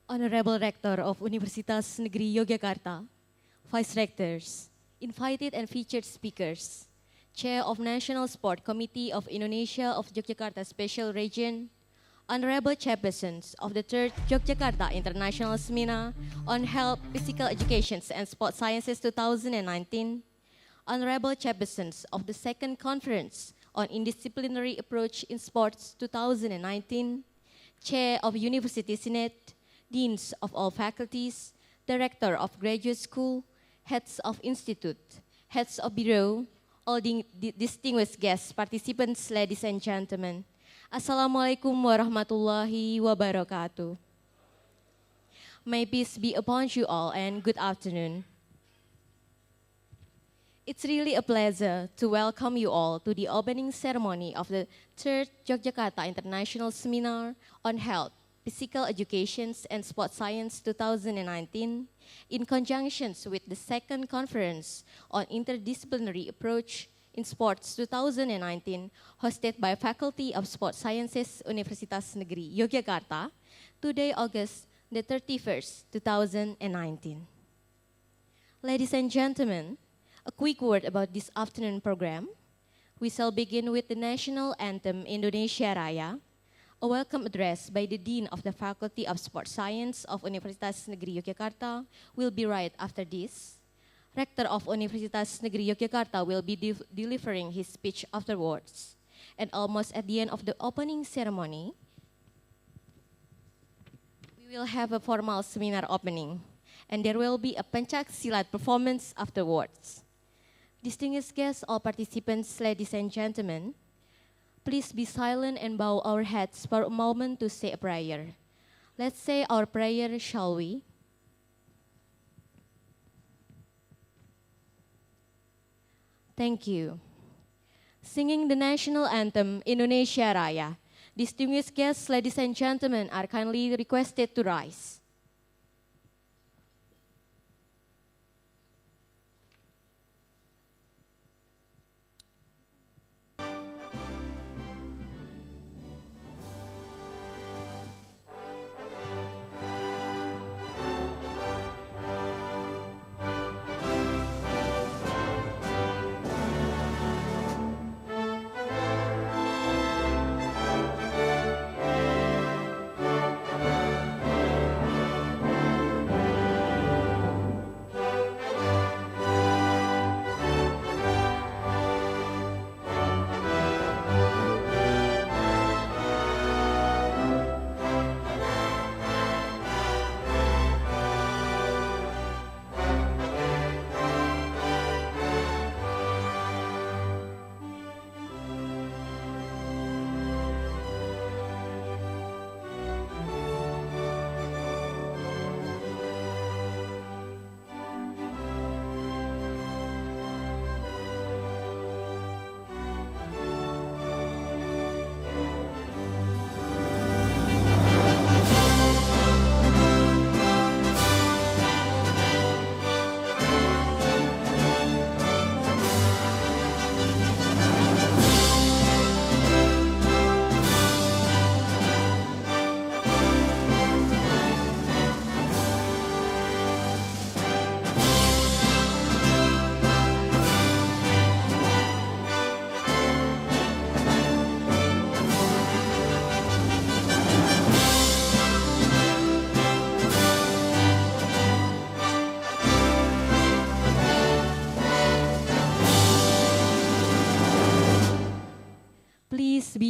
Honorable Rector of Universitas Negeri Yogyakarta, Vice Rectors, invited and featured speakers, Chair of National Sport Committee of Indonesia of Yogyakarta Special Region, Honorable Chairpersons of the 3rd Yogyakarta International Seminar on Health, Physical Education and Sport Sciences 2019, Honorable Chairpersons of the 2nd Conference on Interdisciplinary Approach in Sports 2019, Chair of University Senate, Deans of all faculties, Director of Graduate School, Heads of Institute, Heads of Bureau, all distinguished guests, participants, ladies and gentlemen. Assalamualaikum warahmatullahi wabarakatuh. May peace be upon you all and good afternoon. It's really a pleasure to welcome you all to the opening ceremony of the 3rd Yogyakarta International Seminar on Health, Physical Education and Sport Science 2019, in conjunction with the 2nd Conference on Interdisciplinary Approach in Sports 2019, hosted by Faculty of Sport Sciences, Universitas Negeri Yogyakarta, today, August the 31st, 2019. Ladies and gentlemen, a quick word about this afternoon program. We shall begin with the National Anthem Indonesia Raya, a welcome address by the Dean of the Faculty of Sport Science of Universitas Negeri Yogyakarta will be right after this. Rector of Universitas Negeri Yogyakarta will be delivering his speech afterwards. And almost at the end of the opening ceremony, we will have a formal seminar opening, and there will be a Pencak Silat performance afterwards. Distinguished guests, all participants, ladies and gentlemen, please be silent and bow our heads for a moment to say a prayer. Let's say our prayer, shall we? Thank you. Singing the national anthem, Indonesia Raya, distinguished guests, ladies and gentlemen, are kindly requested to rise.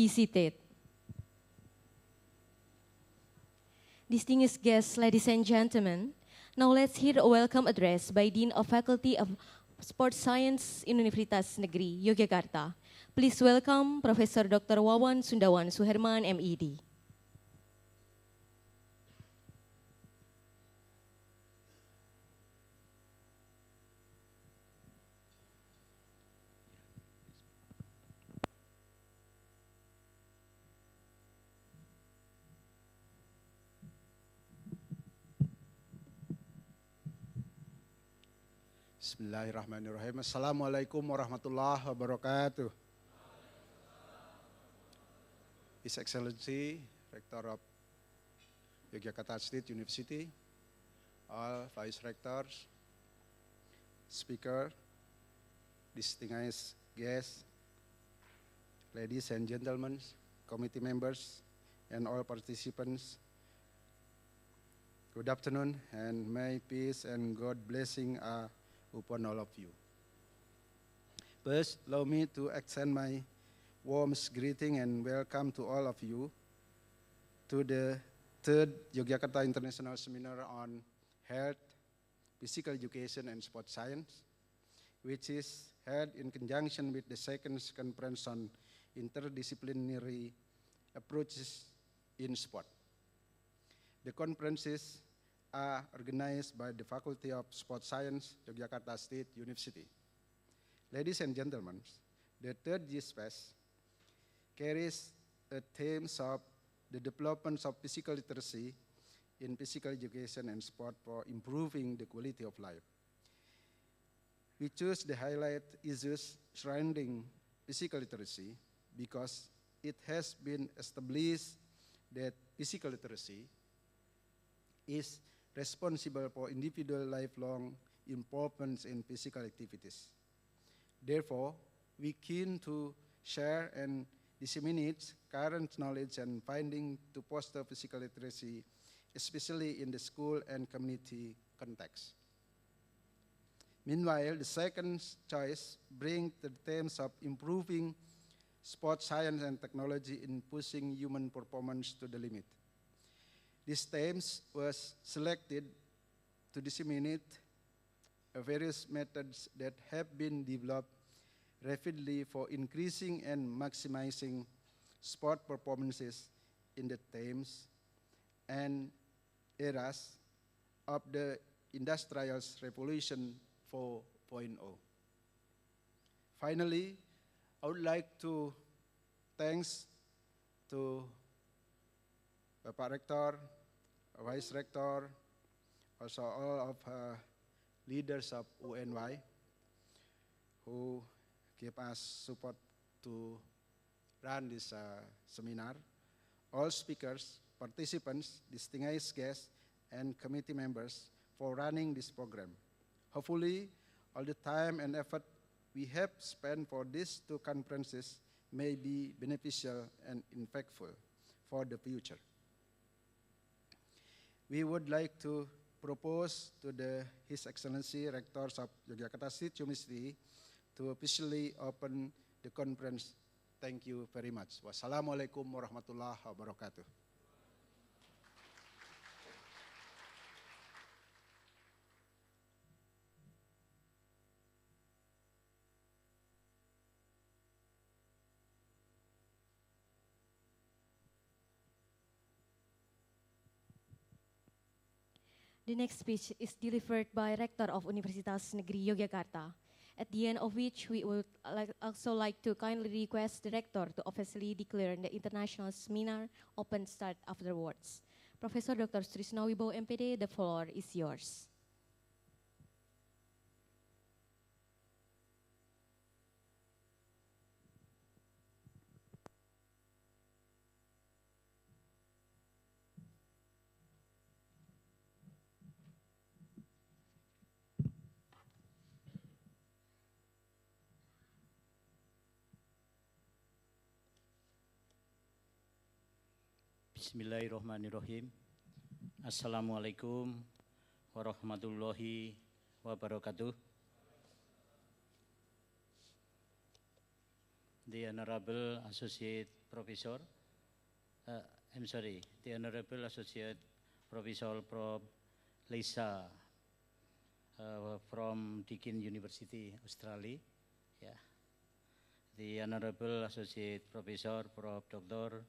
be seated. Distinguished guests, ladies and gentlemen, now let's hear a welcome address by Dean of Faculty of Sports Science in Universitas Negeri Yogyakarta. Please welcome Professor Dr. Wawan Sundawan Suherman, MED. Bismillahirrahmanirrahim. Assalamualaikum warahmatullahi wabarakatuh. His Excellency, Rector of Yogyakarta State University, all Vice Rectors, Speaker, distinguished guests, ladies and gentlemen, committee members, and all participants, good afternoon, and may peace and God blessing are upon all of you. First, allow me to extend my warmest greeting and welcome to all of you to the third Yogyakarta International Seminar on Health, Physical Education and Sport Science, which is held in conjunction with the second conference on interdisciplinary approaches in sport. The conferences are organized by the Faculty of Sports Science, Yogyakarta State University. Ladies and gentlemen, the third YISHPESS carries the themes of the development of physical literacy in physical education and sport for improving the quality of life. We choose to highlight issues surrounding physical literacy because it has been established that physical literacy is responsible for individual lifelong improvements in physical activities. Therefore, we keen to share and disseminate current knowledge and finding to foster physical literacy, especially in the school and community context. Meanwhile, the second choice brings the themes of improving sports science and technology in pushing human performance to the limit. These themes was selected to disseminate various methods that have been developed rapidly for increasing and maximizing sport performances in the themes and eras of the Industrial Revolution 4.0. Finally, I would like to thanks to Bapak Rektor, Vice Rector, also all of leaders of UNY who give us support to run this seminar, all speakers, participants, distinguished guests, and committee members for running this program. Hopefully, all the time and effort we have spent for these two conferences may be beneficial and impactful for the future. We would like to propose to His Excellency Rectors of Yogyakarta State University to officially open the conference. Thank you very much. Wassalamualaikum warahmatullahi wabarakatuh. The next speech is delivered by Rector of Universitas Negeri Yogyakarta, at the end of which we would also like to kindly request the Rector to officially declare the international seminar open start afterwards. Professor Dr. Sutrisno Wibowo, MPD, the floor is yours. Bismillahirrahmanirrahim. Assalamualaikum warahmatullahi wabarakatuh. the Honorable Associate Professor, the Honorable Associate Professor Prof. Lisa from Deakin University, Australia. Yeah. The Honorable Associate Professor Prof. Dr.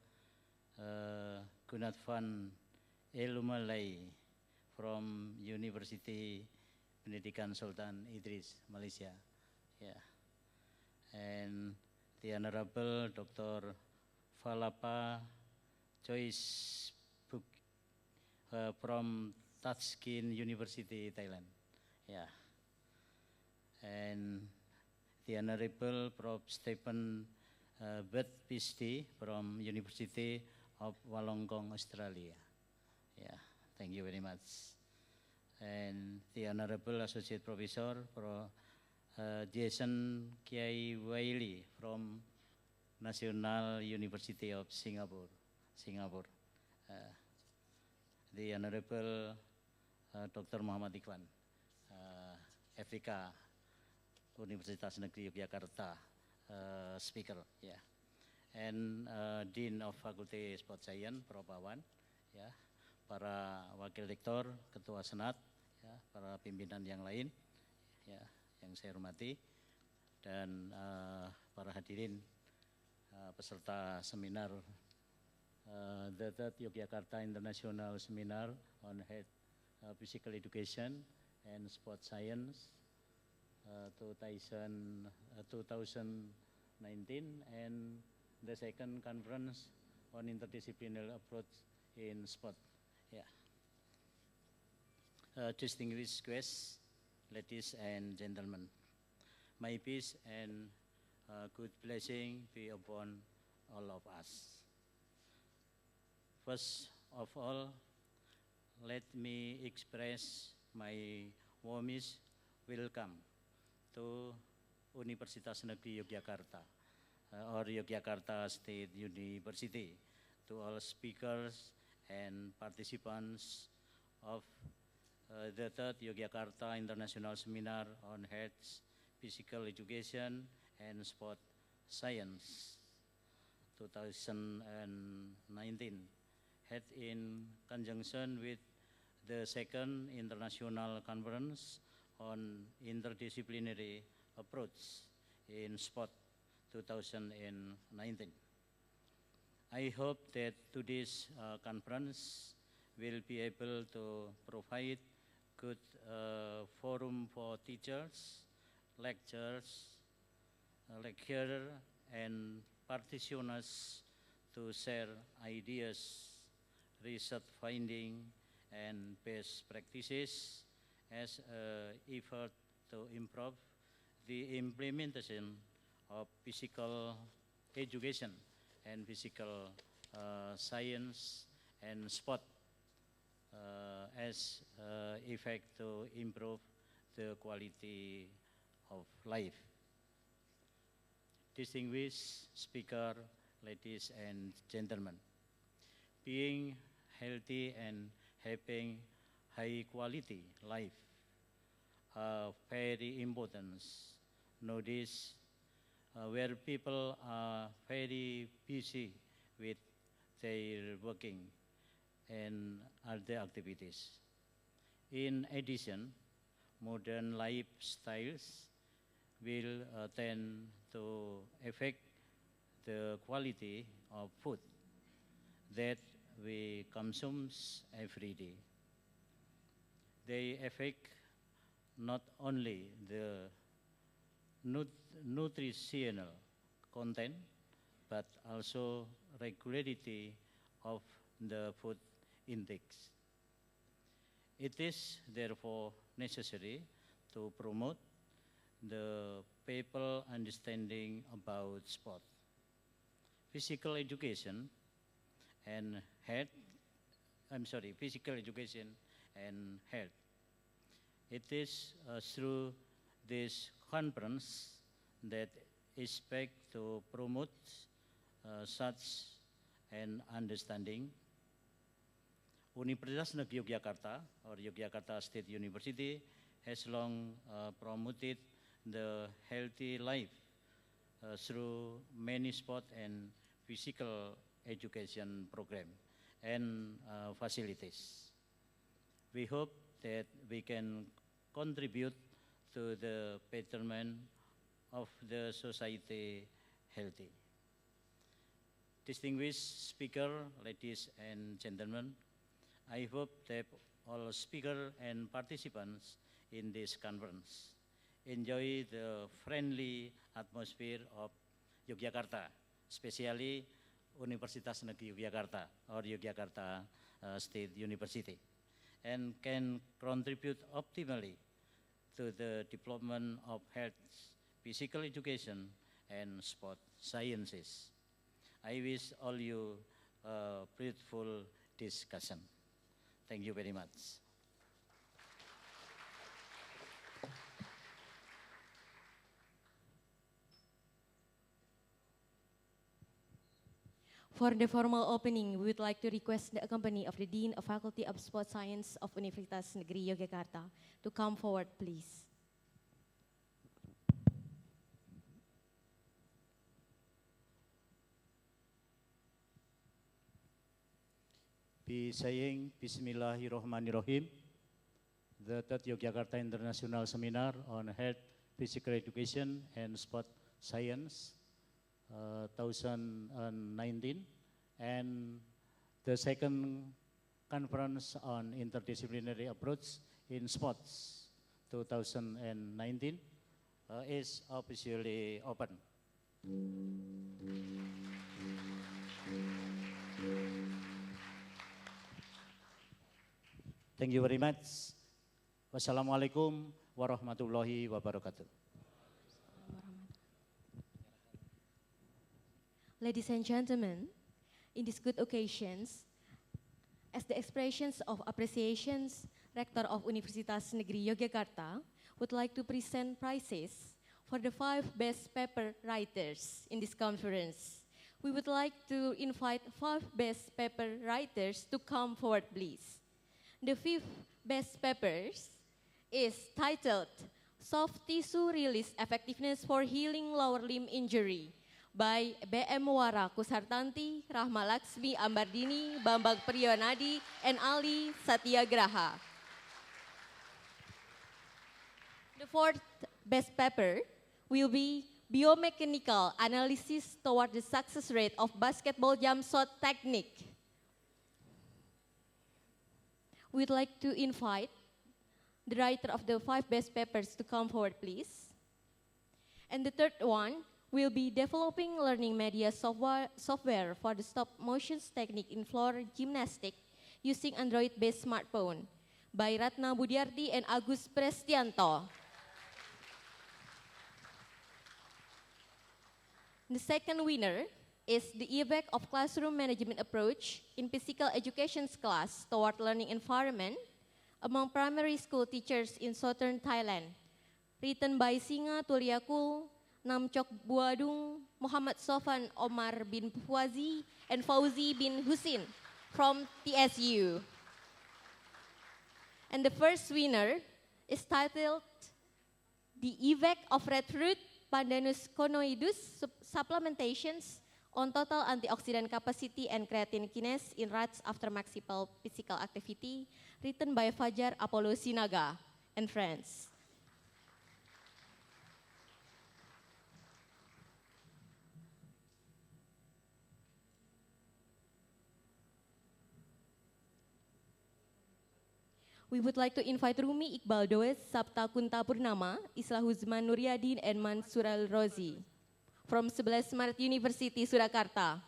Gunatvan Elumalai from University Pendidikan Sultan Idris, Malaysia. Yeah. And the Honorable Dr. Falapa Joyce from Tashkent University, Thailand. Yeah. And the Honorable Prof. Stephen Bethpisti from University of Wollongong, Australia. Yeah, thank you very much. And the Honorable Associate Professor Jason Kiai Waili from National University of Singapore. The Honorable Dr. Muhammad Ikhwan, Afrika Universitas Negeri Yogyakarta, speaker, yeah. And Dean of Faculty Sport Science, Prof. Wawan, ya, para wakil rektor, ketua senat, ya, para pimpinan yang lain, ya, yang saya hormati, dan para hadirin peserta seminar the Third Yogyakarta International Seminar on Health, Physical Education and Sport Science 2019, and the second conference on interdisciplinary approach in sport. Yeah. Distinguished guests, ladies and gentlemen, my peace and good blessing be upon all of us. First of all, let me express my warmest welcome to Universitas Negeri Yogyakarta, or Yogyakarta State University, to all speakers and participants of the Third Yogyakarta International Seminar on Health, Physical Education and Sport Science 2019, held in conjunction with the second International Conference on Interdisciplinary Approach in Sport 2019. I hope that today's conference will be able to provide good forum for teachers, lecturers, and practitioners to share ideas, research finding, and best practices as an effort to improve the implementation of physical education and physical science and sport as effect to improve the quality of life. Distinguished speaker, ladies and gentlemen, being healthy and having high quality life are very important nowadays, where people are very busy with their working and other activities. In addition, modern lifestyles will tend to affect the quality of food that we consume every day. They affect not only the nutritional content, but also regularity of the food intakes. It is therefore necessary to promote the people understanding about sport, physical education and health. Physical education and health. It is through this conference that expect to promote such an understanding. Universitas Negeri Yogyakarta, or Yogyakarta State University, has long promoted the healthy life through many sport and physical education program and facilities. We hope that we can contribute to the betterment of the society healthy. Distinguished speaker, ladies and gentlemen, I hope that all speakers and participants in this conference enjoy the friendly atmosphere of Yogyakarta, especially Universitas Negeri Yogyakarta or Yogyakarta State University, and can contribute optimally to the development of health, physical education, and sport sciences. I wish all you a fruitful discussion. Thank you very much. For the formal opening, we would like to request the company of the Dean of Faculty of Sports Science of Universitas Negeri Yogyakarta to come forward, please. Be saying Bismillahirrahmanirrahim. The third Yogyakarta International Seminar on Health, Physical Education and Sport Science 2019, and the second conference on interdisciplinary approach in sports 2019 is officially open. Thank you very much. Wassalamualaikum warahmatullahi wabarakatuh. Ladies and gentlemen, in these good occasions, as the expressions of appreciations, Rector of Universitas Negeri Yogyakarta would like to present prizes for the 5 best paper writers in this conference. We would like to invite 5 best paper writers to come forward, please. The 5th best papers is titled Soft Tissue Release Effectiveness for Healing Lower Limb Injury by B.M. Wara Kusartanti, Rahma Laksmi Ambardini, Bambang Priyonadi, and Ali Satyagraha. The 4th best paper will be Biomechanical Analysis Toward the Success Rate of Basketball Jump Shot Technique. We'd like to invite the writer of the 5 best papers to come forward, please. And the 3rd one will be Developing Learning Media Software for the Stop Motion Technique in Floor Gymnastic using Android-based smartphone by Ratna Budiarti and Agus Prestianto. The second winner is the effect of classroom management approach in physical education class toward learning environment among primary school teachers in southern Thailand, written by Singa Tuliakul, Namchok Buadung, Muhammad Sofan Omar bin Fuazi, and Fauzi bin Husin from TSU. And the first winner is titled The Effect of Red Fruit Pandanus Conoidus Supplementations on Total Antioxidant Capacity and Creatine Kinase in Rats After Maximal Physical Activity, written by Fajar Apollo Sinaga and friends. We would like to invite Rumi Iqbal Does, Sabta Kunta Purnama, Islahuzman Nuryadin, and Mansural Rozi from 11 Maret University, Surakarta,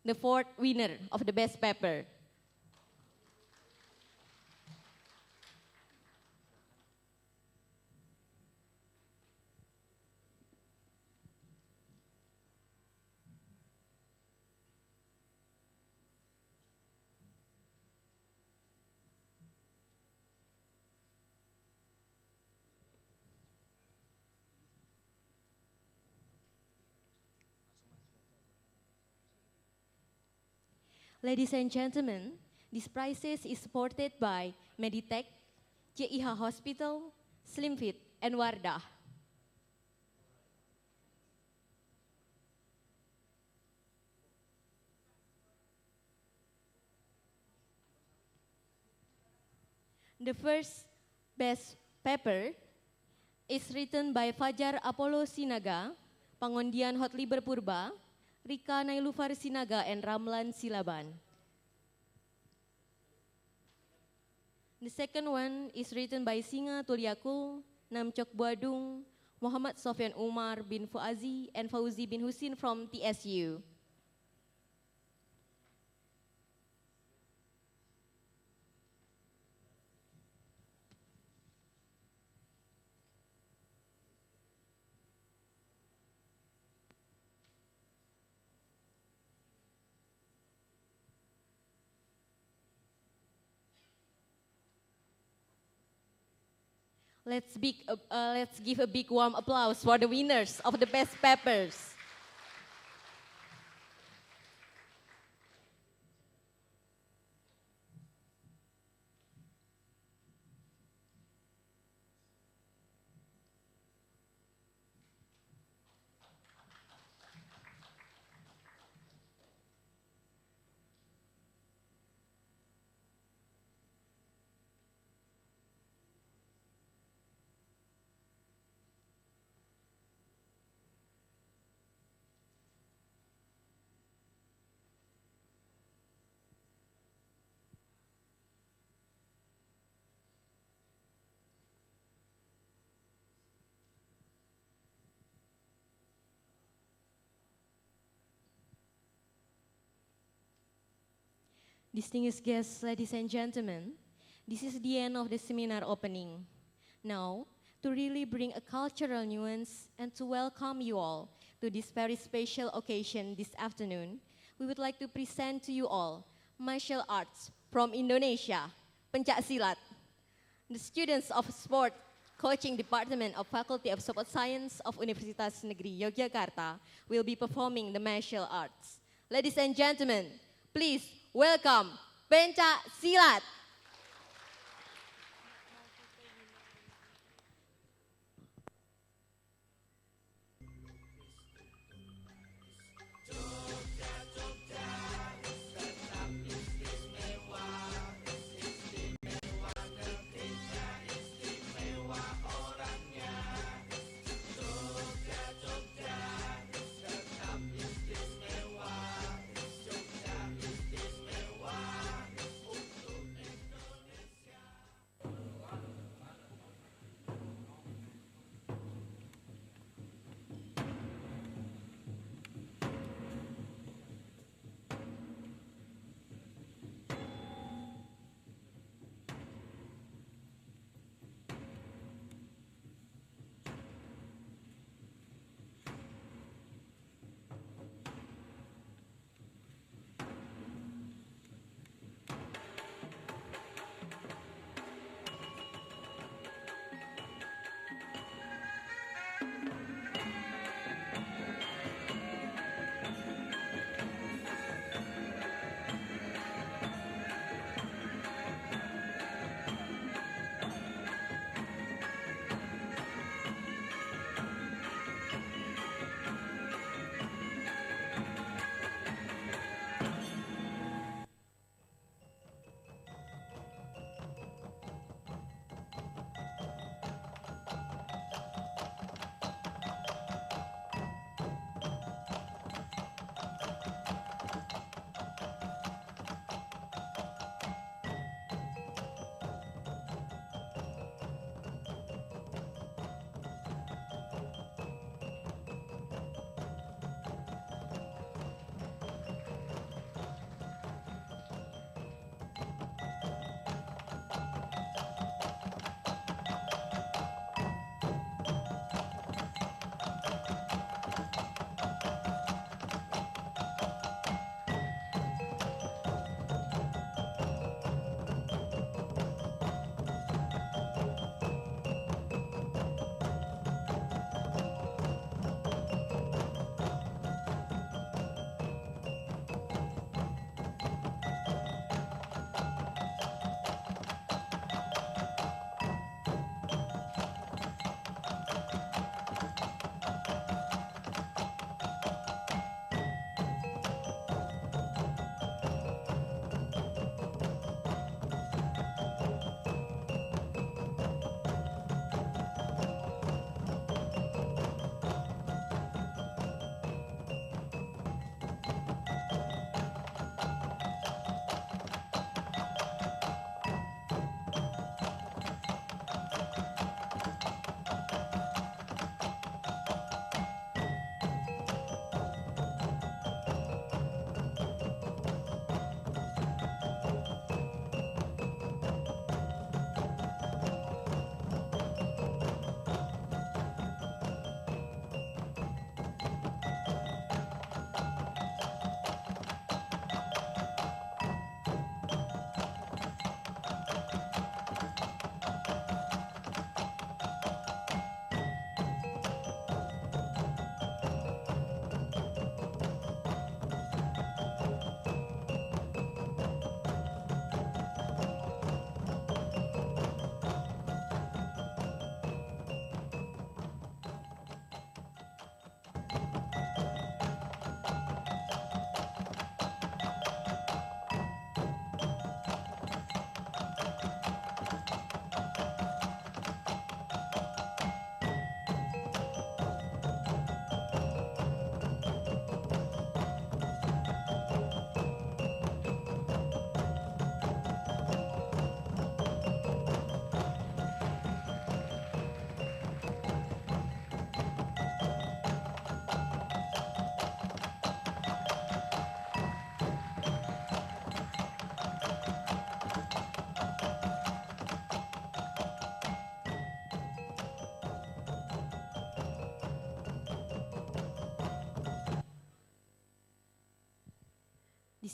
the 4th winner of the best paper. Ladies and gentlemen, this prizes is supported by Meditech, JIH Hospital, Slimfit, and Wardah. The first best paper is written by Fajar Apollo Sinaga, Pangondian Hotliber Purba, Rika Nailufar Sinaga, and Ramlan Silaban. The second one is written by Singa Tuliakul, Namcok Buadung, Muhammad Sofyan Umar bin Fuazi, and Fauzi bin Husin from TSU. Let's give a big warm applause for the winners of the best papers. Distinguished guests, ladies and gentlemen, this is the end of the seminar opening. Now, to really bring a cultural nuance and to welcome you all to this very special occasion this afternoon, we would like to present to you all martial arts from Indonesia, Pencak Silat. The students of Sport Coaching Department of Faculty of Sport Science of Universitas Negeri Yogyakarta will be performing the martial arts. Ladies and gentlemen, please welcome Pencak Silat.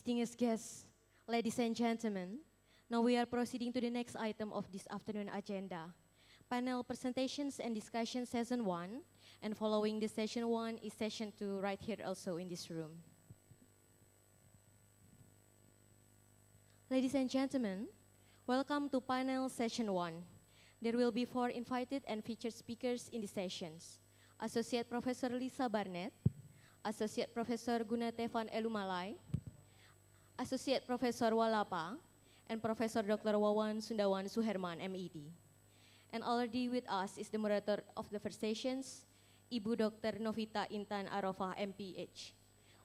Distinguished guests, ladies and gentlemen, now we are proceeding to the next item of this afternoon agenda. Panel presentations and discussion session 1, and following the session 1 is session 2 right here also in this room. Ladies and gentlemen, welcome to panel session 1. There will be 4 invited and featured speakers in the sessions. Associate Professor Lisa Barnett, Associate Professor Gunatevan Elumalai, Associate Professor Walapa, and Professor Dr. Wawan Sundawan Suherman, MED. And already with us is the moderator of the first sessions, Ibu Dr. Novita Intan Arofah, MPH.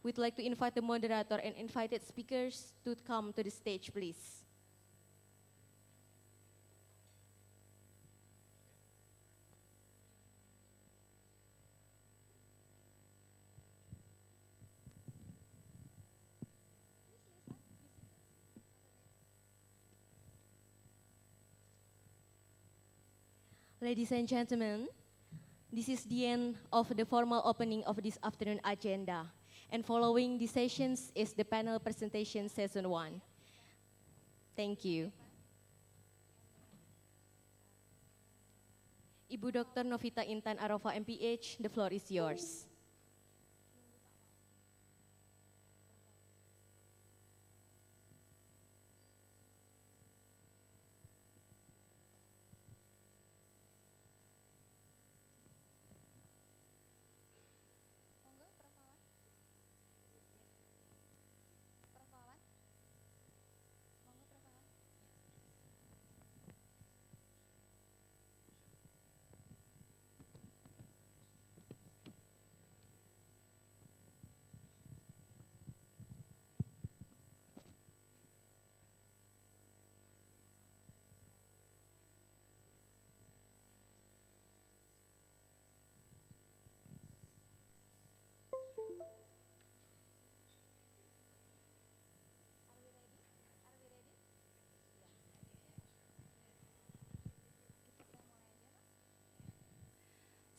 We'd like to invite the moderator and invited speakers to come to the stage, please. Ladies and gentlemen, this is the end of the formal opening of this afternoon agenda. And following the sessions is the panel presentation session 1. Thank you. Ibu Dr. Novita Intan Arofah, MPH, the floor is yours.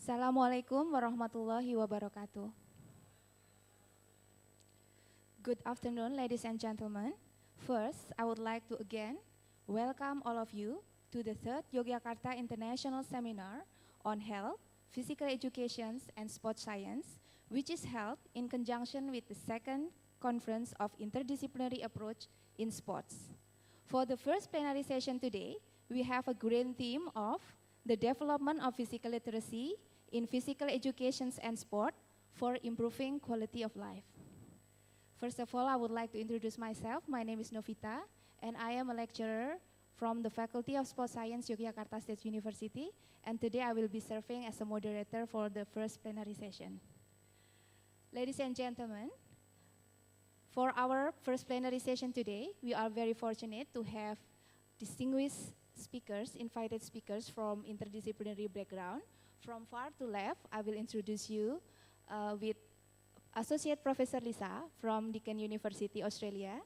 Assalamualaikum warahmatullahi wabarakatuh. Good afternoon, ladies and gentlemen. First, I would like to again welcome all of you to the third Yogyakarta International Seminar on Health, Physical Education and Sports Science, which is held in conjunction with the second conference of Interdisciplinary Approach in Sports. For the first plenary session today, we have a grand theme of the development of physical literacy in physical education and sport for improving quality of life. First of all, I would like to introduce myself. My name is Novita, and I am a lecturer from the Faculty of Sports Science, Yogyakarta State University, and today I will be serving as a moderator for the first plenary session. Ladies and gentlemen, for our first plenary session today, we are very fortunate to have distinguished speakers, invited speakers from interdisciplinary background. From far to left, I will introduce you with Associate Professor Lisa from Deakin University, Australia.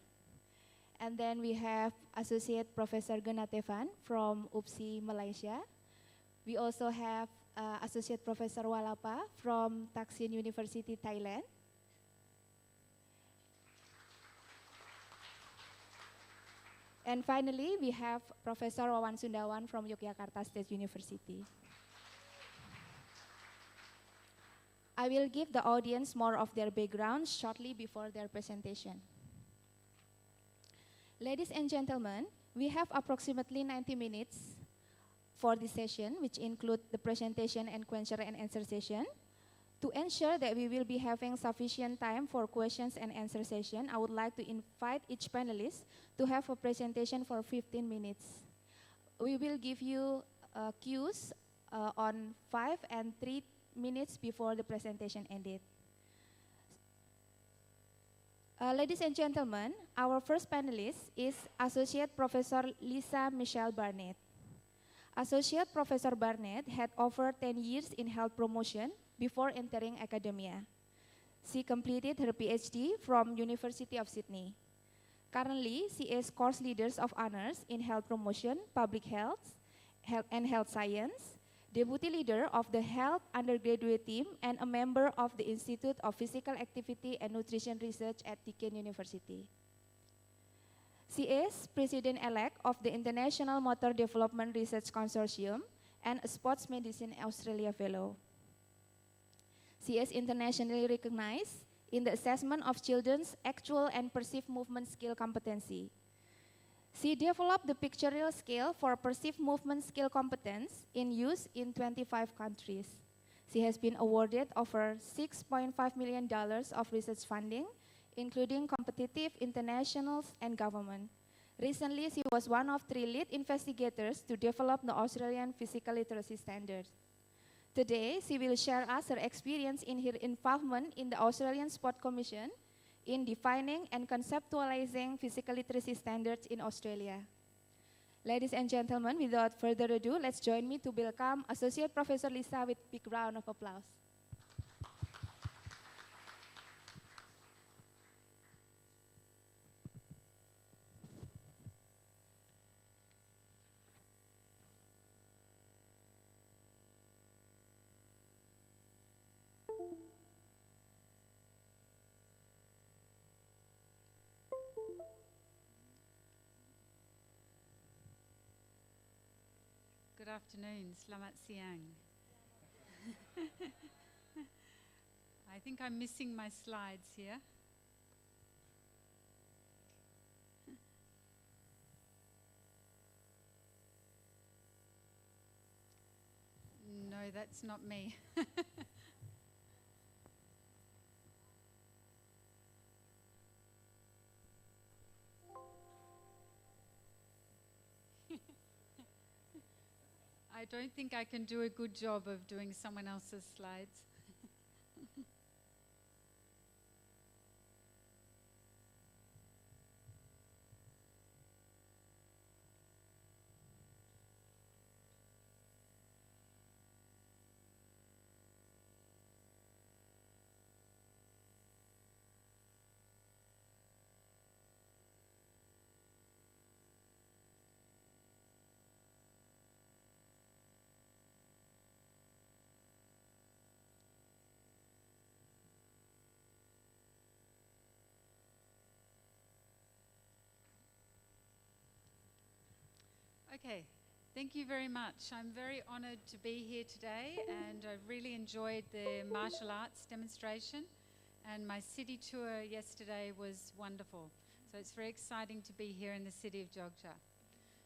And then we have Associate Professor Gunatevan from UPSI, Malaysia. We also have Associate Professor Walapa from Taksin University, Thailand. And finally, we have Professor Wawan Sundawan from Yogyakarta State University. I will give the audience more of their background shortly before their presentation. Ladies and gentlemen, we have approximately 90 minutes for this session, which include the presentation and question and answer session. To ensure that we will be having sufficient time for questions and answer session, I would like to invite each panelist to have a presentation for 15 minutes. We will give you cues on 5 and 3 minutes before the presentation ended. Ladies and gentlemen, our first panelist is Associate Professor Lisa Michelle Barnett. Associate Professor Barnett had over 10 years in health promotion before entering academia. She completed her PhD from University of Sydney. Currently, she is course leader of honors in health promotion, public health, and health science, deputy leader of the health undergraduate team, and a member of the Institute of Physical Activity and Nutrition Research at Deakin University. She is President-elect of the International Motor Development Research Consortium and a Sports Medicine Australia Fellow. She is internationally recognized in the assessment of children's actual and perceived movement skill competency. She developed the pictorial scale for perceived movement skill competence in use in 25 countries. She has been awarded over $6.5 million of research funding, including competitive, internationals, and government. Recently, she was one of 3 lead investigators to develop the Australian physical literacy standard. Today, she will share us her experience in her involvement in the Australian Sport Commission in defining and conceptualizing physical literacy standards in Australia. Ladies and gentlemen, without further ado, let's join me to welcome Associate Professor Lisa with a big round of applause. Good afternoon, Selamat Siang. I think I'm missing my slides here. No, that's not me. I don't think I can do a good job of doing someone else's slides. Okay, thank you very much. I'm very honored to be here today, and I've really enjoyed the martial arts demonstration, and my city tour yesterday was wonderful. So it's very exciting to be here in the city of Yogyakarta.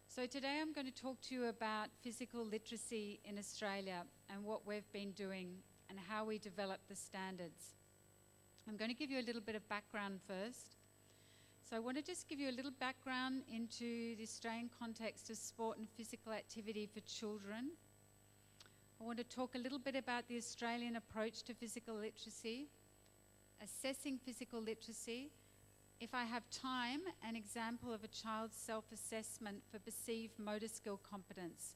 So today I'm going to talk to you about physical literacy in Australia and what we've been doing and how we develop the standards. I'm going to give you a little bit of background first. So I want to just give you a little background into the Australian context of sport and physical activity for children. I want to talk a little bit about the Australian approach to physical literacy, assessing physical literacy. If I have time, an example of a child's self-assessment for perceived motor skill competence.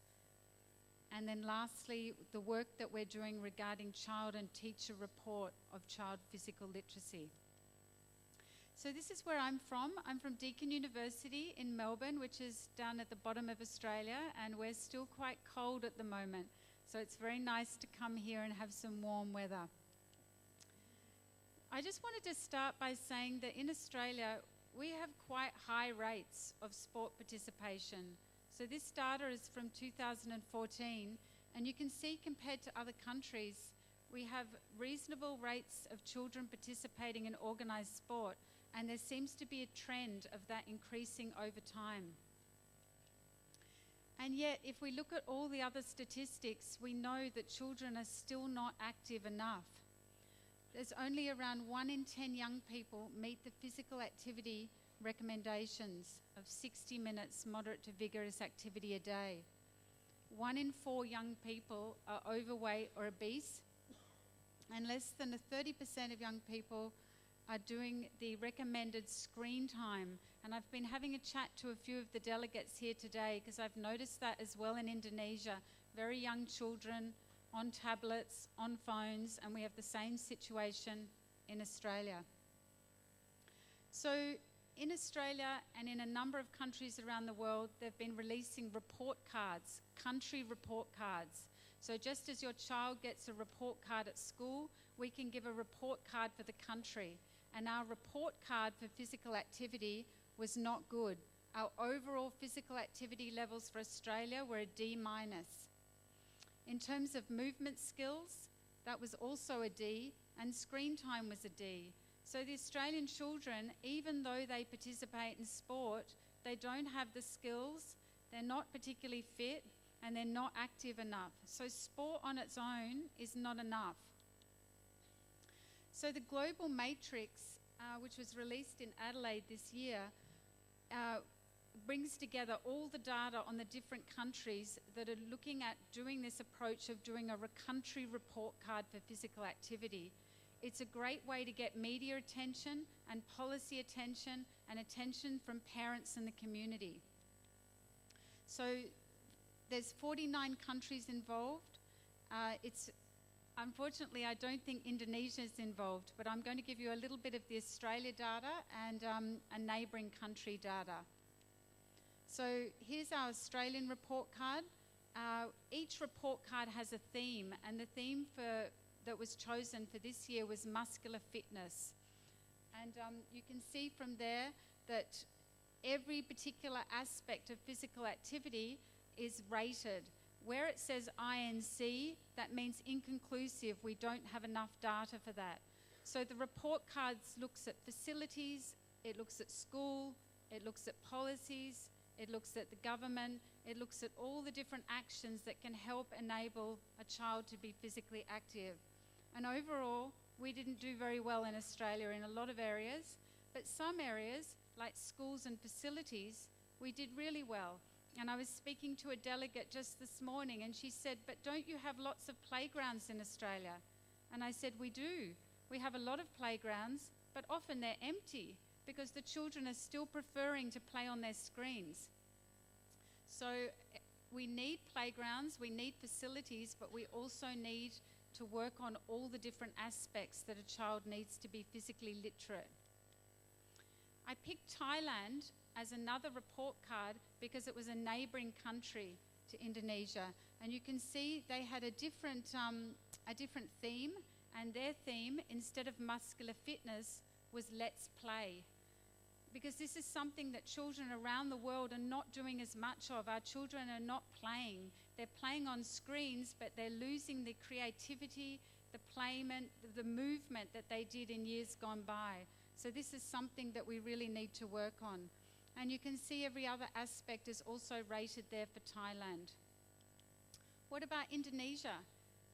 And then lastly, the work that we're doing regarding child and teacher report of child physical literacy. So this is where I'm from. I'm from Deakin University in Melbourne, which is down at the bottom of Australia, and we're still quite cold at the moment. So it's very nice to come here and have some warm weather. I just wanted to start by saying that in Australia, we have quite high rates of sport participation. So this data is from 2014, and you can see compared to other countries, we have reasonable rates of children participating in organised sport, and there seems to be a trend of that increasing over time. And yet, if we look at all the other statistics, we know that children are still not active enough. There's only around 1 in 10 young people meet the physical activity recommendations of 60 minutes moderate to vigorous activity a day. 1 in 4 young people are overweight or obese, and less than 30% of young people are doing the recommended screen time. And I've been having a chat to a few of the delegates here today because I've noticed that as well in Indonesia. Very young children on tablets, on phones, and we have the same situation in Australia. So in Australia and in a number of countries around the world, they've been releasing report cards, country report cards. So just as your child gets a report card at school, we can give a report card for the country. And our report card for physical activity was not good. Our overall physical activity levels for Australia were a D-. In terms of movement skills, that was also a D, and screen time was a D. So the Australian children, even though they participate in sport, they don't have the skills, they're not particularly fit, and they're not active enough. So sport on its own is not enough. So the Global Matrix, which was released in Adelaide this year, brings together all the data on the different countries that are looking at doing this approach of doing a country report card for physical activity. It's a great way to get media attention and policy attention and attention from parents and the community. So there's 49 countries involved. Unfortunately, I don't think Indonesia is involved, but I'm going to give you a little bit of the Australia data and a neighbouring country data. So here's our Australian report card. Each report card has a theme, and the theme that was chosen for this year was muscular fitness. And you can see from there that every particular aspect of physical activity is rated. Where it says INC, that means inconclusive. We don't have enough data for that. So the report cards looks at facilities, it looks at school, it looks at policies, it looks at the government, it looks at all the different actions that can help enable a child to be physically active. And overall, we didn't do very well in Australia in a lot of areas, but some areas, like schools and facilities, we did really well. And I was speaking to a delegate just this morning, and she said, but don't you have lots of playgrounds in Australia? And I said, we do. We have a lot of playgrounds, but often they're empty because the children are still preferring to play on their screens. So we need playgrounds, we need facilities, but we also need to work on all the different aspects that a child needs to be physically literate. I picked Thailand as another report card because it was a neighbouring country to Indonesia, and you can see they had a different theme, and their theme, instead of muscular fitness, was let's play. Because this is something that children around the world are not doing as much of. Our children are not playing. They're playing on screens, but they're losing the creativity, the movement that they did in years gone by. So this is something that we really need to work on. And you can see every other aspect is also rated there for Thailand. What about Indonesia?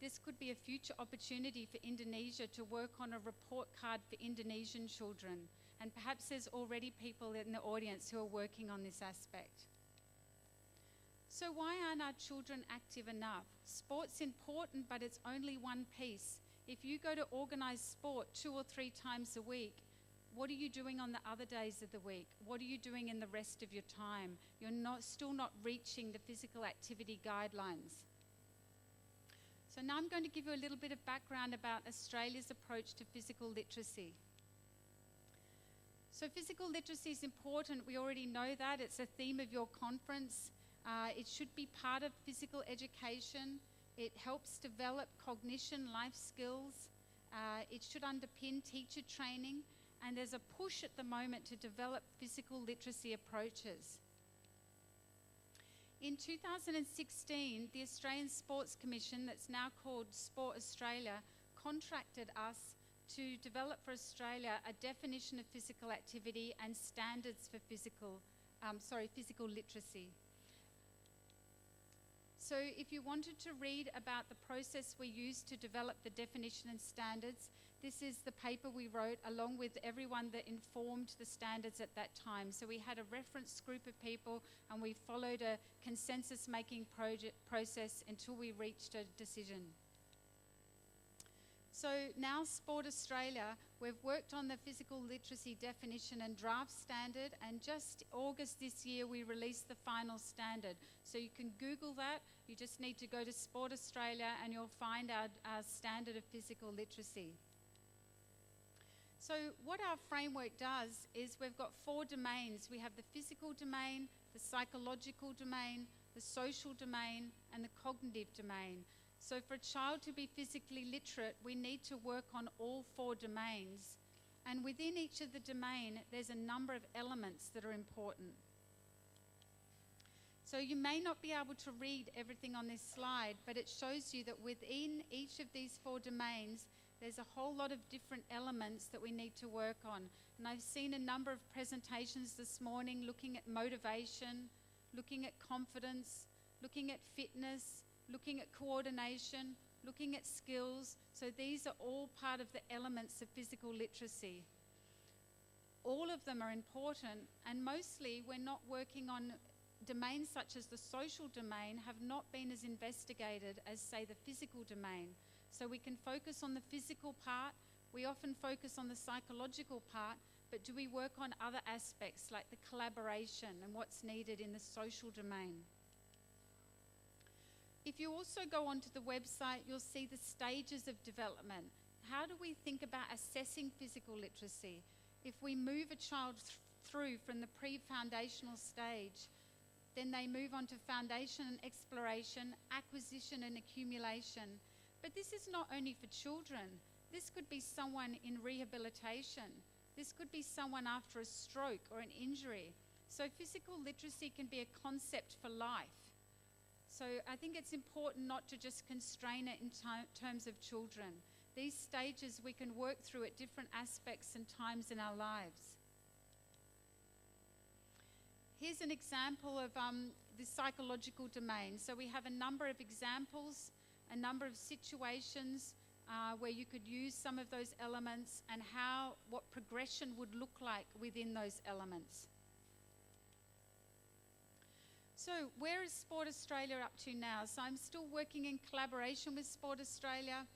This could be a future opportunity for Indonesia to work on a report card for Indonesian children. And perhaps there's already people in the audience who are working on this aspect. So why aren't our children active enough? Sport's important, but it's only one piece. If you go to organised sport 2 or 3 times a week, what are you doing on the other days of the week? What are you doing in the rest of your time? You're still not reaching the physical activity guidelines. So now I'm going to give you a little bit of background about Australia's approach to physical literacy. So physical literacy is important. We already know that. It's a theme of your conference. It should be part of physical education. It helps develop cognition, life skills. It should underpin teacher training. And there's a push at the moment to develop physical literacy approaches. In 2016, the Australian Sports Commission, that's now called Sport Australia, contracted us to develop for Australia a definition of physical activity and standards for physical literacy. So if you wanted to read about the process we used to develop the definition and standards, this is the paper we wrote along with everyone that informed the standards at that time. So we had a reference group of people and we followed a consensus-making process until we reached a decision. So now Sport Australia, we've worked on the physical literacy definition and draft standard, and just August this year we released the final standard. So you can Google that, you just need to go to Sport Australia and you'll find our standard of physical literacy. So what our framework does is we've got 4 domains. We have the physical domain, the psychological domain, the social domain, and the cognitive domain. So for a child to be physically literate, we need to work on all 4 domains. And within each of the domain, there's a number of elements that are important. So you may not be able to read everything on this slide, but it shows you that within each of these 4 domains, there's a whole lot of different elements that we need to work on. And I've seen a number of presentations this morning looking at motivation, looking at confidence, looking at fitness, looking at coordination, looking at skills. So these are all part of the elements of physical literacy. All of them are important, and mostly we're not working on domains such as the social domain have not been as investigated as, say, the physical domain. So we can focus on the physical part, we often focus on the psychological part, but do we work on other aspects like the collaboration and what's needed in the social domain? If you also go onto the website, you'll see the stages of development. How do we think about assessing physical literacy? If we move a child through from the pre-foundational stage, then they move on to foundation and exploration, acquisition and accumulation. But this is not only for children. This could be someone in rehabilitation. This could be someone after a stroke or an injury. So physical literacy can be a concept for life. So I think it's important not to just constrain it in terms of children. These stages we can work through at different aspects and times in our lives. Here's an example of the psychological domain. So we have a number of examples, a number of situations where you could use some of those elements and what progression would look like within those elements. So where is Sport Australia up to now? So I'm still working in collaboration with Sport Australia.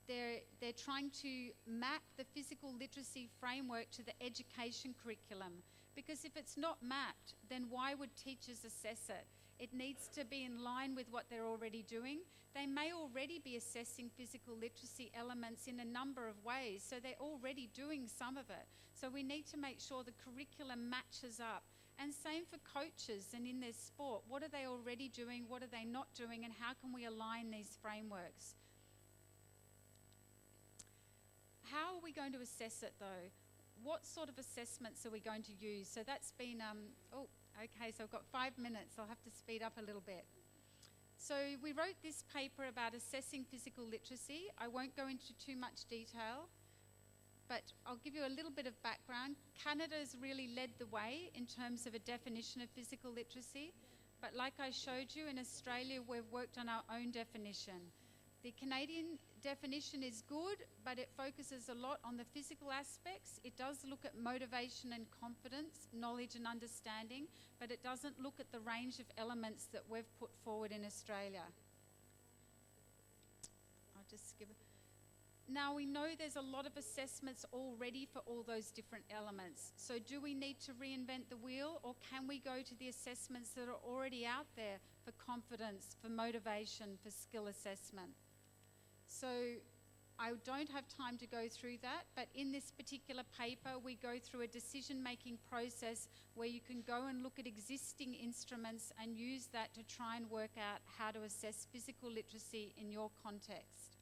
They're trying to map the physical literacy framework to the education curriculum. Because if it's not mapped, then why would teachers assess it? It needs to be in line with what they're already doing. They may already be assessing physical literacy elements in a number of ways, so they're already doing some of it. So we need to make sure the curriculum matches up. And same for coaches and in their sport. What are they already doing? What are they not doing? And how can we align these frameworks? How are we going to assess it though? What sort of assessments are we going to use? So that's been, okay, so I've got 5 minutes. I'll have to speed up a little bit. So we wrote this paper about assessing physical literacy. I won't go into too much detail, but I'll give you a little bit of background. Canada has really led the way in terms of a definition of physical literacy. But like I showed you, in Australia, we've worked on our own definition. The Canadian definition is good, but it focuses a lot on the physical aspects. It does look at motivation and confidence, knowledge and understanding, but it doesn't look at the range of elements that we've put forward in Australia. I'll just skip it. Now we know there's a lot of assessments already for all those different elements. So do we need to reinvent the wheel, or can we go to the assessments that are already out there for confidence, for motivation, for skill assessment? So I don't have time to go through that, but in this particular paper, we go through a decision-making process where you can go and look at existing instruments and use that to try and work out how to assess physical literacy in your context.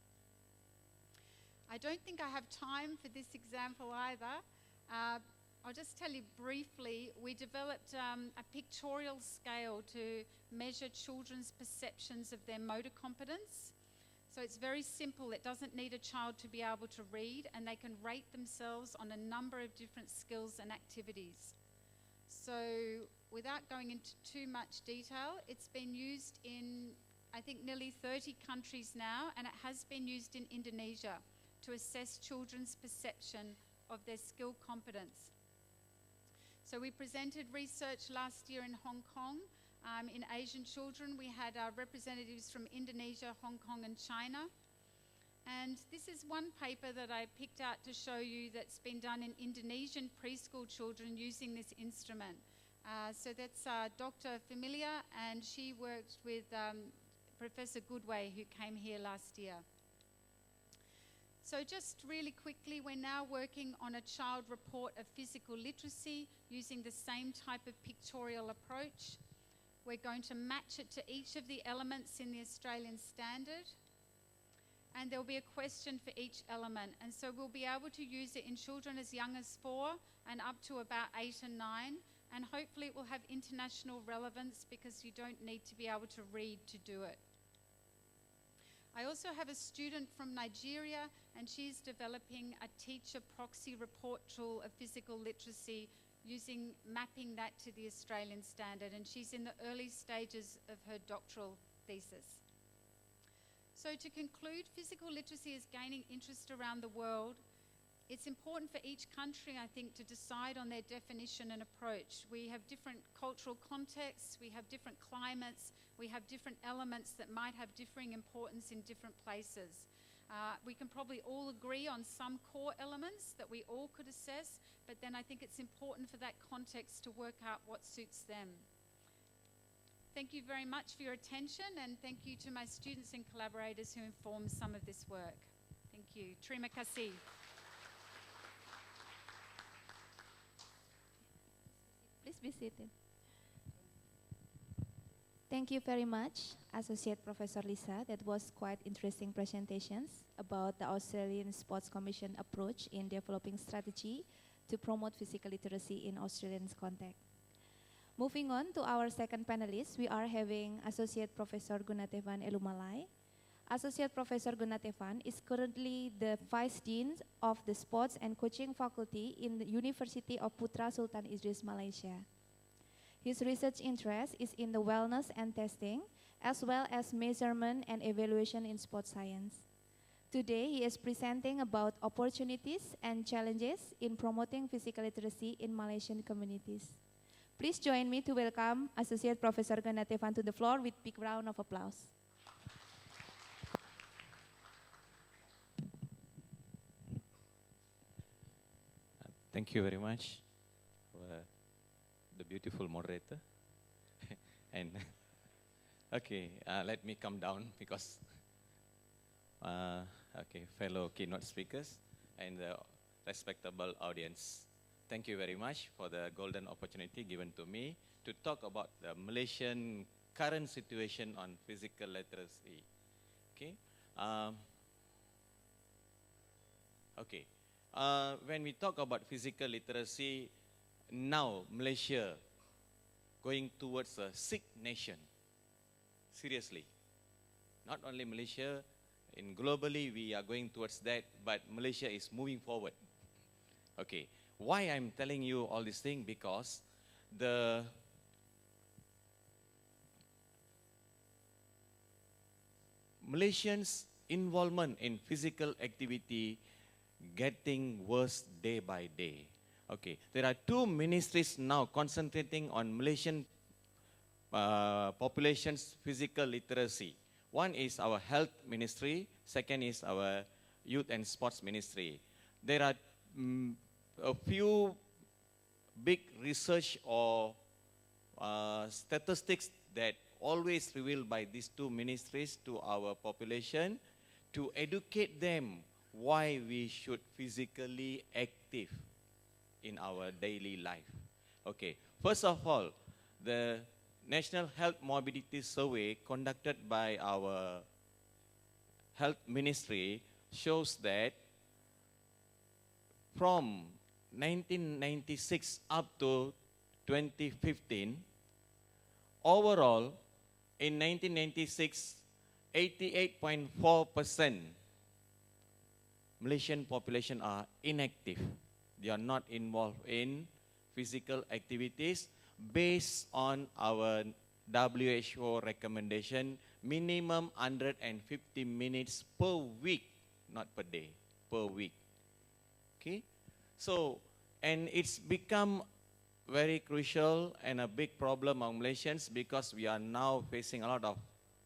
I don't think I have time for this example either. I'll just tell you briefly, we developed a pictorial scale to measure children's perceptions of their motor competence. So it's very simple. It doesn't need a child to be able to read, and they can rate themselves on a number of different skills and activities. So without going into too much detail, it's been used in, I think, nearly 30 countries now, and it has been used in Indonesia to assess children's perception of their skill competence. So we presented research last year in Hong Kong. In Asian children, we had representatives from Indonesia, Hong Kong and China. And this is one paper that I picked out to show you that's been done in Indonesian preschool children using this instrument. So that's Dr. Familia, and she worked with Professor Goodway, who came here last year. So just really quickly, we're now working on a child report of physical literacy using the same type of pictorial approach. We're going to match it to each of the elements in the Australian standard, and there'll be a question for each element. And so we'll be able to use it in children as young as 4 and up to about 8 and 9. and hopefully it will have international relevance because you don't need to be able to read to do it. I also have a student from Nigeria, and she's developing a teacher proxy report tool of physical literacy mapping that to the Australian standard, and she's in the early stages of her doctoral thesis. So to conclude, physical literacy is gaining interest around the world. It's important for each country, I think, to decide on their definition and approach. We have different cultural contexts, we have different climates, we have different elements that might have differing importance in different places. We can probably all agree on some core elements that we all could assess, but then I think it's important for that context to work out what suits them. Thank you very much for your attention, and thank you to my students and collaborators who informed some of this work. Thank you. Terima kasih. Please be seated. Thank you very much, Associate Professor Lisa. That was quite interesting presentations about the Australian Sports Commission approach in developing strategy to promote physical literacy in Australian context. Moving on to our second panelist, we are having Associate Professor Gunatevan Elumalai. Associate Professor Gunatevan is currently the Vice Dean of the Sports and Coaching Faculty in the University of Putra Sultan Idris, Malaysia. His research interest is in the wellness and testing, as well as measurement and evaluation in sports science. Today, he is presenting about opportunities and challenges in promoting physical literacy in Malaysian communities. Please join me to welcome Associate Professor Gunatevan to the floor with a big round of applause. Thank you very much for the beautiful moderator. And okay, let me come down because, fellow keynote speakers and the respectable audience. Thank you very much for the golden opportunity given to me to talk about the Malaysian current situation on physical literacy. Okay. When we talk about physical literacy, now Malaysia going towards a sick nation. Seriously. Not only Malaysia, globally we are going towards that, but Malaysia is moving forward. Okay. Why I'm telling you all these things? Because the Malaysians' involvement in physical activity getting worse day by day. Okay, there are two ministries now concentrating on Malaysian population's physical literacy. One is our health ministry, second is our youth and sports ministry. There are a few big research or statistics that always revealed by these two ministries to our population to educate them why we should physically active in our daily life. Okay, first of all, the National Health Morbidity Survey conducted by our Health Ministry shows that from 1996 up to 2015, overall, in 1996, 88.4% Malaysian population are inactive. They are not involved in physical activities based on our WHO recommendation, minimum 150 minutes per week, not per day, per week. Okay? So, and it's become very crucial and a big problem among Malaysians because we are now facing a lot of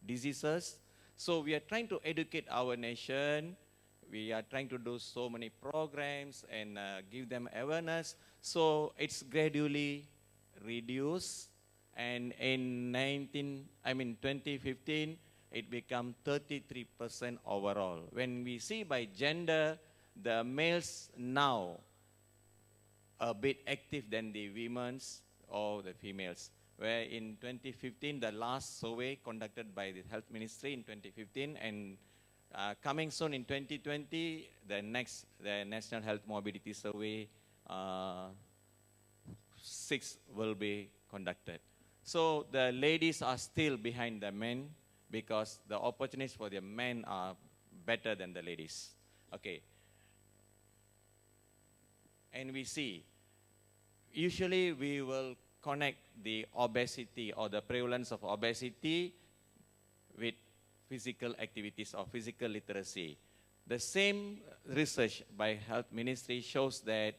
diseases. So we are trying to educate our nation. We are trying to do so many programs and give them awareness. So it's gradually reduced. And in 2015, it became 33% overall. When we see by gender, the males now a bit active than the women's or the females. Where in 2015, the last survey conducted by the Health Ministry in 2015, and coming soon in 2020, the National Health Morbidity Survey 6 will be conducted. So the ladies are still behind the men because the opportunities for the men are better than the ladies. Okay. And we see, usually we will connect the obesity or the prevalence of obesity with physical activities or physical literacy. The same research by Health Ministry shows that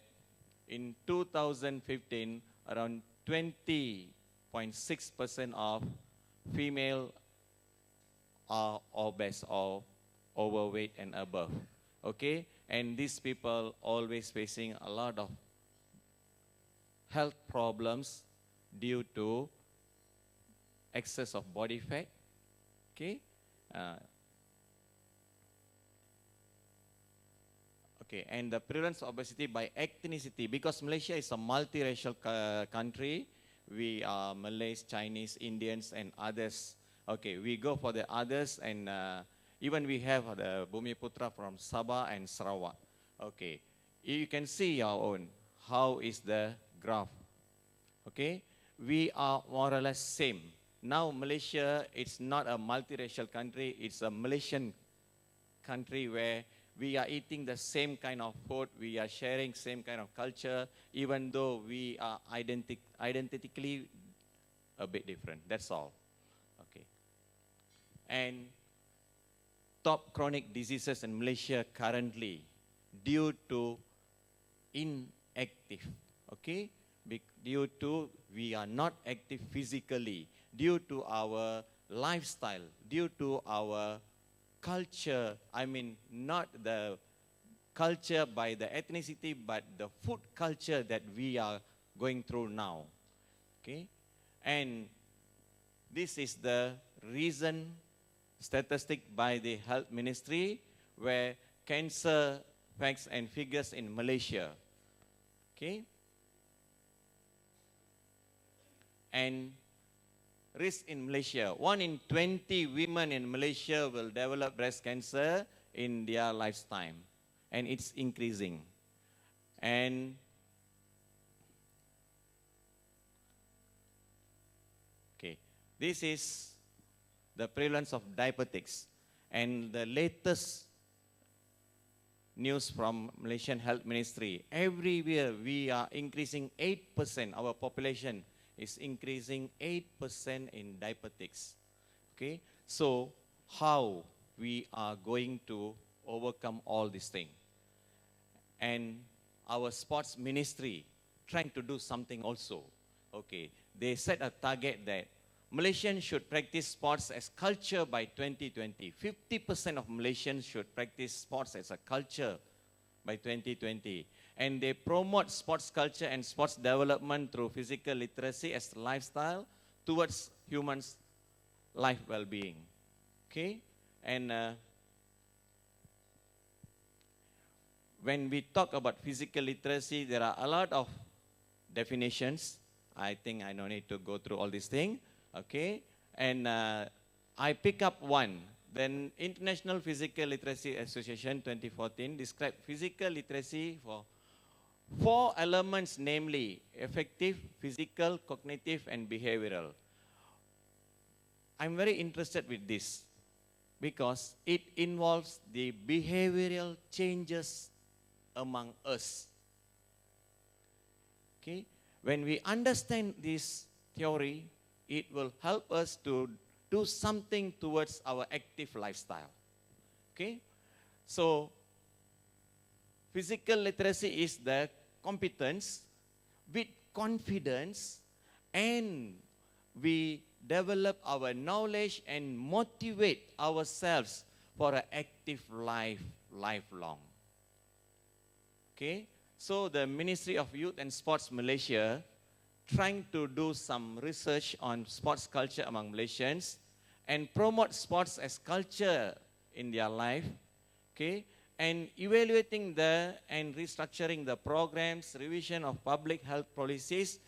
in 2015, around 20.6% of female are obese or overweight and above. Okay? And these people always facing a lot of health problems due to excess of body fat. Okay? Okay, and the prevalence of obesity by ethnicity, because Malaysia is a multiracial country. We are Malays, Chinese, Indians, and others. Okay, we go for the others, and even we have the Bumiputra from Sabah and Sarawak. Okay, you can see your own. How is the graph? Okay, we are more or less same. Now Malaysia, it's not a multiracial country, it's a Malaysian country where we are eating the same kind of food, we are sharing same kind of culture, even though we are identically a bit different, that's all. Okay. And top chronic diseases in Malaysia currently due to inactive, okay? Due to we are not active physically, due to our lifestyle, due to our culture, I mean not the culture by the ethnicity, but the food culture that we are going through now. Okay? And this is the reason statistic by the Health Ministry where cancer facts and figures in Malaysia. Okay? And risk in Malaysia. 1 in 20 women in Malaysia will develop breast cancer in their lifetime. And it's increasing. And okay, this is the prevalence of diabetics. And the latest news from Malaysian Health Ministry, every year we are increasing 8%, our population is increasing 8% in diabetics. Okay, so how we are going to overcome all these things? And our sports ministry trying to do something also. Okay, they set a target that Malaysians should practice sports as culture by 2020. 50% of Malaysians should practice sports as a culture by 2020. And they promote sports culture and sports development through physical literacy as a lifestyle towards humans' life well-being. Okay? And when we talk about physical literacy, there are a lot of definitions. I think I don't need to go through all these things. Okay? And I pick up one. Then International Physical Literacy Association 2014 described physical literacy for 4 elements, namely affective, physical, cognitive, and behavioral. I'm very interested with this because it involves the behavioral changes among us. Okay? When we understand this theory, it will help us to do something towards our active lifestyle. Okay? So, physical literacy is the competence with confidence, and we develop our knowledge and motivate ourselves for an active life lifelong. Okay? So the Ministry of Youth and Sports Malaysia trying to do some research on sports culture among Malaysians and promote sports as culture in their life. Okay? And evaluating and restructuring the programs, revision of public health policies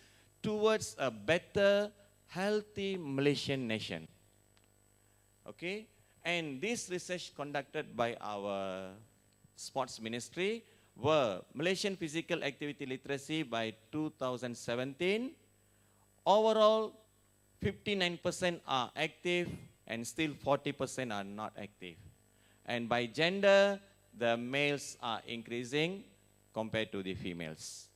towards a better, healthy Malaysian nation. Okay? And this research conducted by our sports ministry were Malaysian physical activity literacy by 2017. Overall, 59% are active and still 40% are not active. And by gender, the males are increasing compared to the females.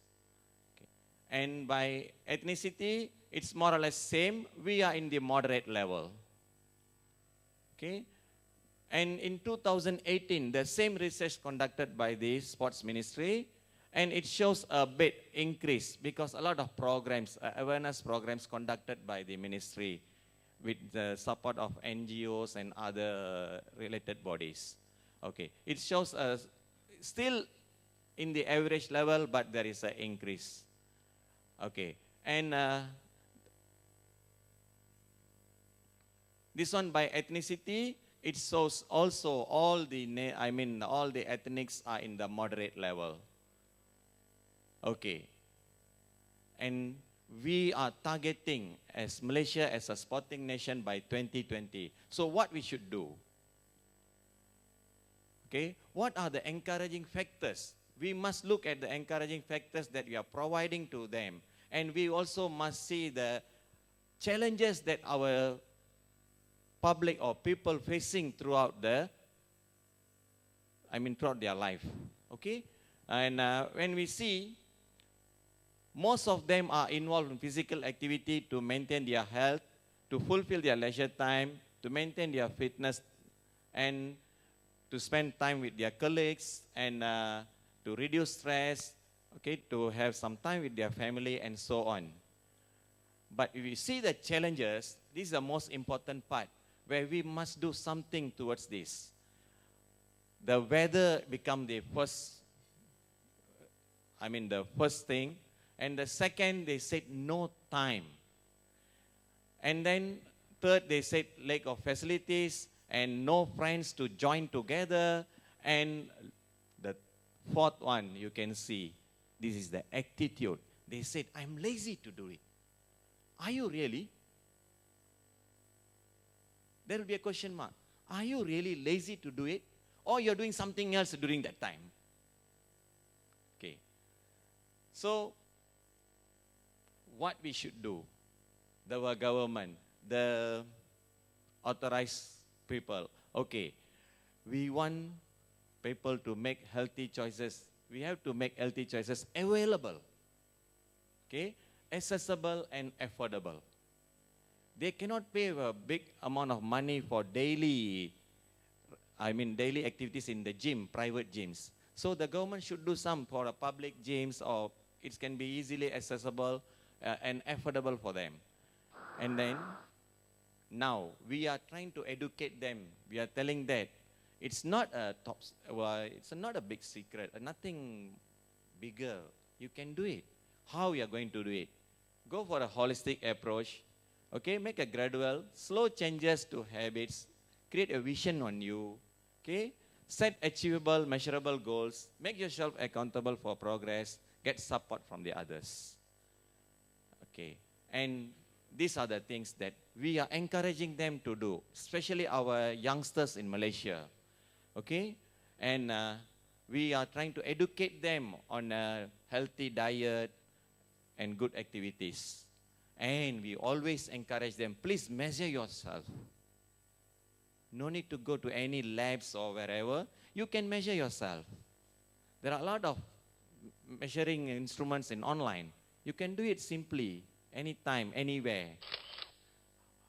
Okay. And by ethnicity, it's more or less same. We are in the moderate level. Okay. And in 2018, the same research conducted by the Sports Ministry, and it shows a bit increase because a lot of programs, awareness programs conducted by the ministry with the support of NGOs and other related bodies. Okay, it shows still in the average level, but there is an increase. Okay, and this one by ethnicity, it shows also all the ethnics are in the moderate level. Okay, and we are targeting as Malaysia as a sporting nation by 2020. So what we should do? Okay, what are the encouraging factors? We must look at the encouraging factors that we are providing to them. And we also must see the challenges that our public or people facing throughout throughout their life. Okay, and when we see, most of them are involved in physical activity to maintain their health, to fulfill their leisure time, to maintain their fitness, and to spend time with their colleagues, and to reduce stress, okay, to have some time with their family, and so on. But if you see the challenges, this is the most important part, where we must do something towards this. The weather become the first thing. And the second, they said no time. And then third, they said lack of facilities and no friends to join together. And the fourth one, you can see, this is the attitude. They said, I'm lazy to do it. Are you really? There will be a question mark. Are you really lazy to do it? Or you're doing something else during that time? Okay. So, what we should do, the government, the authorized people, okay, we want people to make healthy choices. We have to make healthy choices available, okay, accessible and affordable. They cannot pay a big amount of money for daily activities in the gym, private gyms. So the government should do some for the public gyms, or it can be easily accessible and affordable for them. And then, now, we are trying to educate them. We are telling that it's not it's not a big secret, nothing bigger. You can do it. How you are going to do it? Go for a holistic approach. Okay, make a gradual, slow changes to habits. Create a vision on you. Okay, set achievable, measurable goals. Make yourself accountable for progress. Get support from the others. Okay, and these are the things that we are encouraging them to do, especially our youngsters in Malaysia. Okay, and we are trying to educate them on a healthy diet and good activities. And we always encourage them, please measure yourself. No need to go to any labs or wherever. You can measure yourself. There are a lot of measuring instruments in online. You can do it simply, anytime, anywhere.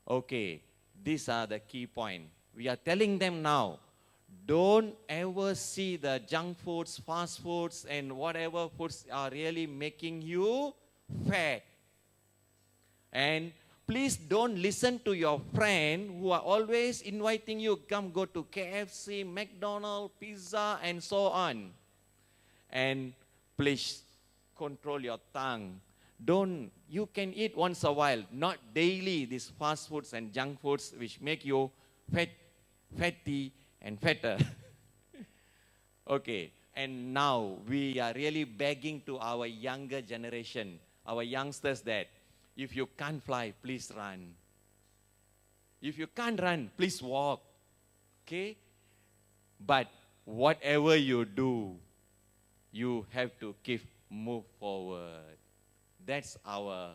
Okay, these are the key points. We are telling them now, don't ever see the junk foods, fast foods, and whatever foods are really making you fat. And please don't listen to your friend who are always inviting you, come go to KFC, McDonald's, pizza, and so on. And please control your tongue. You can eat once a while, not daily, these fast foods and junk foods which make you fatty and fatter. Okay, and now we are really begging to our younger generation, our youngsters, that if you can't fly, please run. If you can't run, please walk. Okay? But whatever you do, you have to keep move forward. That's our,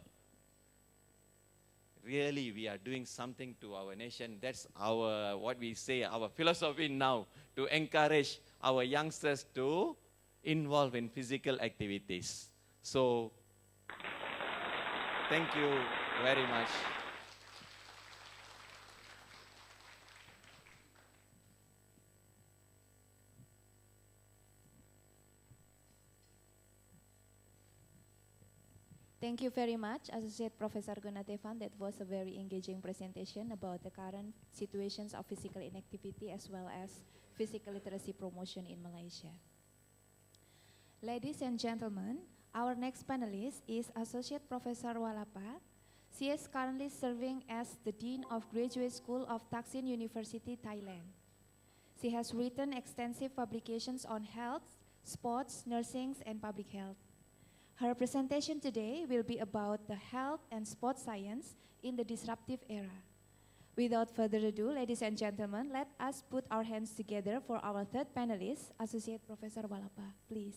really we are doing something to our nation. That's our, what we say, our philosophy now, to encourage our youngsters to involve in physical activities. So, thank you very much. Thank you very much, Associate Professor Gunatevan. That was a very engaging presentation about the current situations of physical inactivity as well as physical literacy promotion in Malaysia. Ladies and gentlemen, our next panelist is Associate Professor Walapa. She is currently serving as the Dean of Graduate School of Thaksin University, Thailand. She has written extensive publications on health, sports, nursing, and public health. Her presentation today will be about the health and sports science in the disruptive era. Without further ado, ladies and gentlemen, let us put our hands together for our third panelist, Associate Professor Walapa, please.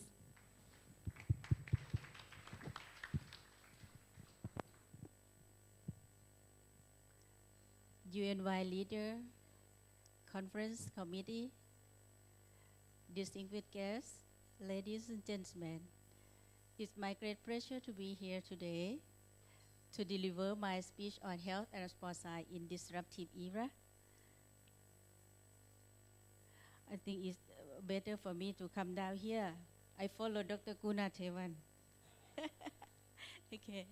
UNY leader, conference committee, distinguished guests, ladies and gentlemen. It's my great pleasure to be here today to deliver my speech on health and sports science in disruptive era. I think it's better for me to come down here. I follow Dr. Gunatevan. Okay.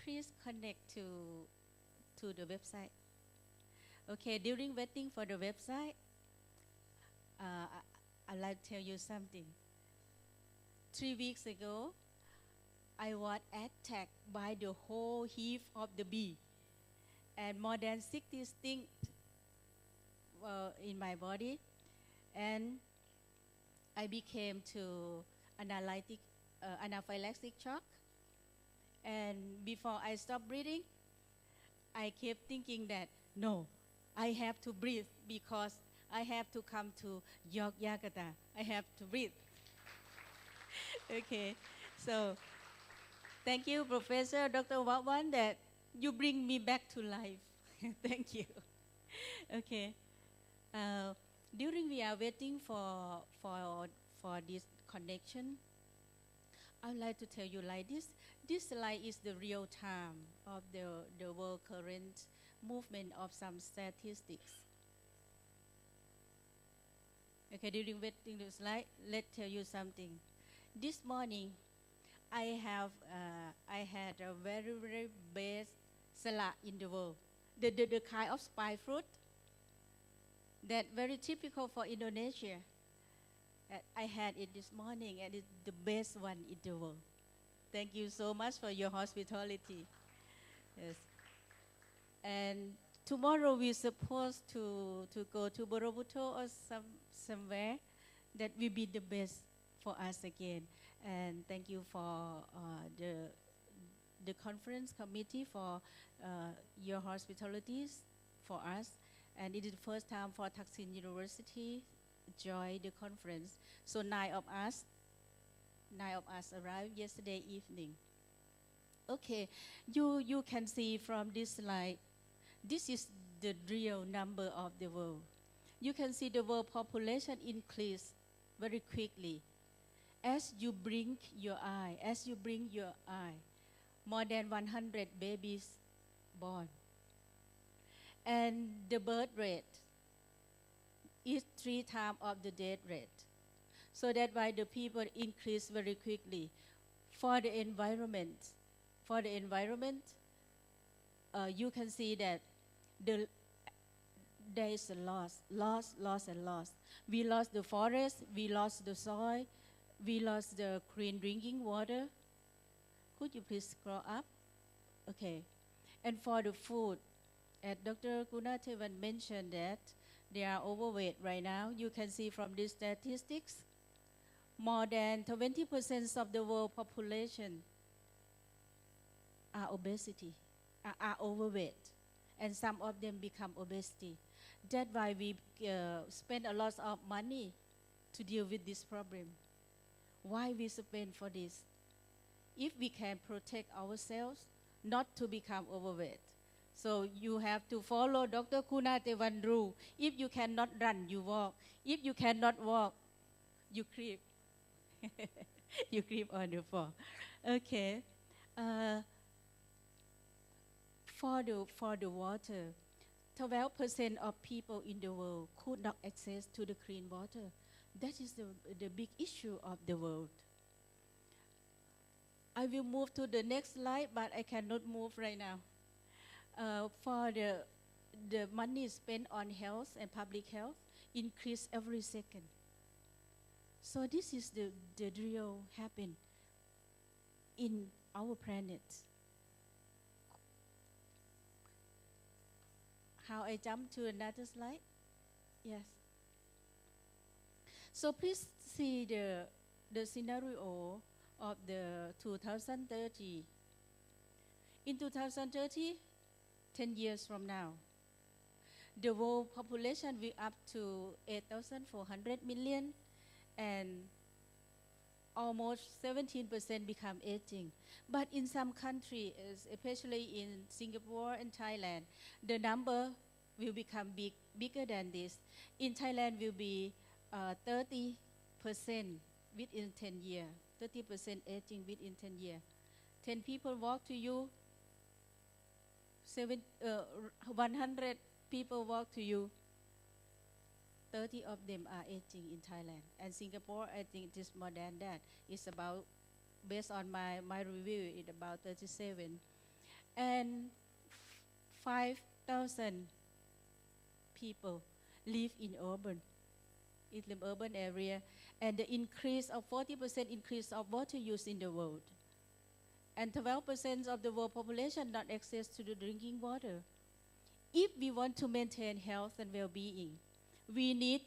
Please connect to the website. Okay, during waiting for the website, I'd like to tell you something. 3 weeks ago, I was attacked by the whole hive of the bee, and more than 60 stings in my body, and I became to anaphylactic shock. And before I stopped breathing, I kept thinking that, no, I have to breathe because I have to come to Yogyakarta. I have to breathe. Okay, so thank you, Professor Dr. Wawan, that you bring me back to life. Thank you. Okay, during we are waiting for this connection, I would like to tell you like this. This slide is the real time of the world current movement of some statistics. Okay, during waiting the slide, let's tell you something. This morning, I had a very best salad in the world. The kind of spice fruit that very typical for Indonesia. I had it this morning, and it's the best one in the world. Thank you so much for your hospitality. Yes. And tomorrow we're supposed to go to Borobudur or somewhere that will be the best for us again. And thank you for the conference committee for your hospitalities for us. And it is the first time for Thaksin University join the conference. So 9 of us arrived yesterday evening. Okay, you can see from this slide, this is the real number of the world. You can see the world population increase very quickly. As you blink your eye, more than 100 babies born. And the birth rate is 3 times of the death rate. So that's why the people increase very quickly. For the environment, you can see that there is a loss. We lost the forest, we lost the soil, we lost the clean drinking water. Could you please scroll up? Okay. And for the food, Dr. Gunatevan mentioned that they are overweight right now. You can see from these statistics, more than 20% of the world population are overweight, and some of them become obesity. That's why we spend a lot of money to deal with this problem. Why we spend for this? If we can protect ourselves, not to become overweight. So you have to follow Dr. Kunatevan rule. If you cannot run, you walk. If you cannot walk, you creep. You creep on the floor. Okay. For the water, 12% of people in the world could not access to the clean water. That is the big issue of the world. I will move to the next slide, but I cannot move right now. For the money spent on health and public health increase every second. So this is the real happen in our planet. How I jump to another slide? Yes. So please see the scenario of the 2030. In 2030, 10 years from now, the world population will up to 8,400 million, and almost 17% become aging. But in some countries, especially in Singapore and Thailand, the number will become bigger than this. In Thailand will be 30% within 10 years, 30% aging within 10 years. 10 people walk to you, 100 people walk to you, 30 of them are aging in Thailand. And Singapore, I think it is more than that. It's about, based on my review, it's about 37. And 5,000 people live in urban area. And the increase of 40% increase of water use in the world. And 12% of the world population not access to the drinking water. If we want to maintain health and well-being, we need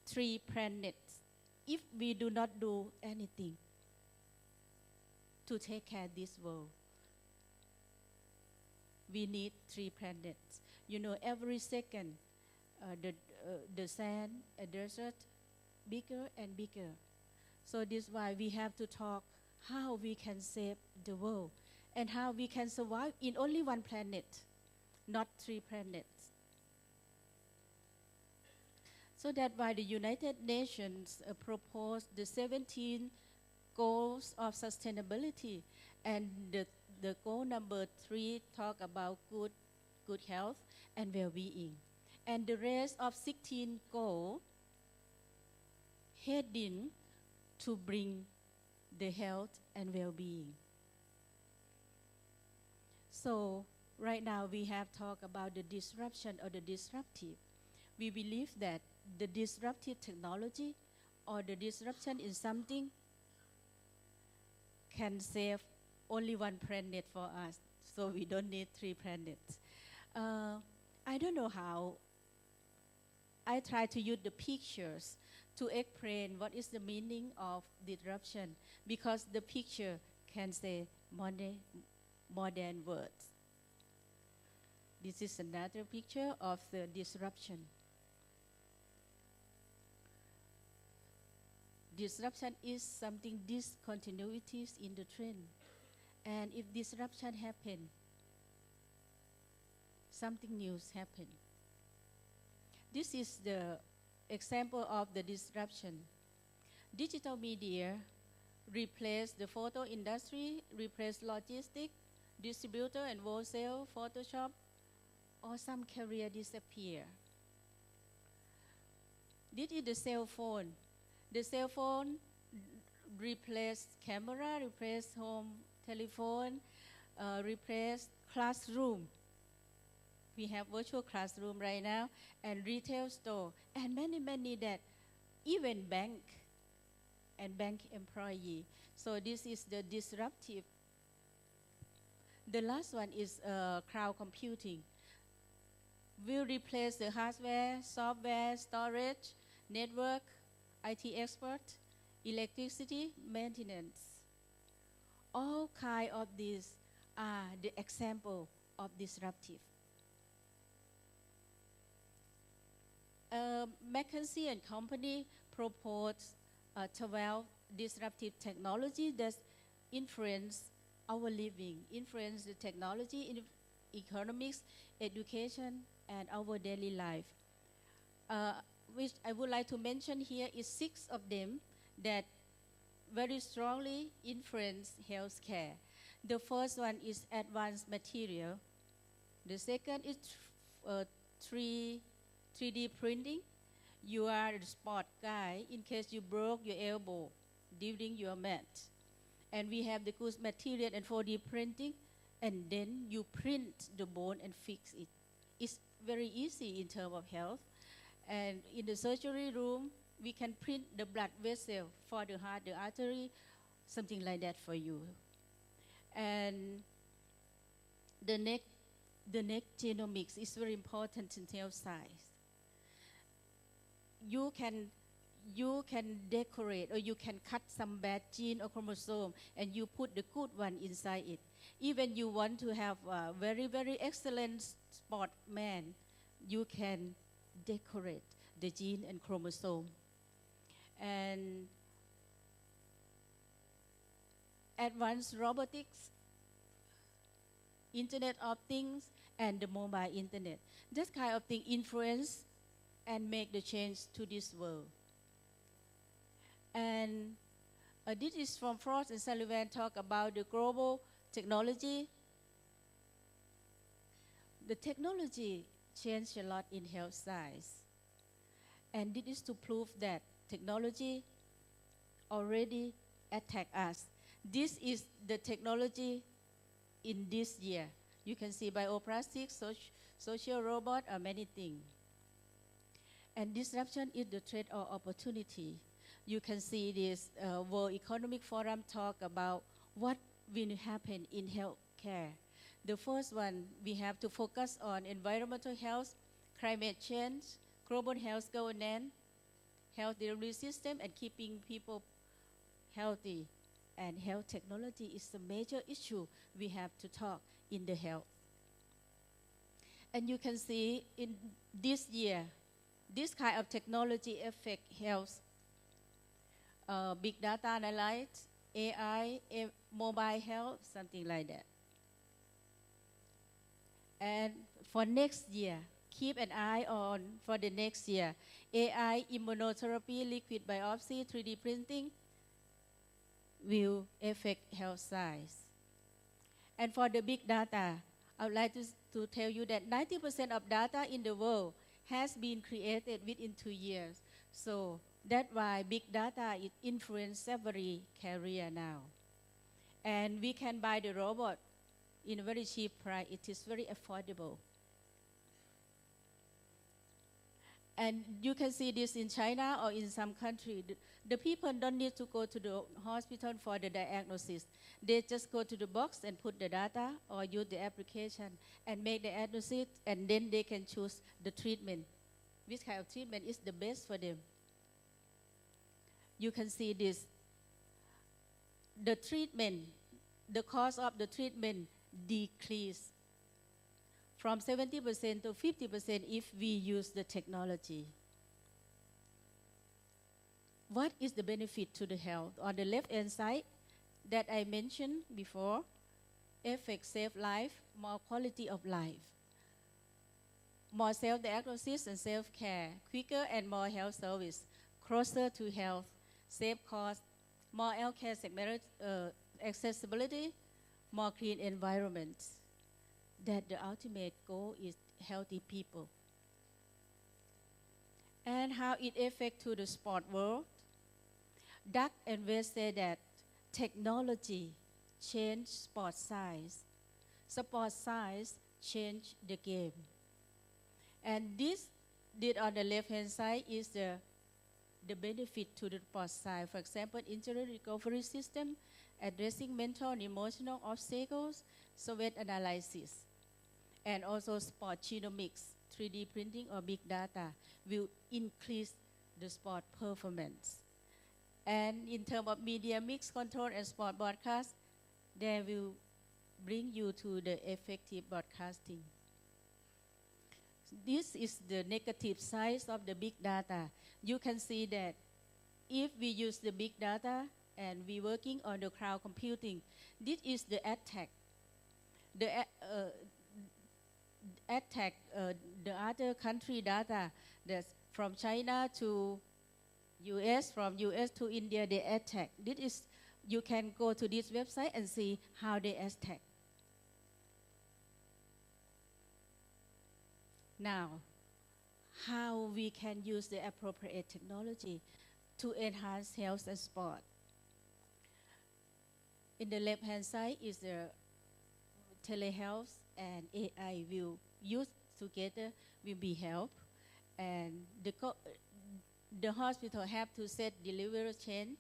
3 planets. If we do not do anything to take care of this world, we need 3 planets. You know, every second, the sand, a desert, bigger and bigger. So this is why we have to talk how we can save the world and how we can survive in only 1 planet, not 3 planets. So that's why the United Nations proposed the 17 goals of sustainability, and the goal number 3 talk about good health and well-being. And the rest of 16 goals heading to bring the health and well-being. So right now we have talked about the disruption or the disruptive. We believe that the disruptive technology or the disruption in something can save only 1 planet for us, so we don't need 3 planets. I don't know how. I try to use the pictures to explain what is the meaning of disruption, because the picture can say more than words. This is another picture of the disruption. Disruption is something discontinuities in the trend. And if disruption happen, something new happen. This is the example of the disruption. Digital media replace the photo industry, replace logistics, distributor and wholesale, Photoshop, or some career disappear. This is the cell phone. The cell phone replace camera, replace home telephone, replace classroom. We have virtual classroom right now, and retail store, and many that, even bank and bank employee. So this is the disruptive. The last one is cloud computing. Will replace the hardware, software, storage, network, IT expert, electricity, maintenance. All kinds of these are the example of disruptive. McKinsey and Company proposed 12 disruptive technology that influence our living, influence the technology in economics, education, and our daily life. Which I would like to mention here is 6 of them that very strongly influence healthcare. The first one is advanced material. The second is 3D printing. You are the sport guy in case you broke your elbow during your match. And we have the good material and 4D printing, and then you print the bone and fix it. It's very easy in terms of health. And in the surgery room, we can print the blood vessel for the heart, the artery, something like that for you. And the next genomics is very important in health science. You can decorate, or you can cut some bad gene or chromosome and you put the good one inside it. Even you want to have a very, very excellent sportman, you can decorate the gene and chromosome. And advanced robotics, Internet of Things, and the mobile internet. This kind of thing influence and make the change to this world. And this is from Frost and Sullivan talk about the global technology. The technology changed a lot in health science. And this is to prove that technology already attacked us. This is the technology in this year. You can see bioplastics, social robot, or many things. And disruption is the threat or opportunity. You can see this World Economic Forum talk about what will happen in healthcare. The first one, we have to focus on environmental health, climate change, global health governance, health delivery system, and keeping people healthy. And health technology is a major issue we have to talk in the health. And you can see in this year, this kind of technology affect health. Big data analytics, AI, mobile health, something like that. And for next year, keep an eye on for the next year. AI, immunotherapy, liquid biopsy, 3D printing will affect health science. And for the big data, I would like to tell you that 90% of data in the world has been created within 2 years. So that's why big data it influences every career now. And we can buy the robot in a very cheap price. It is very affordable. And you can see this in China or in some country. The people don't need to go to the hospital for the diagnosis. They just go to the box and put the data or use the application and make the diagnosis, and then they can choose the treatment. Which kind of treatment is the best for them? You can see this. The treatment, the cost of the treatment decrease from 70% to 50% if we use the technology. What is the benefit to the health? On the left-hand side that I mentioned before, effect save life, more quality of life, more self-diagnosis and self-care, quicker and more health service, closer to health, save cost, more healthcare accessibility, more clean environments. That the ultimate goal is healthy people. And how it affects to the sport world. Doug and West say that technology changed sport science. Sport science changed the game. And this did on the left-hand side is the benefit to the sport science. For example, injury recovery system, addressing mental and emotional obstacles, SWOT analysis, and also sport genomics, 3D printing or big data will increase the sport performance. And in terms of media mix control and sport broadcast, they will bring you to the effective broadcasting. This is the negative side of the big data. You can see that if we use the big data and we working on the cloud computing, this is the attack. The attack the other country data that's from China to US, from US to India, they attack. This is, you can go to this website and see how they attack. Now, how we can use the appropriate technology to enhance health and sport. In the left-hand side is the telehealth and AI will use together will be help. And the hospital have to set delivery change,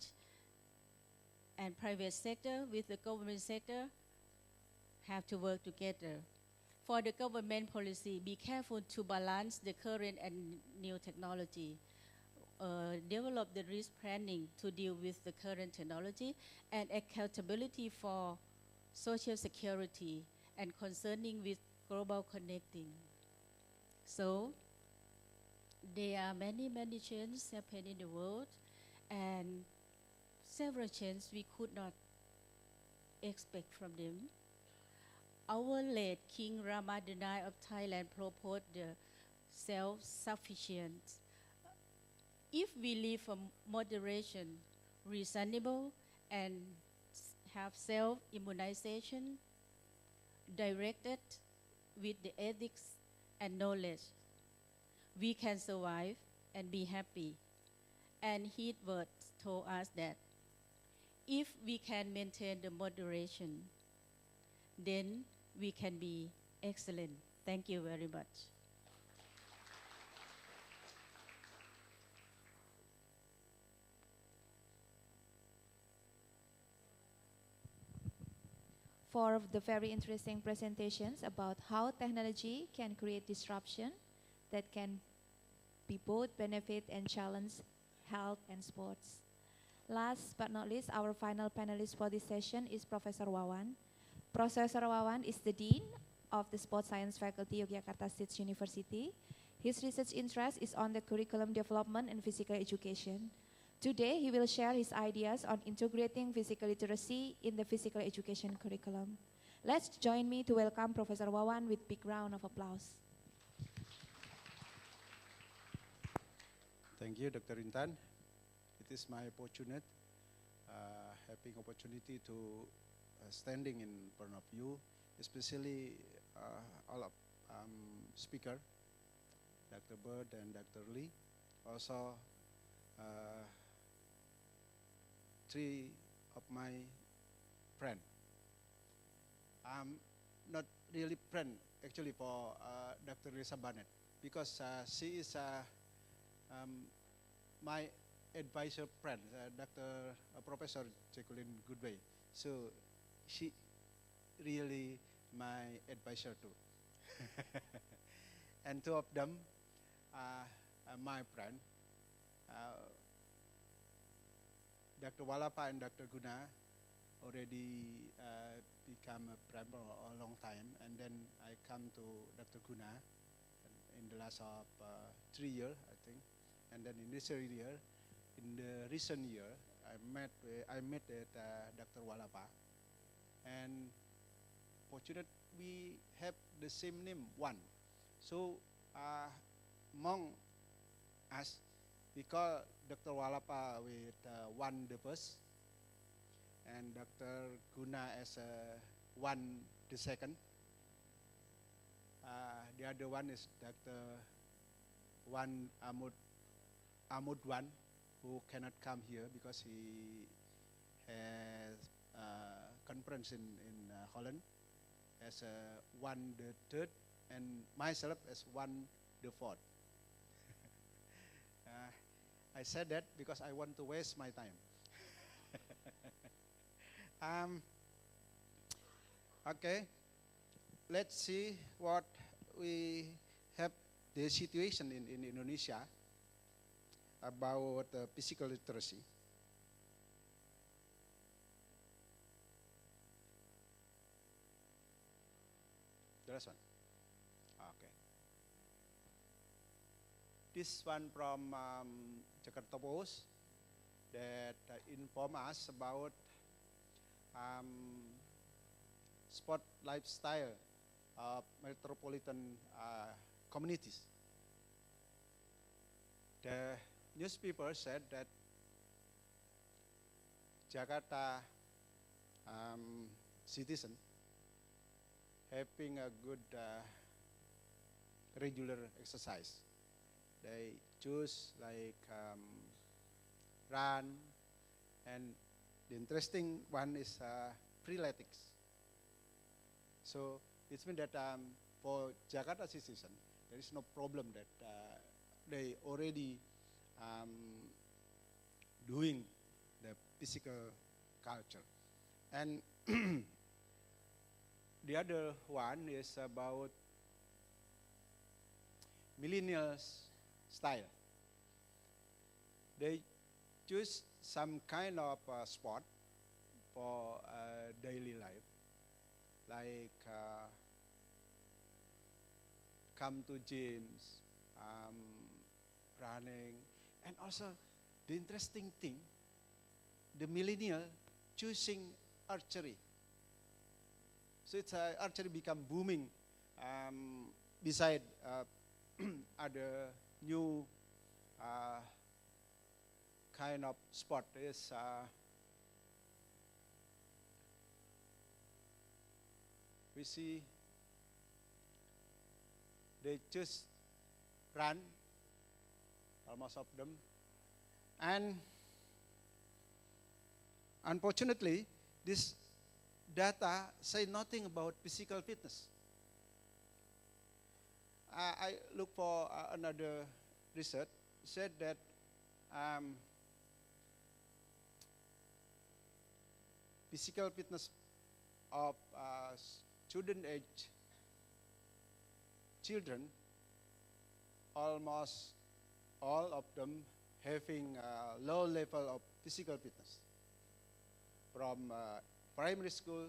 and private sector with the government sector have to work together. For the government policy, be careful to balance the current and new technology. Develop the risk planning to deal with the current technology, and accountability for social security and concerning with global connecting. So there are many, many changes happening in the world, and several changes we could not expect from them. Our late King Rama IX of Thailand proposed the self-sufficient. If we live for moderation, reasonable, and have self-immunization directed with the ethics and knowledge, we can survive and be happy. And his words told us that if we can maintain the moderation, then we can be excellent. Thank you very much. For the very interesting presentations about how technology can create disruption that can be both benefit and challenge health and sports. Last but not least, our final panelist for this session is Professor Wawan. Professor Wawan is the Dean of the Sports Science Faculty, Yogyakarta State University. His research interest is on the curriculum development and physical education. Today, he will share his ideas on integrating physical literacy in the physical education curriculum. Let's join me to welcome Professor Wawan with big round of applause. Thank you, Dr. Intan. It is my opportunity, having opportunity to standing in front of you, especially all of speaker, Dr. Bird and Dr. Lee, also three of my friend. I'm not really friend actually for Dr. Lisa Barnett, because she is my advisor friend, Dr. Professor Jacqueline Goodway. So she really my advisor too. And two of them are my friend. Dr. Walapa and Dr. Guna already become a friend for a long time, and then I come to Dr. Guna in the last of 3 years, I think, and then in this year, in the recent year, I met Dr. Walapa, and fortunately we have the same name, One. So among us, we call Dr. Walapa with One the first, and Dr. Guna as One the second. The other one is Dr. One Amud One, who cannot come here because he has a conference in Holland, as One the third, and myself as One the fourth. I said that because I want to waste my time. Okay, let's see what we have the situation in Indonesia about physical literacy. The last one. Okay. this one from Jakarta Post that inform us about sport lifestyle of metropolitan communities. The newspaper said that Jakarta citizen having a good regular exercise. They choose like run, and the interesting one is freeletics. So it means that for Jakarta citizen, there is no problem that they already doing the physical culture. And the other one is about millennials style. They choose some kind of sport for daily life, like come to gyms, running, and also the interesting thing, the millennial choosing archery. So it's archery become booming beside other new kind of sport is we see they just run, almost of them, and unfortunately this data say nothing about physical fitness. I look for another research said that physical fitness of student age children, almost all of them having a low level of physical fitness from primary school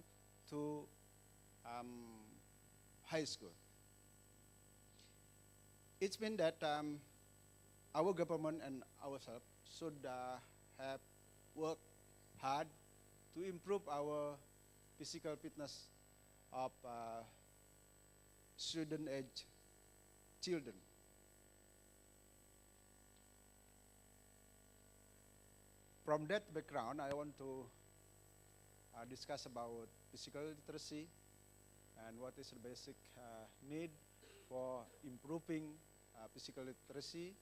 to high school. It's means that our government and ourselves should have worked hard to improve our physical fitness of student age children. From that background, I want to discuss about physical literacy and what is the basic need for improving physical literacy,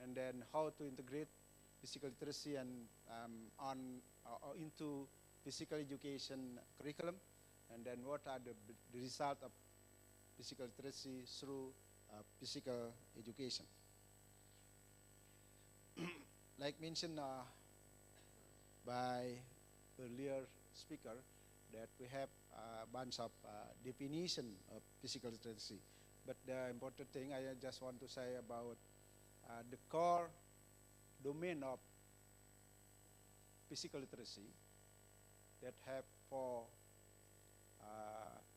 and then how to integrate physical literacy and into physical education curriculum, and then what are the result of physical literacy through physical education. Like mentioned by earlier speaker, that we have a bunch of definition of physical literacy. But the important thing I just want to say about the core domain of physical literacy that have four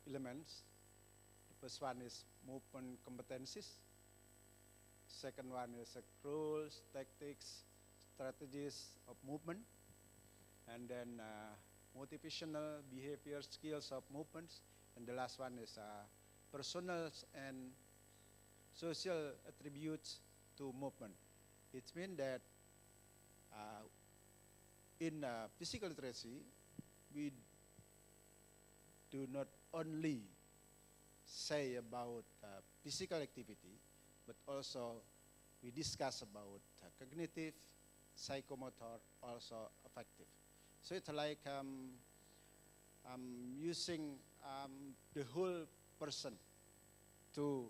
elements. The first one is movement competencies. Second one is rules, tactics, strategies of movement. And then motivational behavior skills of movements. And the last one is personal and social attributes to movement. It means that in physical literacy, we do not only say about physical activity, but also we discuss about cognitive, psychomotor, also affective. So it's like using the whole person to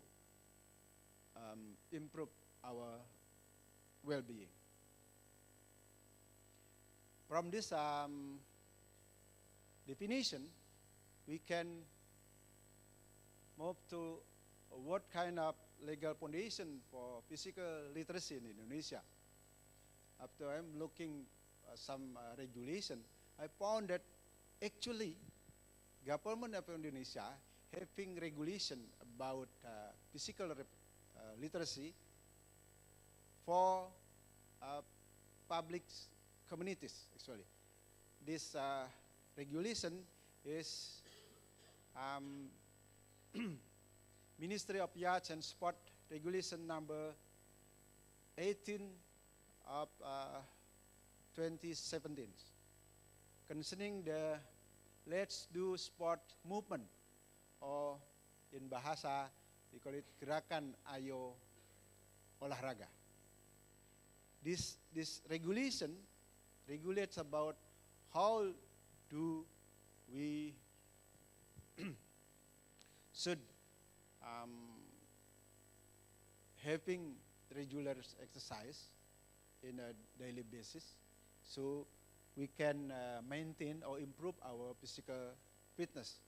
improve our well-being. From this definition, we can move to what kind of legal foundation for physical literacy in Indonesia. After I'm looking some regulation, I found that actually government of Indonesia having regulation about physical literacy for public communities, actually. This regulation is Ministry of Youth and Sport Regulation number 18 of 2017 concerning the Let's Do Sport movement, or in Bahasa we call it Gerakan Ayo Olahraga. This regulation regulates about how do we should having regular exercise in a daily basis, so we can maintain or improve our physical fitness.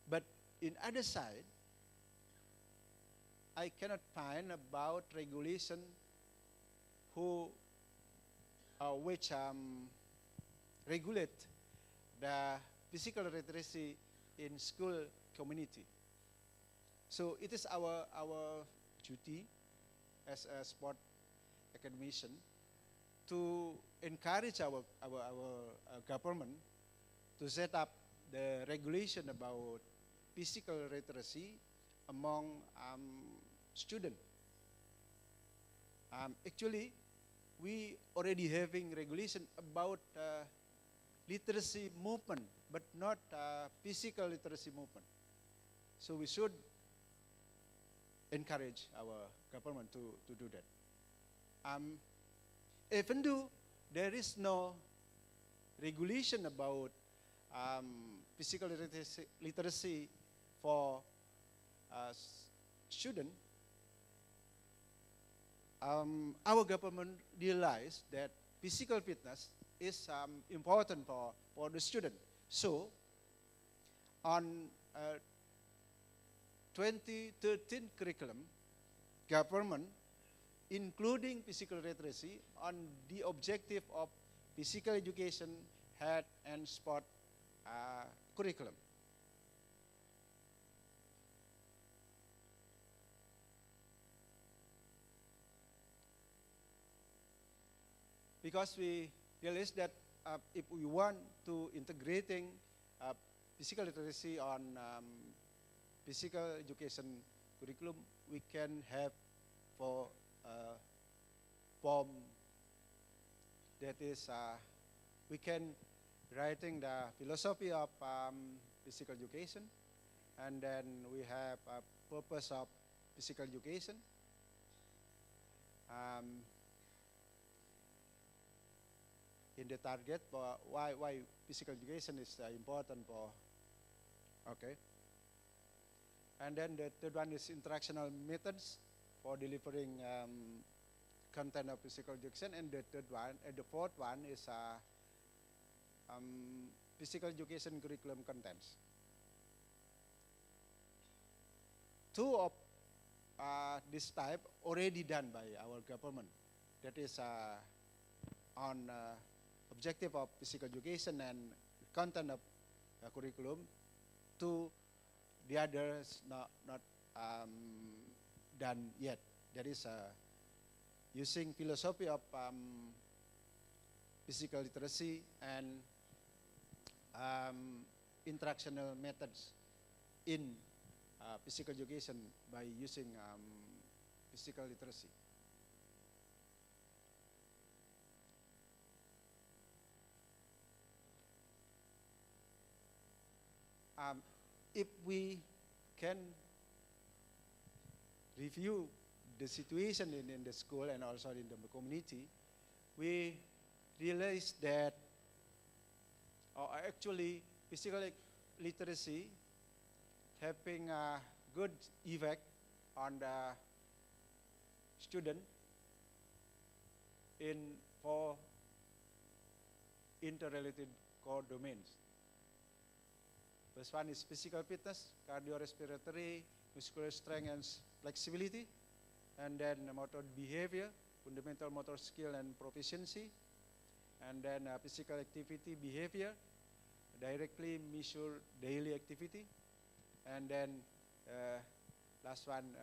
But in other side, I cannot find about regulation which regulate the physical literacy in school community. So it is our duty as a sport academician to encourage our government to set up the regulation about physical literacy among students. Actually, we already having regulation about literacy movement, but not physical literacy movement. So we should encourage our government to do that. Even though there is no regulation about physical literacy for students, our government realized that physical fitness is important for the student. So, on 2013 curriculum, government, including physical literacy, on the objective of physical education, health, and sport curriculum. Because we realize that if we want to integrating physical literacy on physical education curriculum, we can have for form that is we can writing the philosophy of physical education, and then we have a purpose of physical education. In the target for why physical education is important for, okay. And then the third one is interactional methods for delivering content of physical education, and the third one and the fourth one is physical education curriculum contents. Two of this type already done by our government. That is on objective of physical education and content of curriculum. Two, the others not done yet. That is using philosophy of physical literacy and interactional methods in physical education by using physical literacy. If we can review the situation in the school and also in the community, we realize that actually physical literacy having a good effect on the student in 4 interrelated core domains. First one is physical fitness, cardiorespiratory, muscular strength and flexibility, and then motor behavior, fundamental motor skill and proficiency, and then physical activity behavior, directly measure daily activity, and then Last one,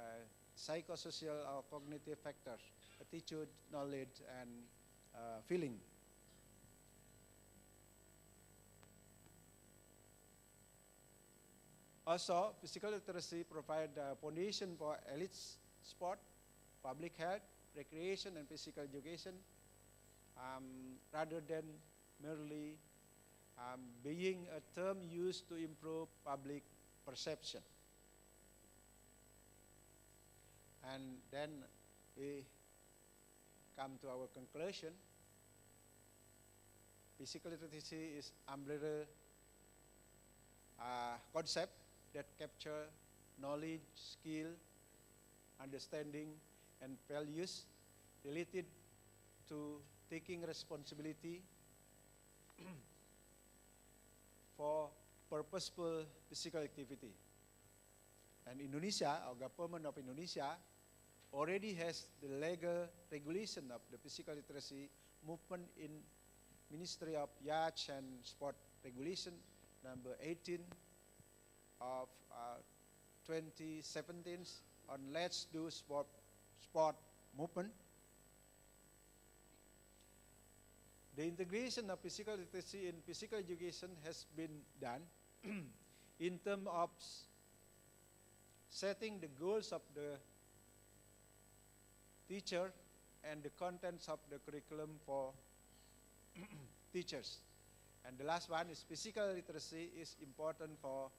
psychosocial or cognitive factors, attitude, knowledge, and feeling. Also, physical literacy provides a foundation for elite sport, public health, recreation, and physical education, rather than merely being a term used to improve public perception. And then we come to our conclusion. Physical literacy is umbrella concept that capture knowledge, skill, understanding, and values related to taking responsibility for purposeful physical activity. And Indonesia, our government of Indonesia, already has the legal regulation of the physical literacy movement in Ministry of Youth and Sport Regulation number 18 of 2017 on Let's Do Sport movement. The integration of physical literacy in physical education has been done in terms of setting the goals of the teacher and the contents of the curriculum for teachers. And the last one is physical literacy is important for,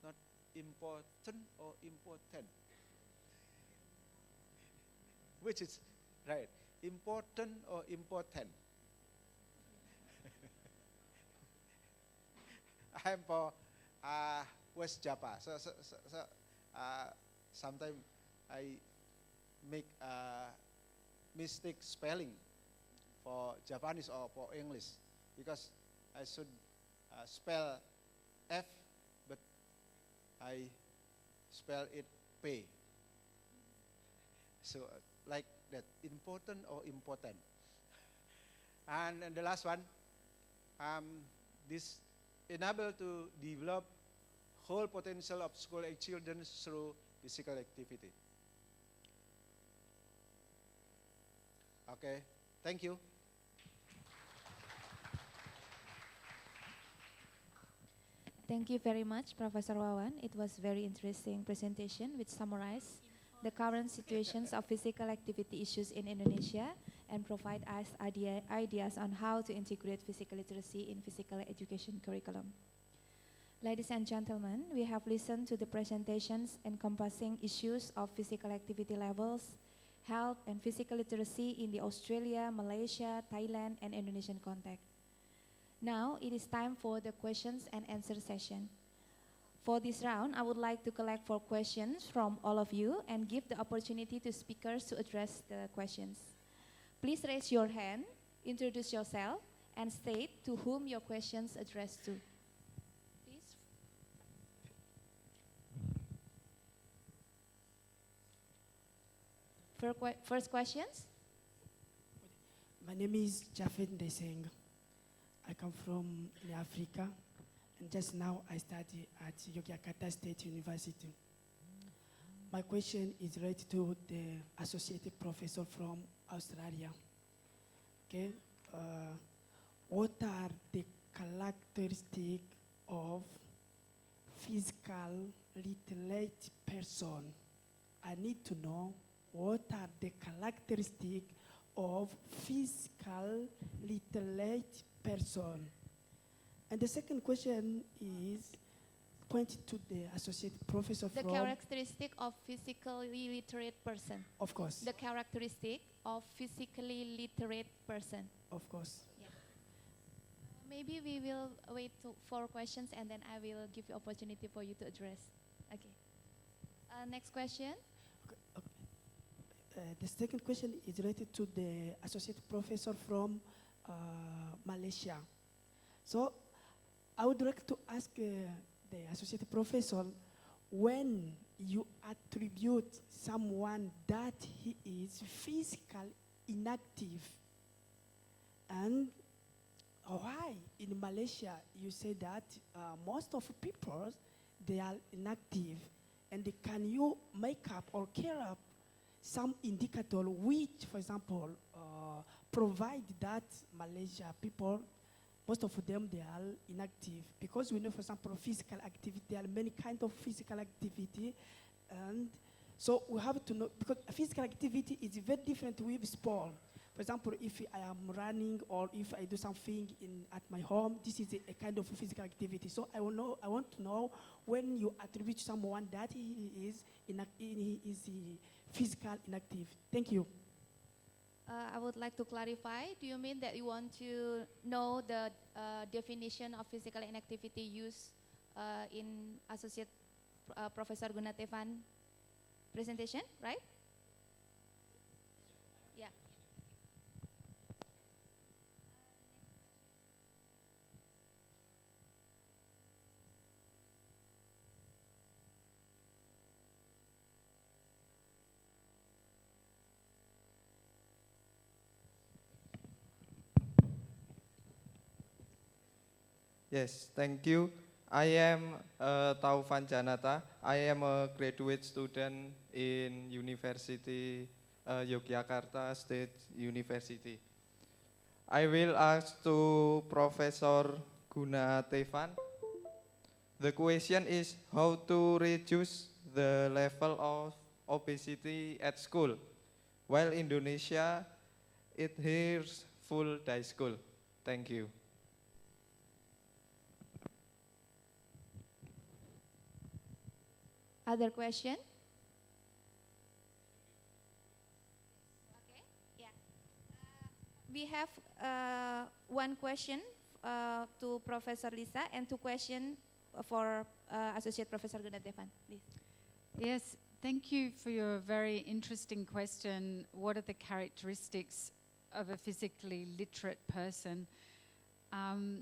not important or important? Which is right? Important or important? I'm for West Java. So sometimes I make mistake spelling for Japanese or for English because I should spell F, but I spell it P. So like that, important or important. And the last one, this enable to develop whole potential of school-age children through physical activity. Okay, thank you. Thank you very much, Professor Wawan. It was very interesting presentation which summarized the current situations of physical activity issues in Indonesia and provide us ideas on how to integrate physical literacy in physical education curriculum. Ladies and gentlemen, we have listened to the presentations encompassing issues of physical activity levels, health, and physical literacy in the Australia, Malaysia, Thailand, and Indonesian context. Now it is time for the questions and answer session. For this round, I would like to collect 4 questions from all of you and give the opportunity to speakers to address the questions. Please raise your hand, introduce yourself, and state to whom your questions addressed to. Please. First questions? My name is Jafet Deseng. I come from Africa, and just now I study at Yogyakarta State University. My question is related to the associate professor from Australia. Okay, what are the characteristics of physical literate person? I need to know what are the characteristics of physical literate person. And the second question is pointed to the associate professor The from... characteristic of physically literate person. Of course. The characteristic of physically literate person. Of course. Yeah. Maybe we will wait for questions and then I will give you opportunity for you to address. Okay. Next question. The second question is related to the associate professor from Malaysia. So I would like to ask the associate professor, when you attribute someone that he is physically inactive, and why in Malaysia you say that most of people, they are inactive, And can you make up or care up some indicator which, for example, provide that Malaysia people, most of them, they are inactive. Because we know, for example, physical activity, there are many kinds of physical activity. And so we have to know, because physical activity is very different with sport. For example, if I am running or if I do something at my home, this is a kind of physical activity. So I want to know when you attribute someone that he is physical inactive. Thank you. I would like to clarify. Do you mean that you want to know the definition of physical inactivity used in Associate Professor Gunatevan presentation, right? Yeah. Yes, thank you. I am Taufan Janata. I am a graduate student in University Yogyakarta State University. I will ask to Professor Gunatevan. The question is how to reduce the level of obesity at school, while Indonesia adheres full day school. Thank you. Other question? Okay, yeah. We have one question to Professor Lisa and two questions for Associate Professor Gunatevan, please. Yes, thank you for your very interesting question. What are the characteristics of a physically literate person?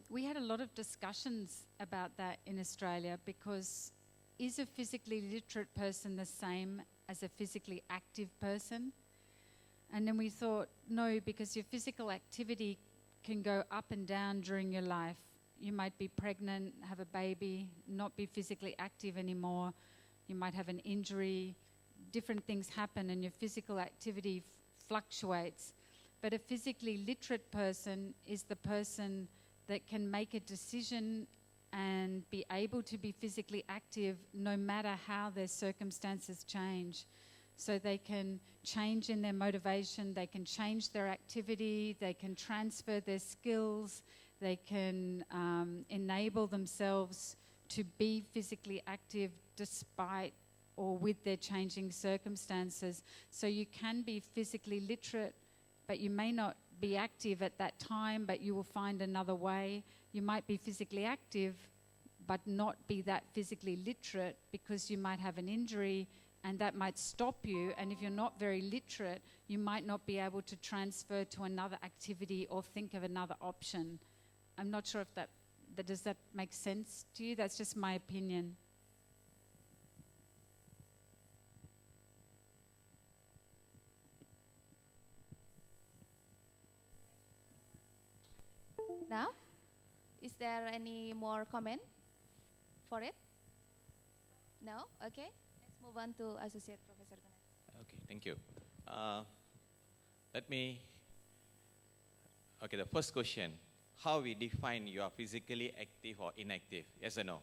We had a lot of discussions about that in Australia because is a physically literate person the same as a physically active person? And then we thought, no, because your physical activity can go up and down during your life. You might be pregnant, have a baby, not be physically active anymore. You might have an injury. Different things happen and your physical activity fluctuates. But a physically literate person is the person that can make a decision and be able to be physically active no matter how their circumstances change. So they can change in their motivation, they can change their activity, they can transfer their skills, they can enable themselves to be physically active despite or with their changing circumstances. So you can be physically literate, but you may not be active at that time, but you will find another way. You might be physically active, but not be that physically literate because you might have an injury and that might stop you. And if you're not very literate, you might not be able to transfer to another activity or think of another option. I'm not sure if does that make sense to you? That's just my opinion. Now, is there any more comment for it? No? Okay. Let's move on to Associate Professor Gunatevan. Okay, thank you. The first question, how we define you are physically active or inactive, yes or no?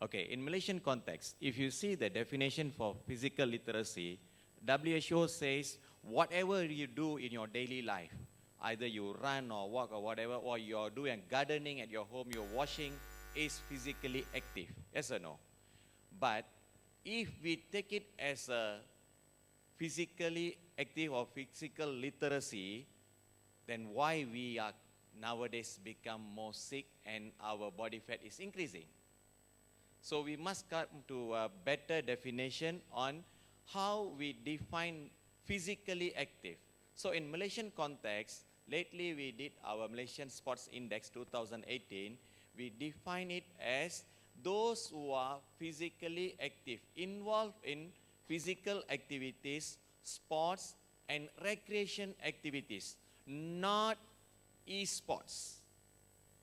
Okay, in Malaysian context, if you see the definition for physical literacy, WHO says whatever you do in your daily life, either you run or walk or whatever, or you're doing gardening at your home, you're washing, is physically active, yes or no? But if we take it as a physically active or physical literacy, then why we are nowadays become more sick and our body fat is increasing? So we must come to a better definition on how we define physically active. So in Malaysian context, lately we did our Malaysian Sports Index 2018. We define it as those who are physically active, involved in physical activities, sports, and recreation activities, not e-sports.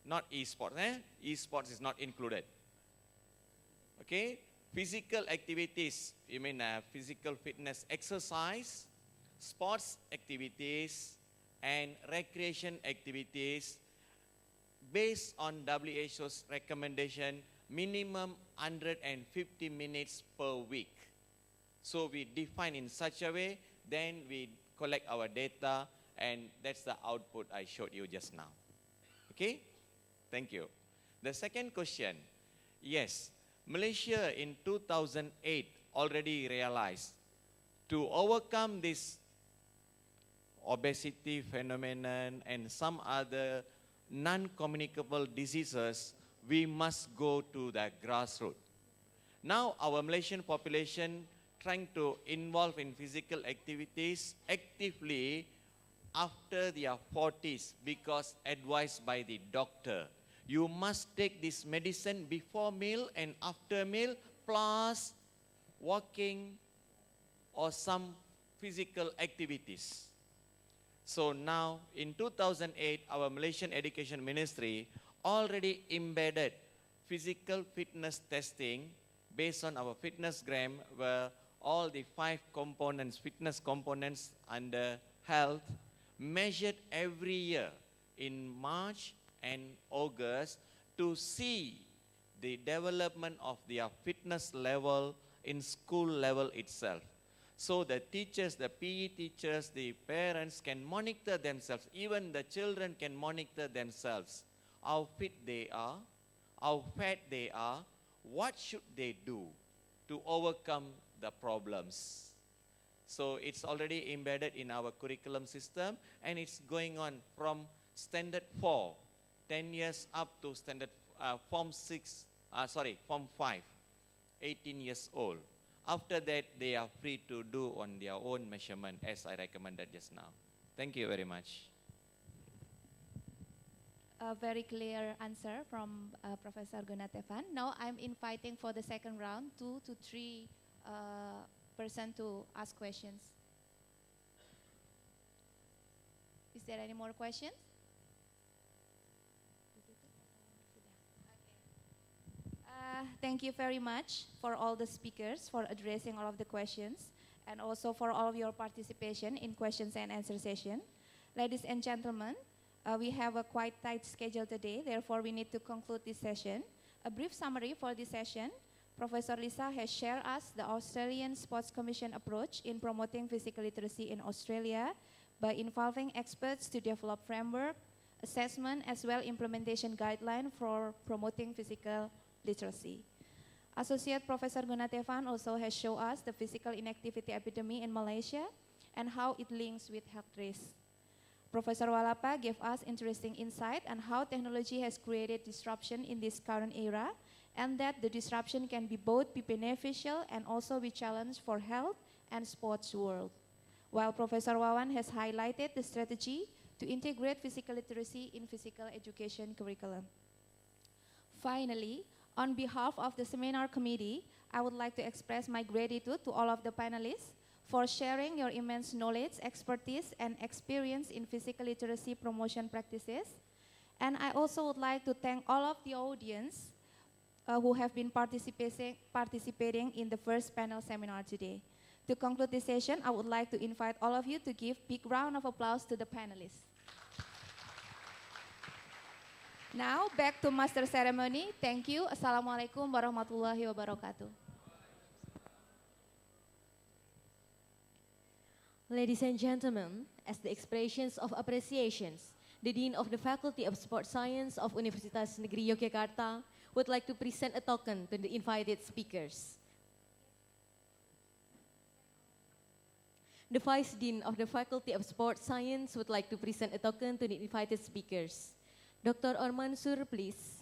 Not e-sports, e-sports is not included. Okay, physical activities, you mean physical fitness exercise, sports activities, and recreation activities based on WHO's recommendation, minimum 150 minutes per week. So we define in such a way, then we collect our data, and that's the output I showed you just now. Okay? Thank you. The second question, yes, Malaysia in 2008 already realized to overcome this obesity phenomenon and some other non-communicable diseases, we must go to the grassroots. Now our Malaysian population trying to involve in physical activities actively after their 40s because advised by the doctor. You must take this medicine before meal and after meal plus walking or some physical activities. So now in 2008, our Malaysian Education Ministry already embedded physical fitness testing based on our fitness gram where all the 5 components, fitness components under health measured every year in March and August to see the development of their fitness level in school level itself. So the teachers, the PE teachers, the parents can monitor themselves, even the children can monitor themselves, how fit they are, how fat they are, what should they do to overcome the problems. So it's already embedded in our curriculum system, and it's going on from standard 4, 10 years up to standard form 5, 18 years old. After that, they are free to do on their own measurement as I recommended just now. Thank you very much. A very clear answer from Professor Gunatevan. Now I'm inviting for the second round 2 to 3 person to ask questions. Is there any more questions? Thank you very much for all the speakers for addressing all of the questions and also for all of your participation in questions and answer session. Ladies and gentlemen, we have a quite tight schedule today, therefore we need to conclude this session. A brief summary for this session. Professor Lisa has shared us the Australian Sports Commission approach in promoting physical literacy in Australia by involving experts to develop framework, assessment, as well implementation guideline for promoting physical literacy. Associate Professor Gunatevan also has shown us the physical inactivity epidemic in Malaysia and how it links with health risks. Professor Walapa gave us interesting insight on how technology has created disruption in this current era and that the disruption can be both be beneficial and also be challenge for health and sports world. While Professor Wawan has highlighted the strategy to integrate physical literacy in physical education curriculum. Finally, on behalf of the seminar committee, I would like to express my gratitude to all of the panelists for sharing your immense knowledge, expertise, and experience in physical literacy promotion practices. And I also would like to thank all of the audience who have been participating in the first panel seminar today. To conclude this session, I would like to invite all of you to give a big round of applause to the panelists. Now, back to Master Ceremony. Thank you. Assalamualaikum warahmatullahi wabarakatuh. Ladies and gentlemen, as the expressions of appreciations, the Dean of the Faculty of Sports Science of Universitas Negeri Yogyakarta would like to present a token to the invited speakers. The Vice Dean of the Faculty of Sports Science would like to present a token to the invited speakers. Dr. Orman Sur, please.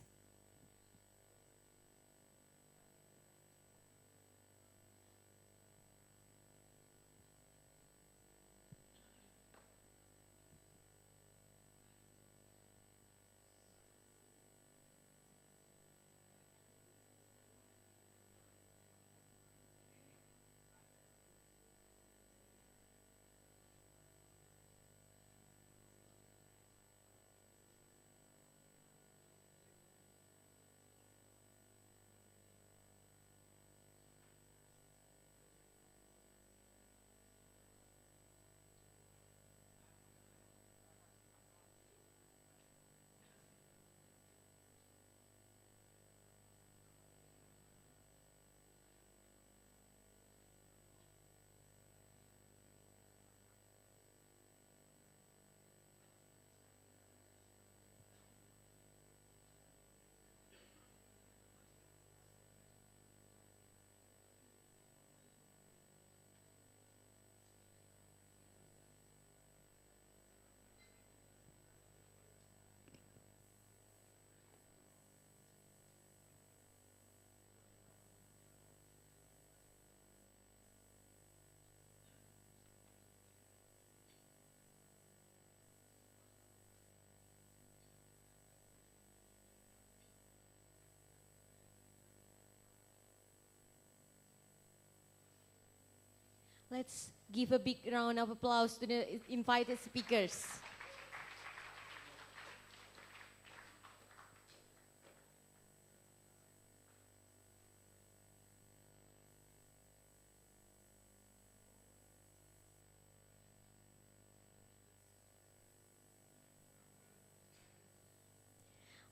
Let's give a big round of applause to the invited speakers.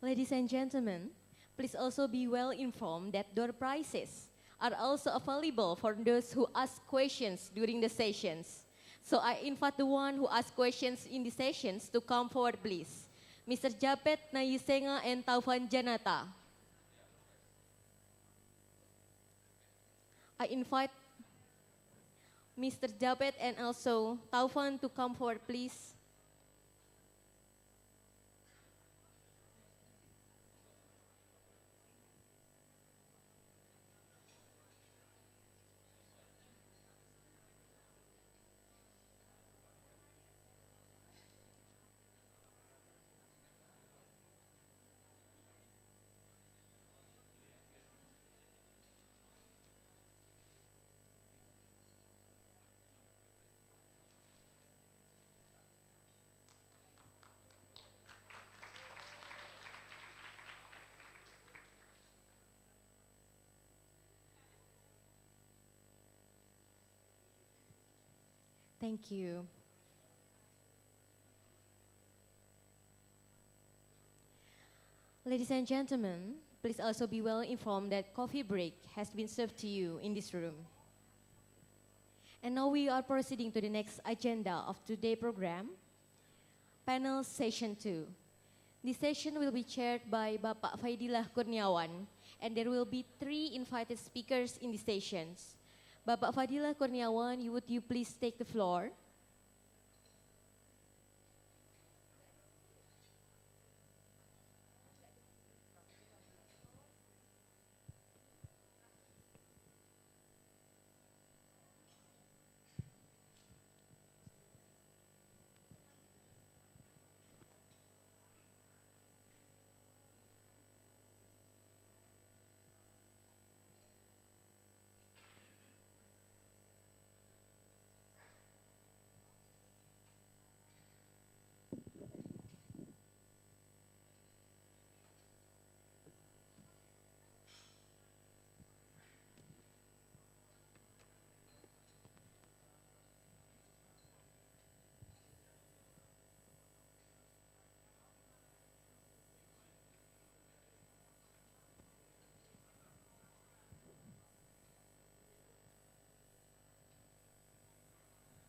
Ladies and gentlemen, please also be well informed that door prizes are also available for those who ask questions during the sessions. So I invite the one who ask questions in the sessions to come forward, please. Mr. Japet Nayisenga and Taufan Janata. I invite Mr. Japet and also Taufan to come forward, please. Thank you. Ladies and gentlemen, please also be well informed that coffee break has been served to you in this room. And now we are proceeding to the next agenda of today's program, panel session 2. This session will be chaired by Bapak Faidillah Kurniawan, and there will be 3 invited speakers in the sessions. Bapak Faidillah Kurniawan, would you please take the floor?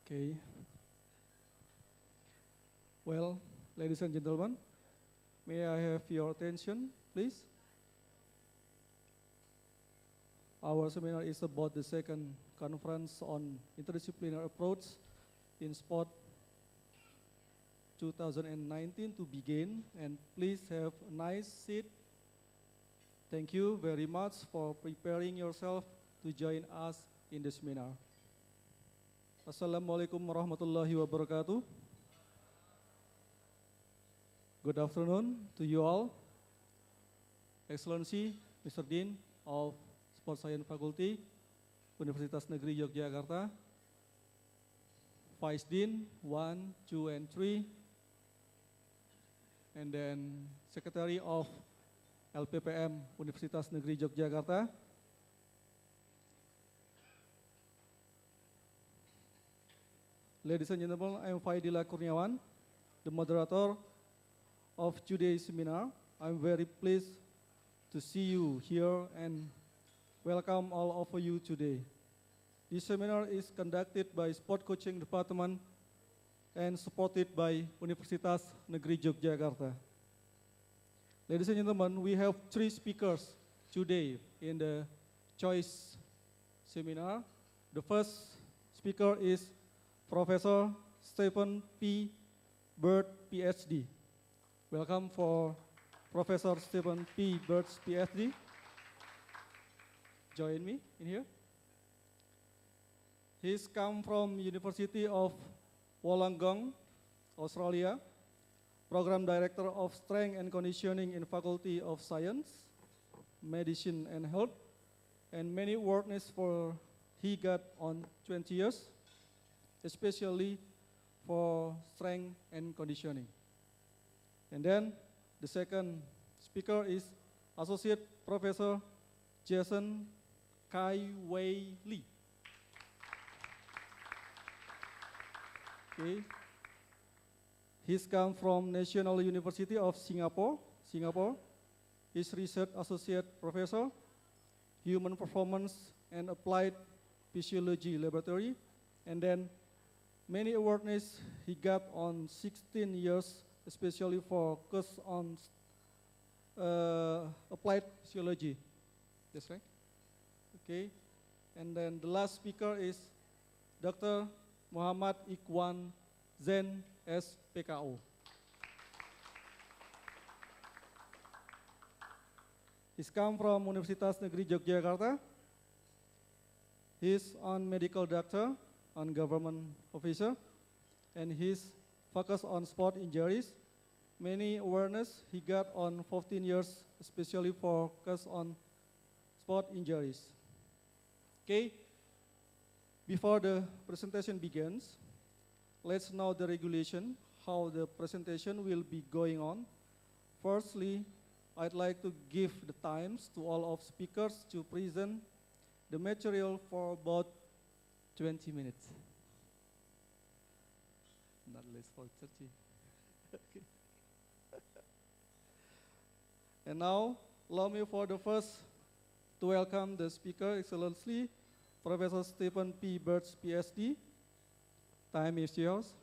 Okay. Well, ladies and gentlemen, may I have your attention, please? Our seminar is about the second conference on interdisciplinary approach in sport 2019 to begin, and please have a nice seat. Thank you very much for preparing yourself to join us in the seminar. Assalamualaikum warahmatullahi wabarakatuh. Good afternoon to you all. Excellency, Mr. Dean of Sport Science Faculty, Universitas Negeri Yogyakarta, Vice Dean 1, 2, and 3, and then Secretary of LPPM Universitas Negeri Yogyakarta, ladies and gentlemen, I am Faidillah Kurniawan, the moderator of today's seminar. I'm very pleased to see you here and welcome all of you today. This seminar is conducted by Sport Coaching Department and supported by Universitas Negeri Yogyakarta. Ladies and gentlemen, we have 3 speakers today in the choice seminar. The first speaker is Professor Stephen P. Bird, PhD. Welcome for Professor Stephen P. Bird's PhD. Join me in here. He's come from University of Wollongong, Australia, Program Director of Strength and Conditioning in Faculty of Science, Medicine and Health, and many awards for he got on 20 years. especially for strength and conditioning. And then the second speaker is Associate Professor Jason Kai Wei Lee. Okay. He's come from National University of Singapore. He's Research Associate Professor, Human Performance and Applied Physiology Laboratory. And then many awareness he got on 16 years, especially focus on applied physiology. That's right. Okay. And then the last speaker is Dr. Muhammad Ikhwan Zain SPKO. He's come from Universitas Negeri Yogyakarta. He's on medical doctor, on government officer, and he's focused on sport injuries. Many awareness he got on 14 years, especially focused on sport injuries. Okay, before the presentation begins, let's know the regulation, how the presentation will be going on. Firstly, I'd like to give the times to all of speakers to present the material for about 20 minutes. Not less for 30. Okay. And now, allow me for the first to welcome the speaker, Excellency, Professor Stephen P. Birch, PhD. Time is yours.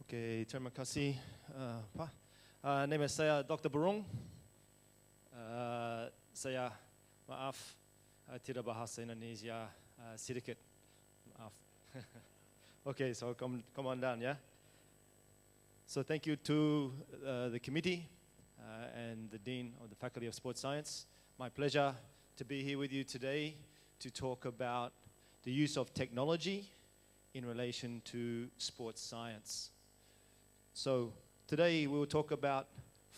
Okay, terima kasih Pak. Nama saya Dr. Burung. Saya maaf tidak bahasa Indonesia sedikit. Maaf. Okay, so Komandan, yeah. So thank you to the committee and the Dean of the Faculty of Sports Science. My pleasure to be here with you today to talk about the use of technology in relation to sports science. So today we will talk about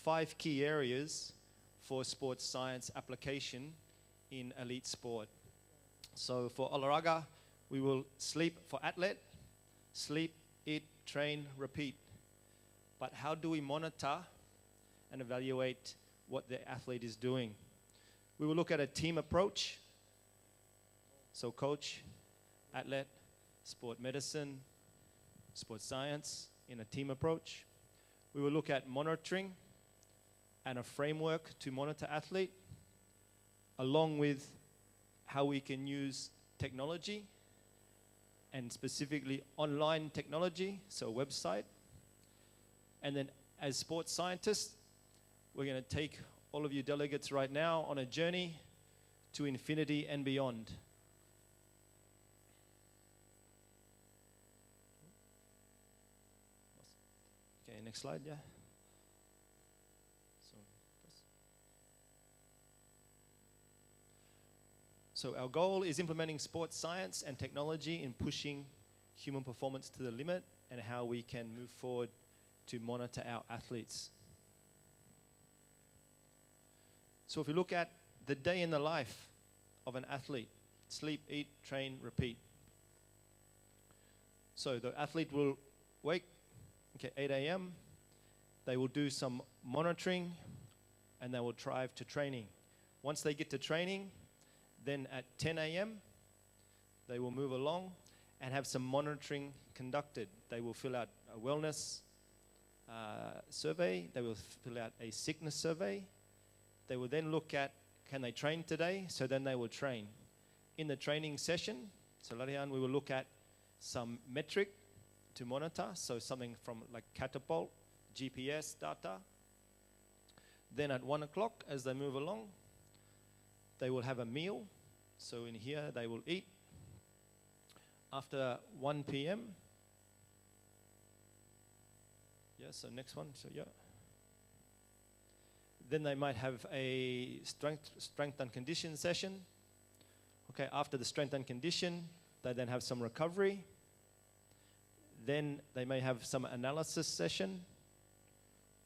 5 key areas for sports science application in elite sport. So for olahraga, we will sleep for athlete, sleep, eat, train, repeat. But how do we monitor and evaluate what the athlete is doing? We will look at a team approach. So coach, athlete, sport medicine, sports science in a team approach. We will look at monitoring and a framework to monitor athlete, along with how we can use technology and specifically online technology, so website. And then as sports scientists, we're going to take all of you delegates right now on a journey to infinity and beyond. Okay, next slide, yeah. So our goal is implementing sports science and technology in pushing human performance to the limit and how we can move forward to monitor our athletes. So if we look at the day in the life of an athlete, sleep, eat, train, repeat. So the athlete will wake, 8 a.m., they will do some monitoring and they will drive to training. Once they get to training, then at 10 a.m., they will move along and have some monitoring conducted. They will fill out a wellness survey. They will fill out a sickness survey. They will then look at, can they train today? So then they will train. In the training session, so latihan, we will look at some metric to monitor, so something from like catapult, GPS data. Then at 1 o'clock, as they move along, they will have a meal. So in here, they will eat. After 1 p.m., yeah, so next one, so yeah. Then they might have a strength and condition session. Okay, after the strength and condition, they then have some recovery. Then they may have some analysis session,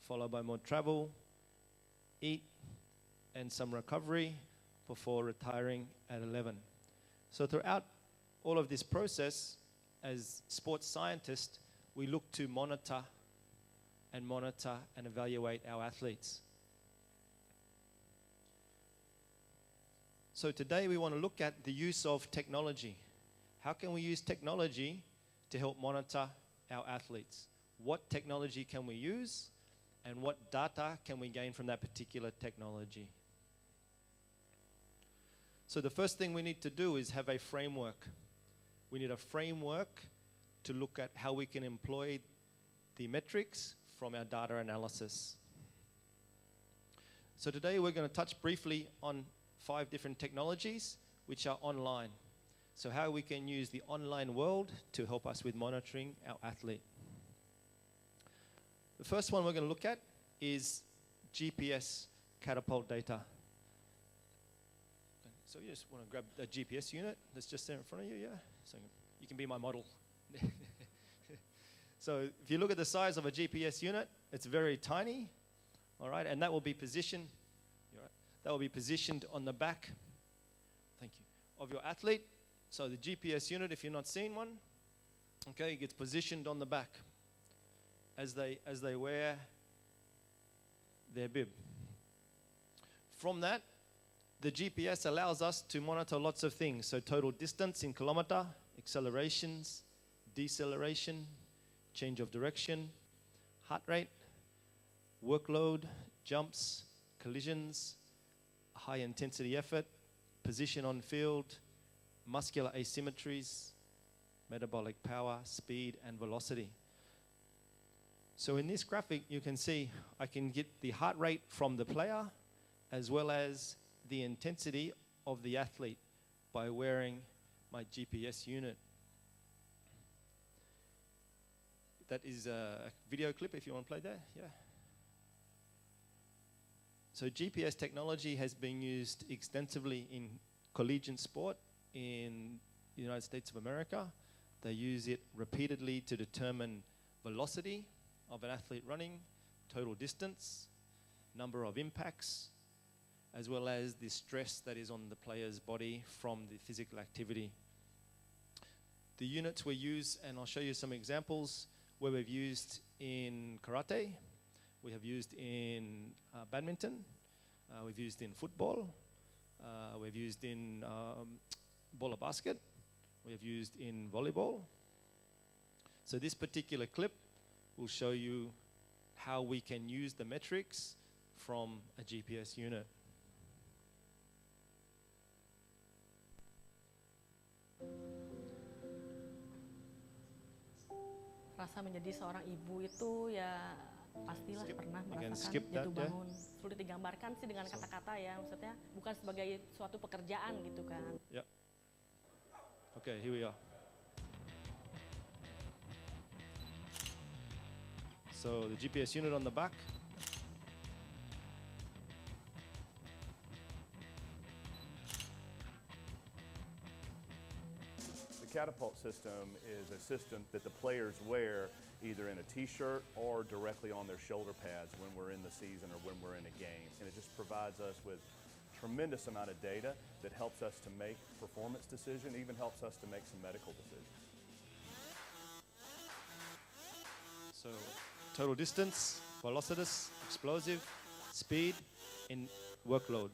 followed by more travel, eat, and some recovery before retiring at 11. So throughout all of this process, as sports scientists, we look to monitor and evaluate our athletes. So today we want to look at the use of technology. How can we use technology to help monitor our athletes? What technology can we use, and what data can we gain from that particular technology? So the first thing we need to do is have a framework. We need a framework to look at how we can employ the metrics from our data analysis. So today we're going to touch briefly on 5 different technologies which are online. So how we can use the online world to help us with monitoring our athlete. The first one we're going to look at is GPS catapult data. So you just want to grab a GPS unit that's just there in front of you, yeah? So you can be my model. So if you look at the size of a GPS unit, it's very tiny, all right? And that will be positioned, that will be positioned on the back, thank you, of your athlete. So the GPS unit, if you've not seen one, okay, it gets positioned on the back as they wear their bib. From that, the GPS allows us to monitor lots of things. So total distance in kilometer, accelerations, deceleration, change of direction, heart rate, workload, jumps, collisions, high intensity effort, position on field, muscular asymmetries, metabolic power, speed, and velocity. So in this graphic, you can see I can get the heart rate from the player as well as the intensity of the athlete by wearing my GPS unit. That is a video clip if you want to play that, yeah. So GPS technology has been used extensively in collegiate sport in the United States of America. They use it repeatedly to determine velocity of an athlete running, total distance, number of impacts, as well as the stress that is on the player's body from the physical activity. The units we use, and I'll show you some examples where we've used in karate, we have used in badminton, we've used in football, we've used in ball or basket, we have used in volleyball. So this particular clip will show you how we can use the metrics from a GPS unit. Rasa menjadi seorang ibu itu ya pastilah pernah merasakan that, jatuh bangun. Sulit digambarkan sih dengan kata-kata ya, maksudnya bukan sebagai suatu pekerjaan gitu kan. Yeah. Okay, here we are. So the GPS unit on the back. Catapult system is a system that the players wear either in a t-shirt or directly on their shoulder pads when we're in the season or when we're in a game. And it just provides us with tremendous amount of data that helps us to make performance decisions, even helps us to make some medical decisions. So total distance, velocities, explosive, speed, and workload.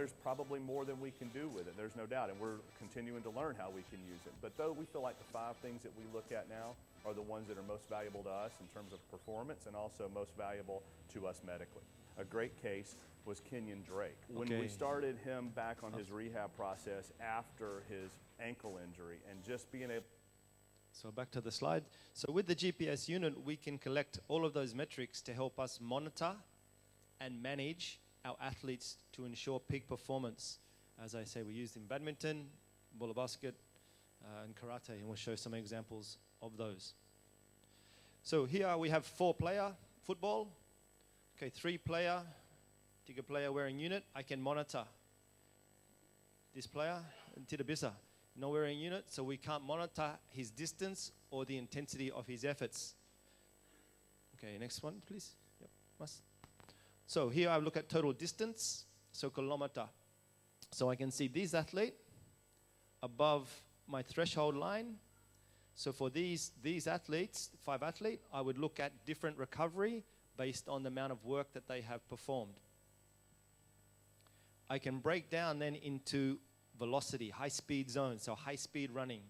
there's probably more than we can do with it. There's no doubt, and we're continuing to learn how we can use it. But though we feel like the 5 things that we look at now are the ones that are most valuable to us in terms of performance and also most valuable to us medically. A great case was Kenyon Drake. When we started him back on his rehab process after his ankle injury and just being able. So back to the slide. So with the GPS unit, we can collect all of those metrics to help us monitor and manage our athletes to ensure peak performance. As I say, we used in badminton, bola basket, and karate, and we'll show some examples of those. So here we have 4-player football. Okay, 3-player, tiga player wearing unit. I can monitor this player, tidak bisa, no wearing unit, so we can't monitor his distance or the intensity of his efforts. Okay, next one, please. Yep, mas. So here I look at total distance, so kilometer. So I can see this athlete above my threshold line. So for these athletes, 5 athletes, I would look at different recovery based on the amount of work that they have performed. I can break down then into velocity, high-speed zones, so high-speed running.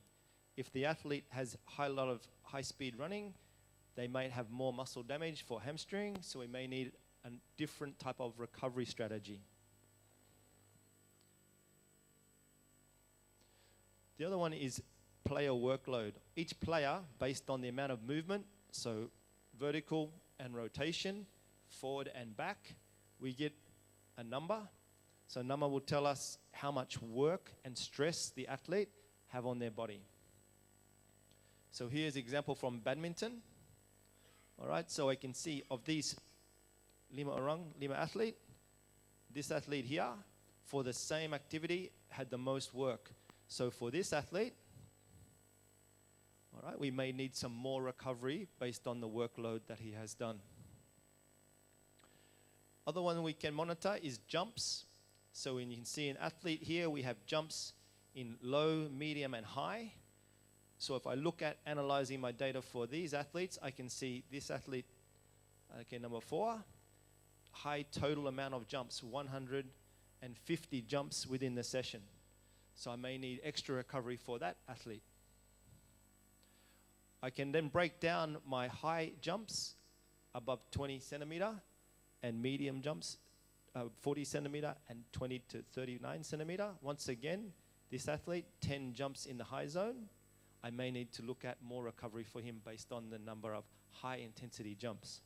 If the athlete has a lot of high-speed running, they might have more muscle damage for hamstring, so we may need a different type of recovery strategy. The other one is player workload. Each player, based on the amount of movement, so vertical and rotation, forward and back, we get a number. So a number will tell us how much work and stress the athlete have on their body. So here's an example from badminton. All right, so I can see of these 5 athlete, this athlete here, for the same activity, had the most work. So for this athlete, all right, we may need some more recovery based on the workload that he has done. Other one we can monitor is jumps. So when you can see an athlete here, we have jumps in low, medium, and high. So if I look at analyzing my data for these athletes, I can see this athlete, okay, number 4, high total amount of jumps, 150 jumps within the session. So I may need extra recovery for that athlete. I can then break down my high jumps above 20 centimeter and medium jumps 40 centimeter and 20 to 39 centimeter. Once again, this athlete, 10 jumps in the high zone. I may need to look at more recovery for him based on the number of high intensity jumps.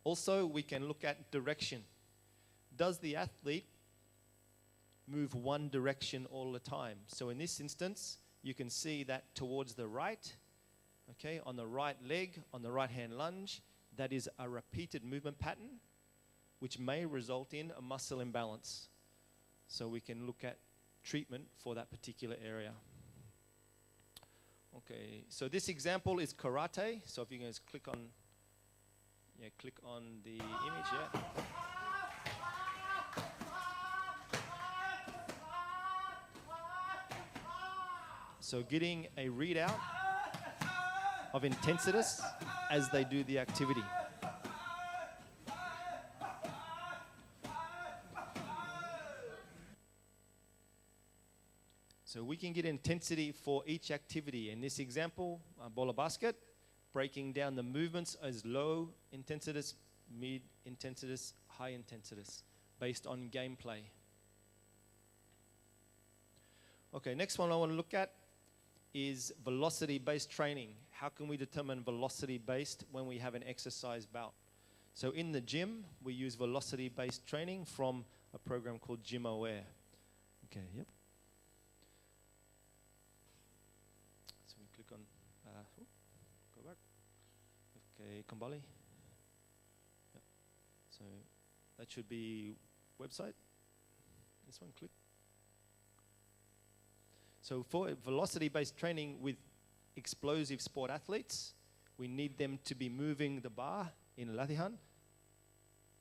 Also, we can look at direction. Does the athlete move one direction all the time? So in this instance, you can see that towards the right, okay, on the right leg, on the right hand lunge, that is a repeated movement pattern, which may result in a muscle imbalance. So we can look at treatment for that particular area. Okay, so this example is karate. So if you guys click on the image, yeah. So getting a readout of intensitas as they do the activity. So we can get intensity for each activity. In this example, bola basket, breaking down the movements as low intensitas, mid intensitas, high intensitas, based on gameplay. Okay, next one I want to look at is velocity-based training. How can we determine velocity-based when we have an exercise bout? So in the gym, we use velocity-based training from a program called Gym Aware. Okay, yep. So we click on, go back. Okay, kembali. Yep. So that should be website. This one, click. So for velocity-based training with explosive sport athletes, we need them to be moving the bar in latihan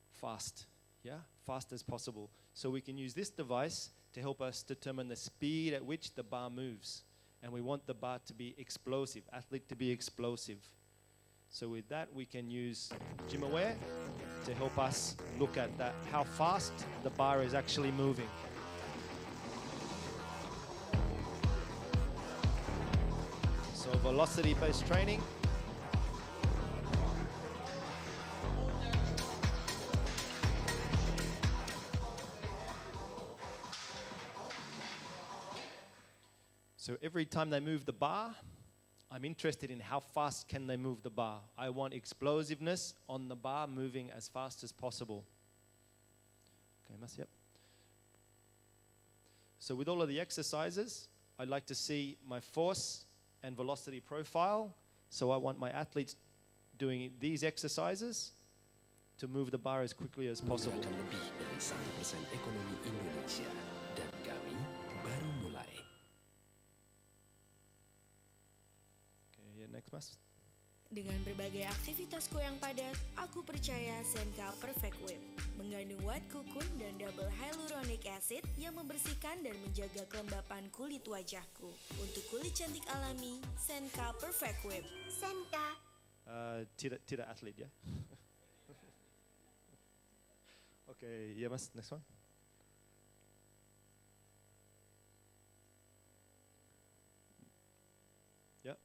fast, yeah, fast as possible. So we can use this device to help us determine the speed at which the bar moves. And we want the bar to be explosive, athlete to be explosive. So with that, we can use Gym Aware to help us look at that, how fast the bar is actually moving. So velocity-based training. So every time they move the bar, I'm interested in how fast can they move the bar. I want explosiveness on the bar moving as fast as possible. Okay, yep. So with all of the exercises, I'd like to see my force and velocity profile. So I want my athletes doing these exercises to move the bar as quickly as possible. Menggerakkan lebih dari 1% ekonomi Indonesia dan kami baru mulai. Next, Mas. Dengan berbagai aktivitasku yang padat, aku percaya Senka Perfect Whip mengandung white cocoon dan double hyaluronic acid yang membersihkan dan menjaga kelembapan kulit wajahku. Untuk kulit cantik alami, Senka Perfect Whip. Senka. Tidak atlet ya. Okay, yeah, Mas. Next one. Yeah.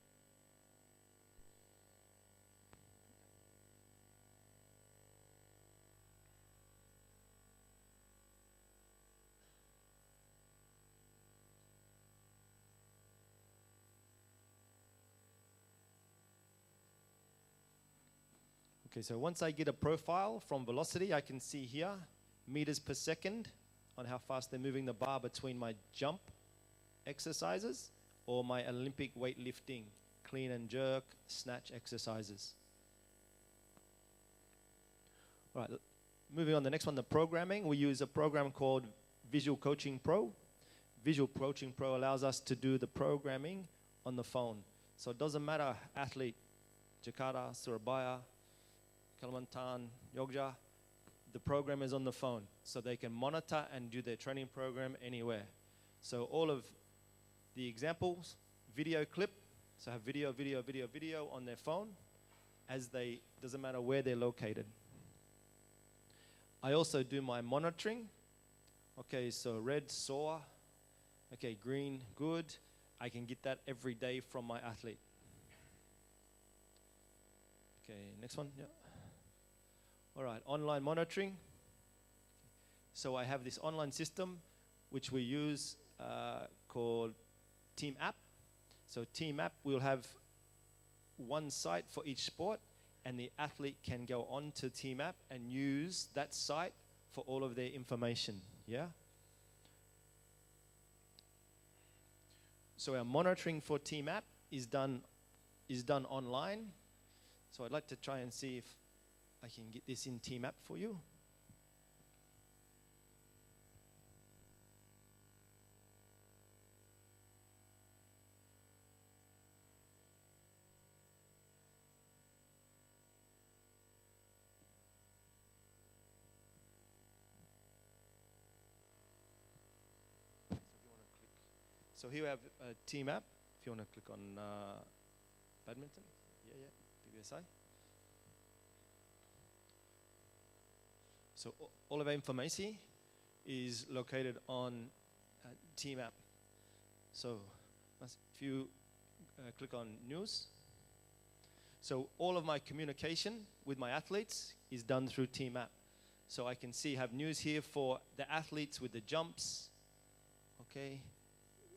Okay, so once I get a profile from velocity, I can see here meters per second on how fast they're moving the bar between my jump exercises or my Olympic weightlifting, clean and jerk, snatch exercises. All right, moving on, the next one, the programming. We use a program called Visual Coaching Pro. Visual Coaching Pro allows us to do the programming on the phone. So it doesn't matter, athlete, Jakarta, Surabaya, Kalimantan, Yogyakarta, the program is on the phone. So they can monitor and do their training program anywhere. So all of the examples, video clip, so have video on their phone as they, doesn't matter where they're located. I also do my monitoring. Okay, so red, sore. Okay, green, good. I can get that every day from my athlete. Okay, next one, yeah. All right, online monitoring. So I have this online system which we use called Team App. So Team App will have one site for each sport, and the athlete can go on to Team App and use that site for all of their information, yeah? So our monitoring for Team App is done online. So I'd like to try and see if I can get this in Team App for you. So here we have a Team App. If you want to click on badminton, yeah, PBSI. So all of our information is located on Team App. So if you click on news, so all of my communication with my athletes is done through Team App. So I can have news here for the athletes with the jumps, okay.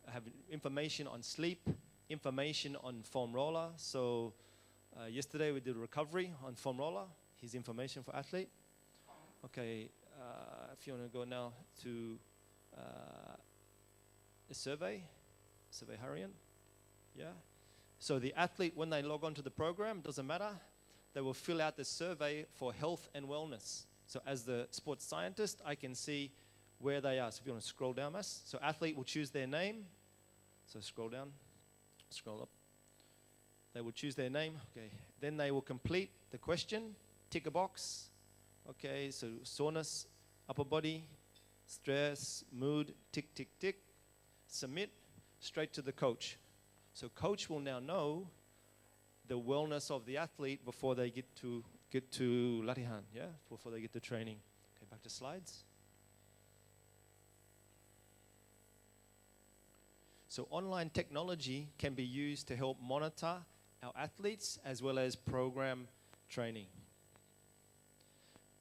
I have information on sleep, information on foam roller. So yesterday we did recovery on foam roller. Here's information for athlete. Okay, if you want to go now to a survey Harian, yeah. So the athlete, when they log on to the program, doesn't matter, they will fill out the survey for health and wellness. So as the sports scientist, I can see where they are. So if you want to scroll down, Mas. So athlete will choose their name. So scroll down, scroll up. They will choose their name, okay. Then they will complete the question, tick a box. Okay, so soreness, upper body, stress, mood, tick, tick, tick. Submit, straight to the coach. So coach will now know the wellness of the athlete before they get to get to latihan, yeah, before they get to training. Okay, back to slides. So online technology can be used to help monitor our athletes as well as program training.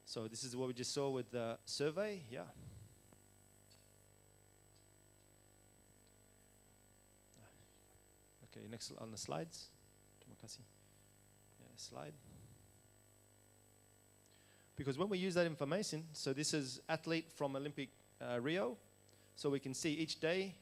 So this is what we just saw with the survey, yeah. Okay, next on the slides. Terima kasih. Yeah, slide. Because when we use that information, so this is athlete from Olympic Rio, so we can see each day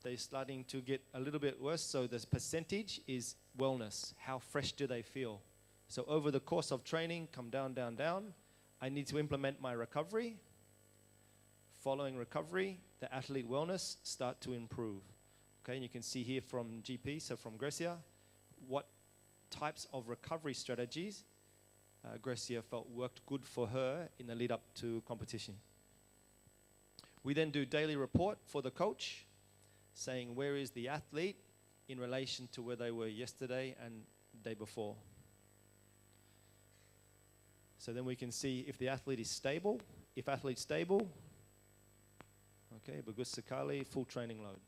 they're starting to get a little bit worse. So the percentage is wellness. How fresh do they feel? So over the course of training, come down, down, down. I need to implement my recovery. Following recovery, the athlete wellness start to improve. Okay, and you can see here from GP, so from Gracia, what types of recovery strategies Gracia felt worked good for her in the lead up to competition. We then do daily report for the coach, saying where is the athlete in relation to where they were yesterday and the day before. So then we can see if the athlete is stable. If athlete's stable, okay, bagus sekali, full training load.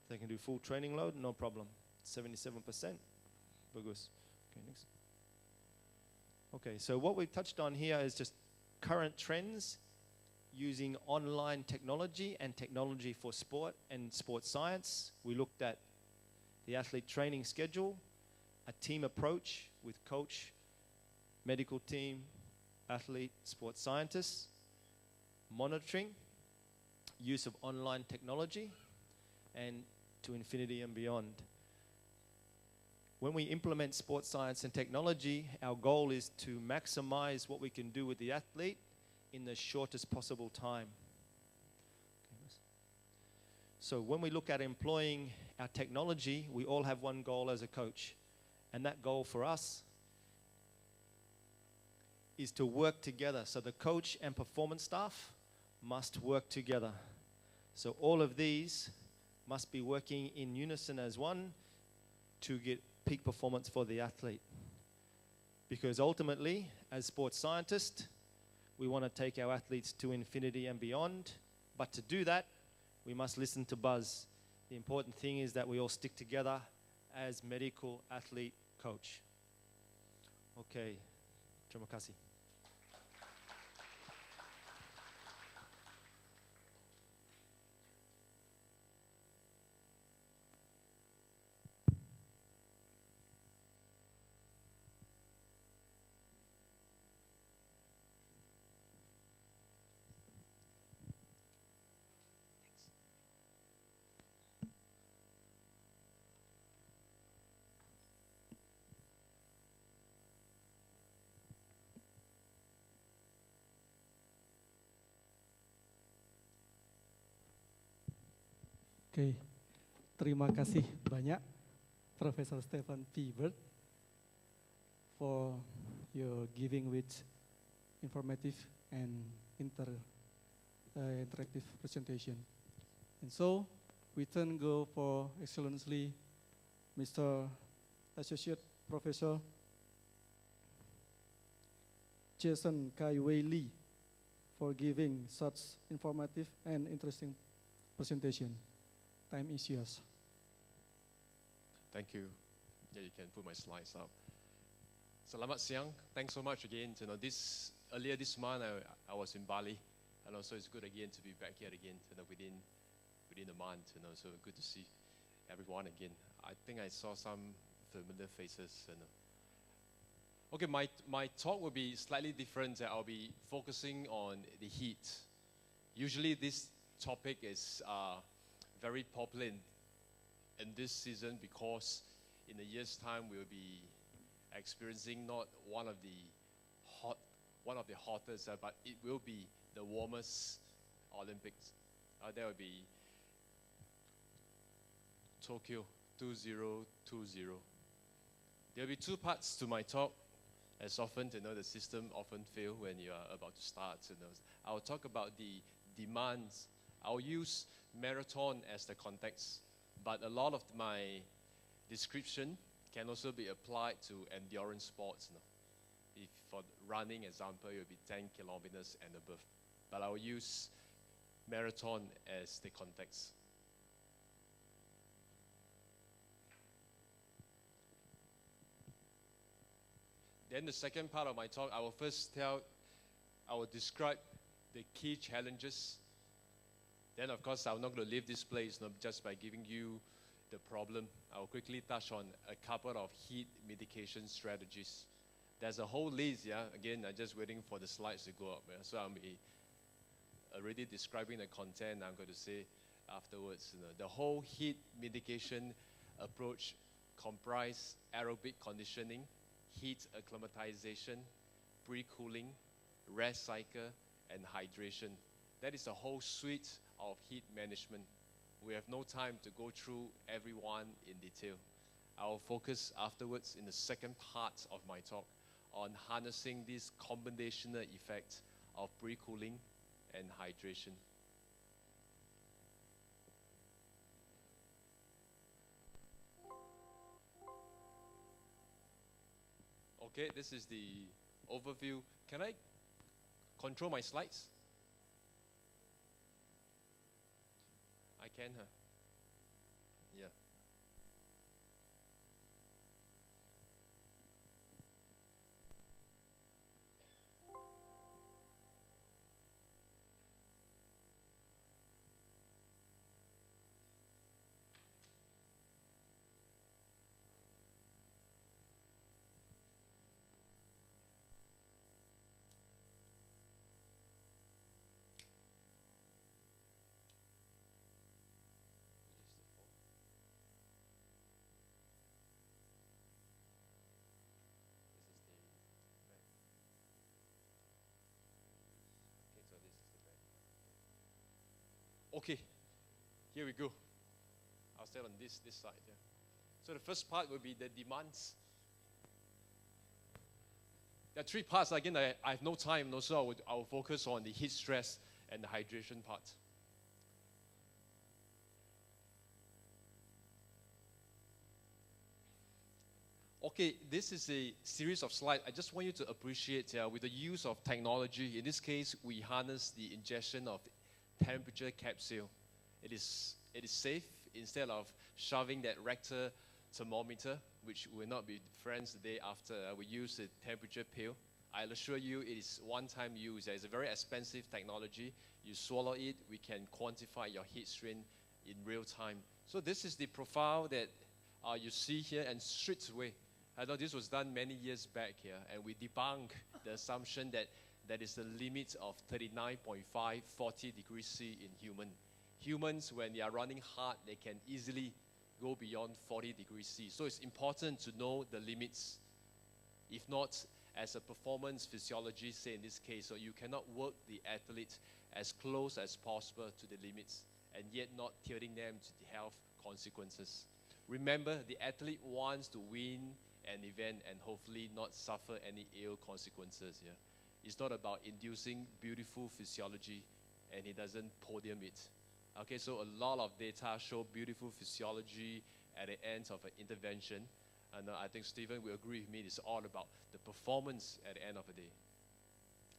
If they can do full training load, no problem. 77%, bagus. Okay, next. Okay, so what we've touched on here is just current trends using online technology and technology for sport and sports science. We looked at the athlete training schedule, a team approach with coach, medical team, athlete, sports scientists, monitoring, use of online technology, and to infinity and beyond. When we implement sports science and technology, our goal is to maximize what we can do with the athlete in the shortest possible time. So when we look at employing our technology, we all have one goal as a coach. And that goal for us is to work together. So the coach and performance staff must work together. So all of these must be working in unison as one to get peak performance for the athlete. Because ultimately, as sports scientists, we want to take our athletes to infinity and beyond. But to do that, we must listen to Buzz. The important thing is that we all stick together as medical athlete coach. Okay, terima kasih. Oke, terima kasih banyak Profesor Stephen P. Bird for your giving with informative and interactive presentation. And so, we then go for excellency Mr. Associate Professor Jason Kai-Wei Lee for giving such informative and interesting presentation. Time is yours. Thank you. Yeah, you can put my slides up. Selamat siang. Thanks so much again. Earlier this month, I was in Bali, and also it's good again to be back here again. Within a month, so good to see everyone again. I think I saw some familiar faces. Okay, my talk will be slightly different. I'll be focusing on the heat. Usually, this topic is very popular in this season because in a year's time we'll be experiencing not one of the hottest, but it will be the warmest Olympics. There will be Tokyo 2020. There will be two parts to my talk. As often, the system often fails when you are about to start. I'll talk about the demands. I'll use marathon as the context, but a lot of my description can also be applied to endurance sports. If for running example, it will be 10 kilometers and above. But I'll use marathon as the context. Then the second part of my talk, I will describe the key challenges. Then of course, I'm not going to leave this place just by giving you the problem. I'll quickly touch on a couple of heat mitigation strategies. There's a whole list, yeah. Again, I'm just waiting for the slides to go up. Yeah? So I'm already describing the content I'm going to say afterwards. The whole heat mitigation approach comprise aerobic conditioning, heat acclimatization, pre-cooling, rest cycle, and hydration. That is a whole suite of heat management. We have no time to go through every one in detail. I will focus afterwards in the second part of my talk on harnessing this combinational effect of pre-cooling and hydration. Okay, this is the overview. Can I control my slides? I can, huh? Yeah. Okay, here we go. I'll start on this side. Yeah. So the first part will be the demands. There are three parts. Again, I have no time, so I will focus on the heat stress and the hydration part. Okay, this is a series of slides. I just want you to appreciate with the use of technology. In this case, we harness the ingestion of temperature capsule. It is safe. Instead of shoving that rectal thermometer, which will not be friends the day after, we use the temperature pill. I'll assure you it is one-time use. It's a very expensive technology. You swallow it, we can quantify your heat strain in real time. So this is the profile that you see here, and straight away, I know this was done many years back here, and we debunk the assumption that that is the limit of 39.5, 40 degrees C in human. Humans, when they are running hard, they can easily go beyond 40 degrees C. So it's important to know the limits. If not, as a performance physiologist say in this case, so you cannot work the athlete as close as possible to the limits and yet not tilting them to the health consequences. Remember, the athlete wants to win an event and hopefully not suffer any ill consequences here. It's not about inducing beautiful physiology and he doesn't podium it. Okay, so a lot of data show beautiful physiology at the end of an intervention. And I think Stephen will agree with me, it's all about the performance at the end of the day.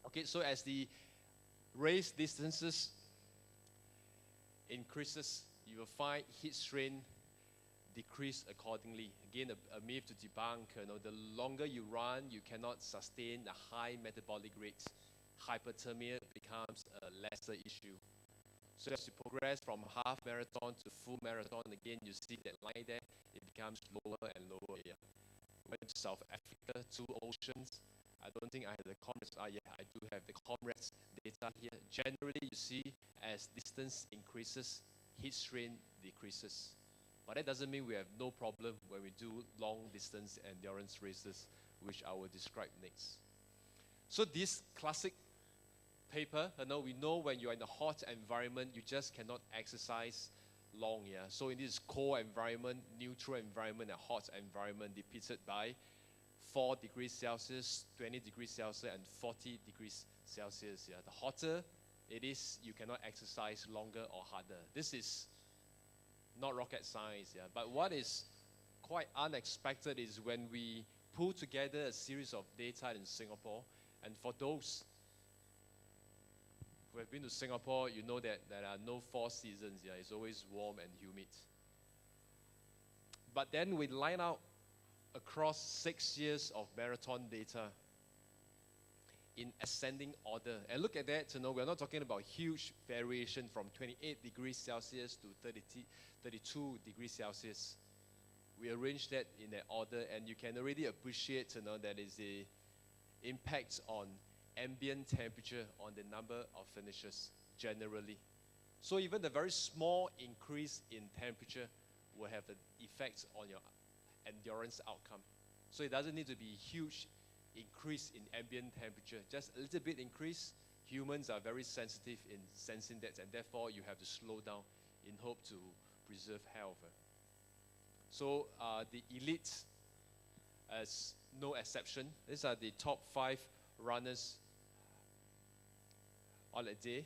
Okay, so as the race distances increases, you will find heat strain decrease accordingly. Again, a myth to debunk. The longer you run, you cannot sustain a high metabolic rate. Hyperthermia becomes a lesser issue. So as you progress from half marathon to full marathon, again, you see that line there, it becomes lower and lower. Yeah. Went to South Africa, 2 oceans. I don't think I have the comrades. Yeah, I do have the comrades data here. Generally, you see as distance increases, heat strain decreases. But that doesn't mean we have no problem when we do long distance endurance races, which I will describe next. So this classic paper, we know when you're in a hot environment, you just cannot exercise long. Yeah. So in this cold environment, neutral environment, and hot environment depicted by 4 degrees Celsius, 20 degrees Celsius, and 40 degrees Celsius. Yeah. The hotter it is, you cannot exercise longer or harder. This is not rocket science. Yeah. But what is quite unexpected is when we pulled together a series of data in Singapore. And for those who have been to Singapore, you know that there are no 4 seasons. Yeah, it's always warm and humid. But then we line out across 6 years of marathon data in ascending order. And look at that, we're not talking about huge variation from 28 degrees Celsius to 32 degrees Celsius. We arrange that in that order, and you can already appreciate, that is the impact on ambient temperature on the number of finishes generally. So even the very small increase in temperature will have an effect on your endurance outcome. So it doesn't need to be huge increase in ambient temperature, just a little bit increase. Humans are very sensitive in sensing that, and therefore you have to slow down in hope to preserve health. So the elite, as no exception, these are the top 5 runners on a day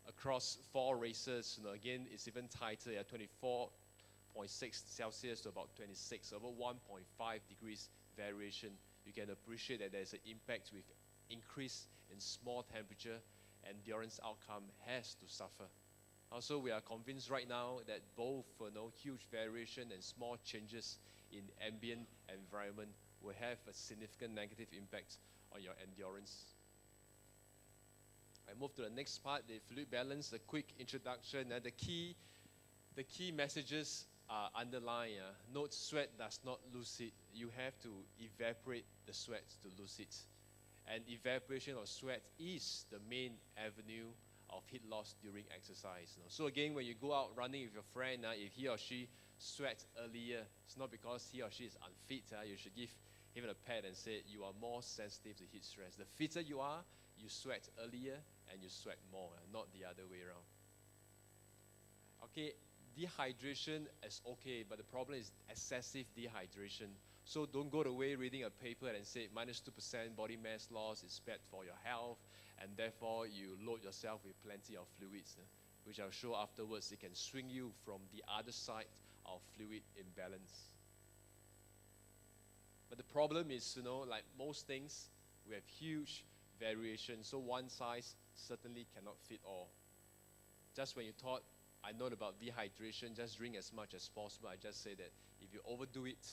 across 4 races. Again, it's even tighter at 24.6 Celsius to about 26, over 1.5 degrees variation. You can appreciate that there's an impact with increase in small temperature. Endurance outcome has to suffer. Also, we are convinced right now that both huge variation and small changes in ambient environment will have a significant negative impact on your endurance. I move to the next part, the fluid balance, a quick introduction. The key messages are underlined. Note, sweat does not lose it. You have to evaporate the sweat to lose it. And evaporation of sweat is the main avenue of heat loss during exercise. So again, when you go out running with your friend, if he or she sweats earlier, it's not because he or she is unfit. You should give him a pat and say you are more sensitive to heat stress. The fitter you are, you sweat earlier and you sweat more, not the other way around. Okay, dehydration is okay, but the problem is excessive dehydration. So don't go away reading a paper and say minus 2% body mass loss is bad for your health, and therefore you load yourself with plenty of fluids, which I'll show afterwards. It can swing you from the other side of fluid imbalance. But the problem is, like most things, we have huge variation. So one size certainly cannot fit all. Just when you thought, I know about dehydration, just drink as much as possible. I just say that if you overdo it,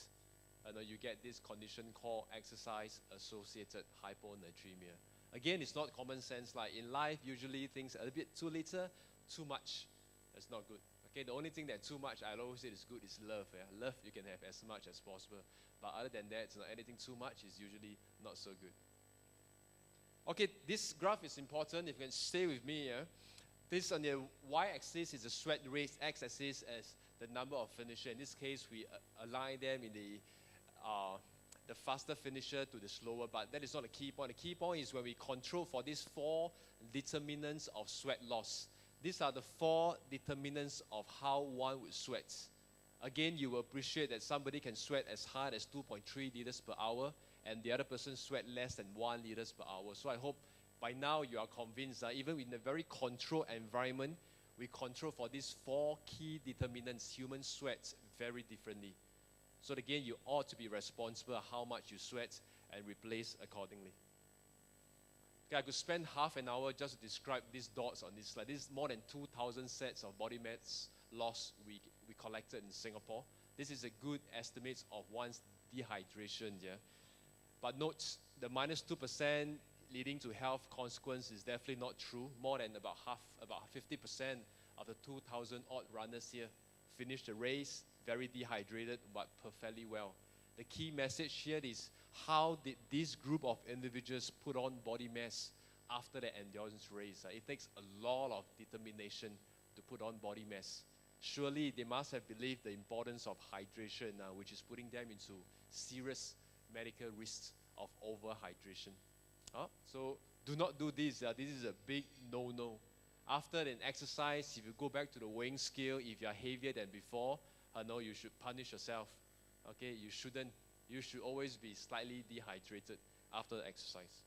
you get this condition called exercise-associated hyponatremia. Again, it's not common sense. Like in life, usually things are a bit too little, too much. That's not good. Okay, the only thing that too much, I always say is good, is love. Love you can have as much as possible. But other than that, anything too much is usually not so good. Okay, this graph is important. If you can stay with me, this on the y-axis is the sweat rate, x-axis is the number of finisher. In this case, we align them in the faster finisher to the slower, but that is not the key point. The key point is when we control for these 4 determinants of sweat loss. These are the 4 determinants of how one would sweat. Again, you will appreciate that somebody can sweat as hard as 2.3 liters per hour, and the other person sweat less than 1 liters per hour. So I hope by now you are convinced that even in a very controlled environment, we control for these 4 key determinants. Humans sweat very differently. So again, you ought to be responsible how much you sweat and replace accordingly. Okay, I could spend half an hour just to describe these dots on this slide. This is more than 2,000 sets of body mass loss we collected in Singapore. This is a good estimate of one's dehydration. But note, the minus 2% leading to health consequence is definitely not true. More than about 50% of the 2,000 odd runners here finished the race very dehydrated but perfectly well. The key message here is how did this group of individuals put on body mass after the endurance race? It takes a lot of determination to put on body mass. Surely they must have believed the importance of hydration, which is putting them into serious medical risks of overhydration. So do not do this. This is a big no-no. After an exercise, if you go back to the weighing scale, if you are heavier than before, no, you should punish yourself. Okay, you shouldn't. You should always be slightly dehydrated after the exercise.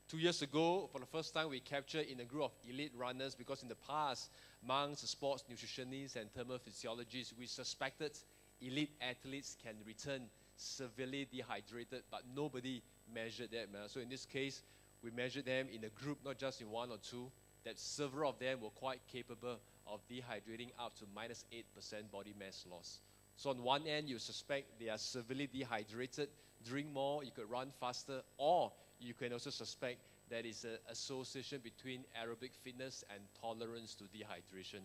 2 years ago, for the first time, we captured in a group of elite runners, because in the past, amongst the sports nutritionists and thermal physiologists, we suspected elite athletes can return severely dehydrated, but nobody measured that. So in this case, we measured them in a group, not just in one or two, that several of them were quite capable of dehydrating up to -8% body mass loss. So on one end, you suspect they are severely dehydrated, drink more, you could run faster, or you can also suspect there is an association between aerobic fitness and tolerance to dehydration.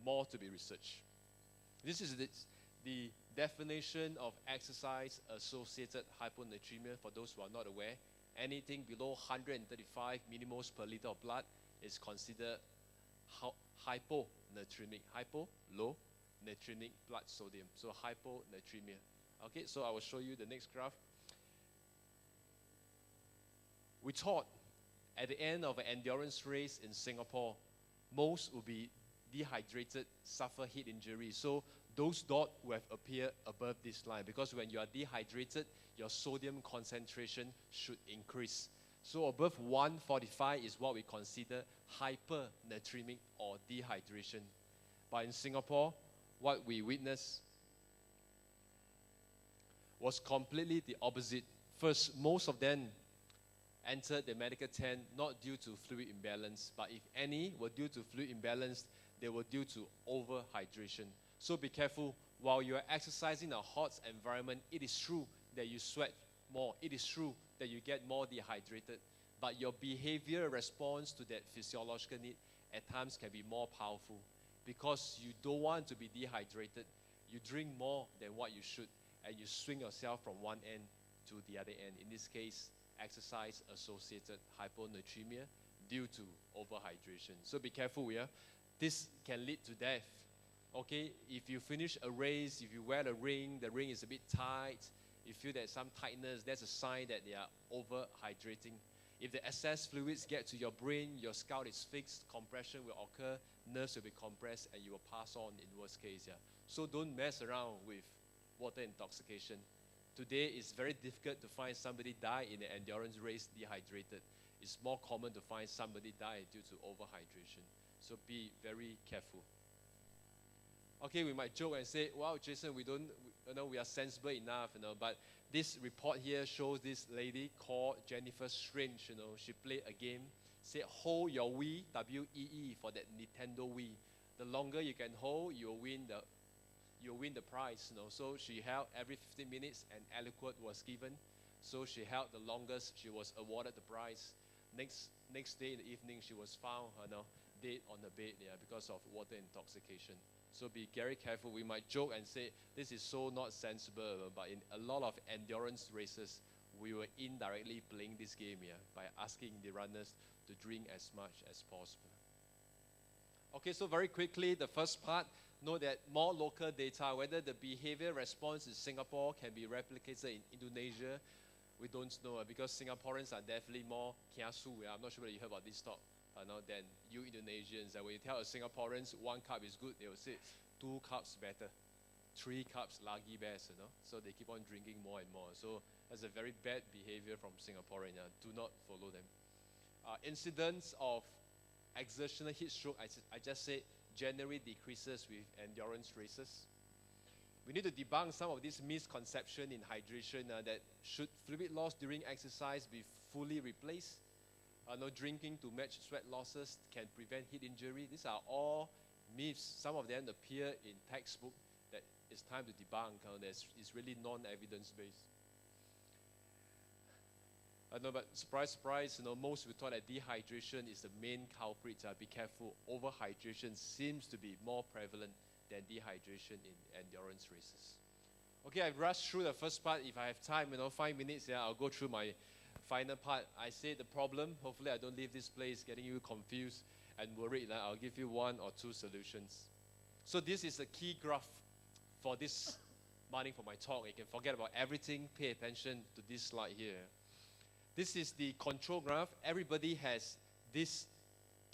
More to be researched. This is the definition of exercise-associated hyponatremia for those who are not aware. Anything below 135 millimoles per liter of blood is considered hyponatremic. Hypo, low, natremic blood sodium. So hyponatremia. Okay, so I will show you the next graph. We thought at the end of an endurance race in Singapore, most will be dehydrated, suffer heat injury. So those dots will have appeared above this line, because when you are dehydrated, your sodium concentration should increase. So above 145 is what we consider hypernatremic or dehydration. But in Singapore, what we witnessed was completely the opposite. First, most of them entered the medical tent not due to fluid imbalance, but if any were due to fluid imbalance, they were due to overhydration. So be careful. While you are exercising in a hot environment, it is true that you sweat more. It is true that you get more dehydrated. But your behavior response to that physiological need at times can be more powerful. Because you don't want to be dehydrated, you drink more than what you should, and you swing yourself from one end to the other end. In this case, exercise-associated hyponatremia due to overhydration. So be careful, yeah? This can lead to death. Okay, if you finish a race, if you wear a ring, the ring is a bit tight, you feel that some tightness, that's a sign that they are overhydrating. If the excess fluids get to your brain, your scalp is fixed, compression will occur, nerves will be compressed, and you will pass on in worst case. Yeah. So don't mess around with water intoxication. Today, it's very difficult to find somebody die in an endurance race dehydrated. It's more common to find somebody die due to overhydration. So be very careful. Okay, we might joke and say, wow, Jason, we are sensible enough, but this report here shows this lady called Jennifer Strange, she played a game, said hold your Wii, W-E-E, for that Nintendo Wii. The longer you can hold, you'll win the prize, So she held every 15 minutes, and aliquot was given. So she held the longest, she was awarded the prize. Next day in the evening, she was found, dead on the bed, because of water intoxication. So be very careful. We might joke and say, this is so not sensible, but in a lot of endurance races, we were indirectly playing this game by asking the runners to drink as much as possible. Okay, so very quickly, the first part, know that more local data, whether the behavior response in Singapore can be replicated in Indonesia, we don't know, because Singaporeans are definitely more kiasu. I'm not sure whether you heard about this talk. Than you Indonesians. And when you tell a Singaporeans 1 cup is good, they will say 2 cups better, 3 cups lagi best, So they keep on drinking more and more. So that's a very bad behavior from Singaporeans. Do not follow them. Incidence of exertional heat stroke, I just said, generally decreases with endurance races. We need to debunk some of this misconception in hydration that should fluid loss during exercise be fully replaced? No drinking to match sweat losses can prevent heat injury. These are all myths. Some of them appear in textbook that it's time to debunk. It's really non-evidence based. But surprise, surprise, most we thought that dehydration is the main culprit. Be careful. Overhydration seems to be more prevalent than dehydration in endurance races. Okay, I've rushed through the first part. If I have time, 5 minutes, I'll go through my final part. I say the problem. Hopefully I don't leave this place getting you confused and worried. I'll give you 1 or 2 solutions. So this is a key graph for this morning for my talk. You can forget about everything. Pay attention to this slide here. This is the control graph. Everybody has this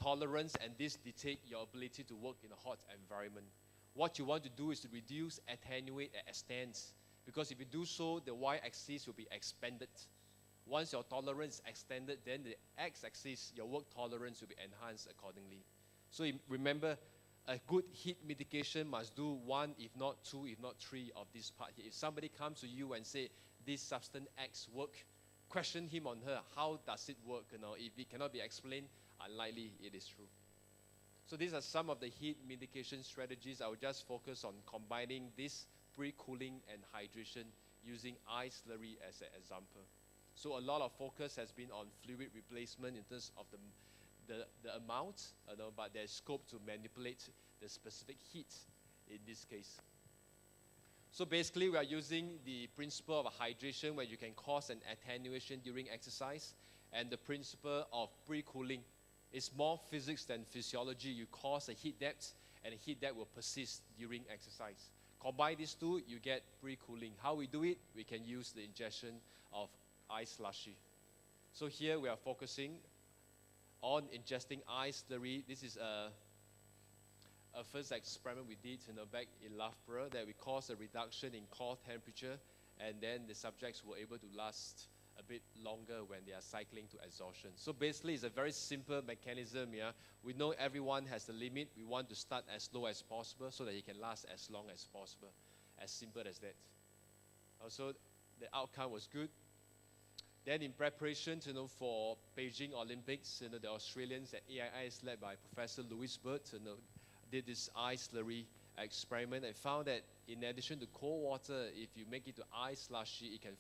tolerance, and this dictates your ability to work in a hot environment. What you want to do is to reduce, attenuate, and extend. Because if you do so, the y-axis will be expanded. Once your tolerance is extended, then the x-axis, your work tolerance, will be enhanced accordingly. So remember, a good heat mitigation must do one, if not two, if not three of this part here. If somebody comes to you and say, this substance X work, question him on her, how does it work? If it cannot be explained, unlikely it is true. So these are some of the heat mitigation strategies. I will just focus on combining this pre-cooling and hydration using ice slurry as an example. So a lot of focus has been on fluid replacement in terms of the amount, but there's scope to manipulate the specific heat in this case. So basically, we are using the principle of hydration where you can cause an attenuation during exercise, and the principle of pre-cooling. It's more physics than physiology. You cause a heat depth, and the heat depth will persist during exercise. Combine these two, you get pre-cooling. How we do it? We can use the ingestion of ice slushy. So here we are focusing on ingesting ice slurry. This is a first experiment we did back in Loughborough, that we caused a reduction in core temperature, and then the subjects were able to last a bit longer when they are cycling to exhaustion. So basically, it's a very simple mechanism. Yeah, we know everyone has a limit. We want to start as low as possible so that it can last as long as possible. As simple as that. Also, the outcome was good. Then in preparation, for Beijing Olympics, the Australians at AIS, led by Professor Louis Bird, did this ice slurry experiment and found that in addition to cold water, if you make it to ice slushy, it can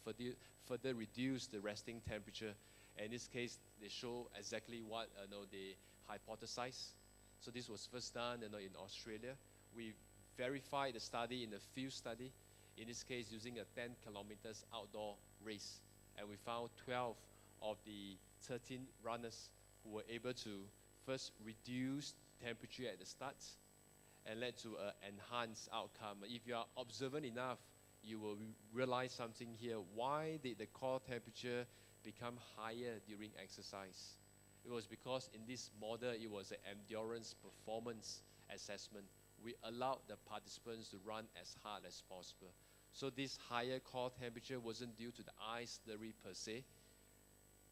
further reduce the resting temperature. And in this case, they show exactly what they hypothesized. So this was first done in Australia. We verified the study in a field study, in this case using a 10 kilometers outdoor race. And we found 12 of the 13 runners who were able to first reduce temperature at the start and led to an enhanced outcome. If you are observant enough, you will realize something here. Why did the core temperature become higher during exercise? It was because in this model, it was an endurance performance assessment. We allowed the participants to run as hard as possible. So this higher core temperature wasn't due to the ice slurry per se.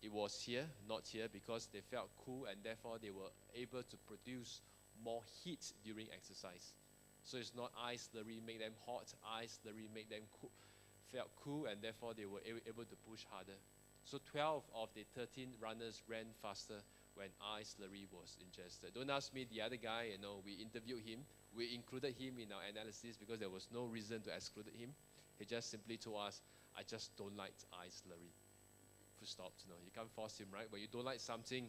It was here, not here, because they felt cool and therefore they were able to produce more heat during exercise. So it's not ice slurry make them hot, ice slurry make them felt cool, and therefore they were able to push harder. So 12 of the 13 runners ran faster when ice slurry was ingested. Don't ask me the other guy, we interviewed him. We included him in our analysis because there was no reason to exclude him. He just simply told us, I just don't like ice slurry. Full stop, you can't force him, right? When you don't like something,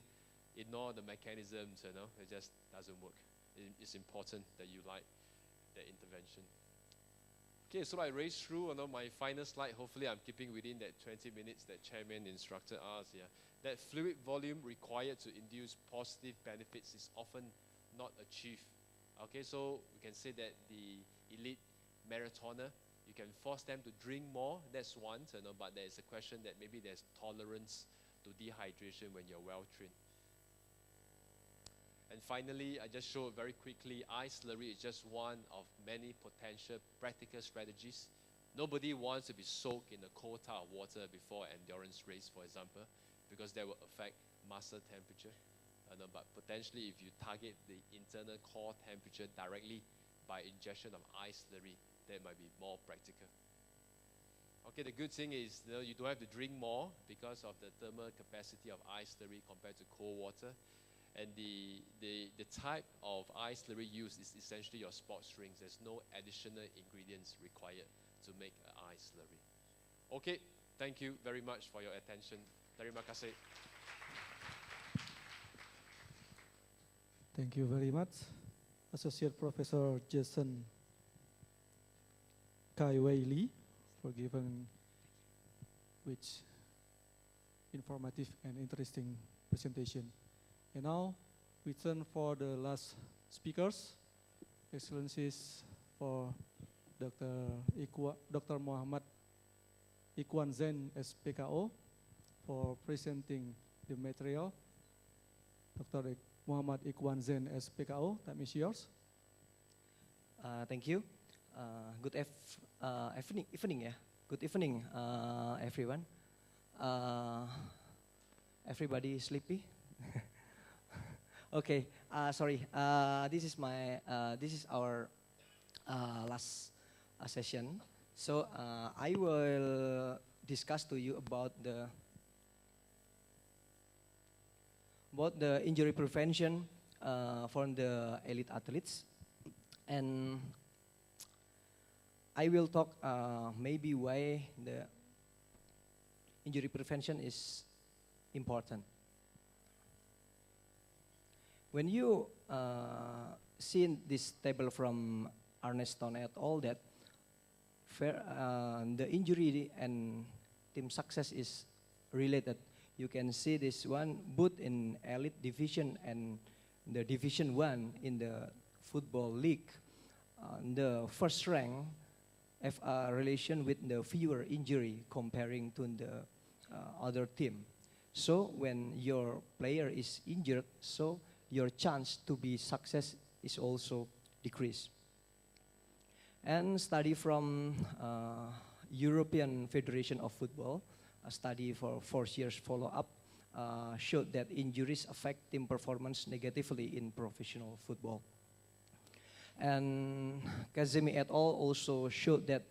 ignore the mechanisms, it just doesn't work. It's important that you like the intervention. Okay, so I raced through my final slide. Hopefully I'm keeping within that 20 minutes that chairman instructed us. Yeah. That fluid volume required to induce positive benefits is often not achieved. Okay, so we can say that the elite marathoner, you can force them to drink more, that's one, but there's a question that maybe there's tolerance to dehydration when you're well trained. And finally, I just showed very quickly, ice slurry is just one of many potential practical strategies. Nobody wants to be soaked in a cold tub of water before an endurance race, for example, because that will affect muscle temperature. But potentially, if you target the internal core temperature directly by ingestion of ice slurry, that might be more practical. Okay, the good thing is you don't have to drink more because of the thermal capacity of ice slurry compared to cold water. And the type of ice slurry used is essentially your sports drinks. There's no additional ingredients required to make an ice slurry. Okay, thank you very much for your attention. Terima kasih. Thank you very much, Associate Professor Jason Kaiwei Lee, for giving which informative and interesting presentation. And now we turn for the last speakers. Excellencies for Dr. Muhammad Ikhwan Zain SPKO for presenting the material. Dr. Muhammad Ikhwan Zain SPKO, time is yours. Thank you. Good evening, yeah. Good evening, everyone. Everybody sleepy? Okay, sorry. This is our last session. So I will discuss to you about the injury prevention for the elite athletes, and I will talk maybe why the injury prevention is important. When you see this table from Arneston et al. That the injury and team success is related. You can see this one both in elite division and the division 1 in the football league. The first rank have a relation with the fewer injury comparing to the other team. So when your player is injured, so your chance to be success is also decreased. And study from European Federation of Football, a study for 4 years follow-up, showed that injuries affect team performance negatively in professional football. And Kazemi et al. Also showed that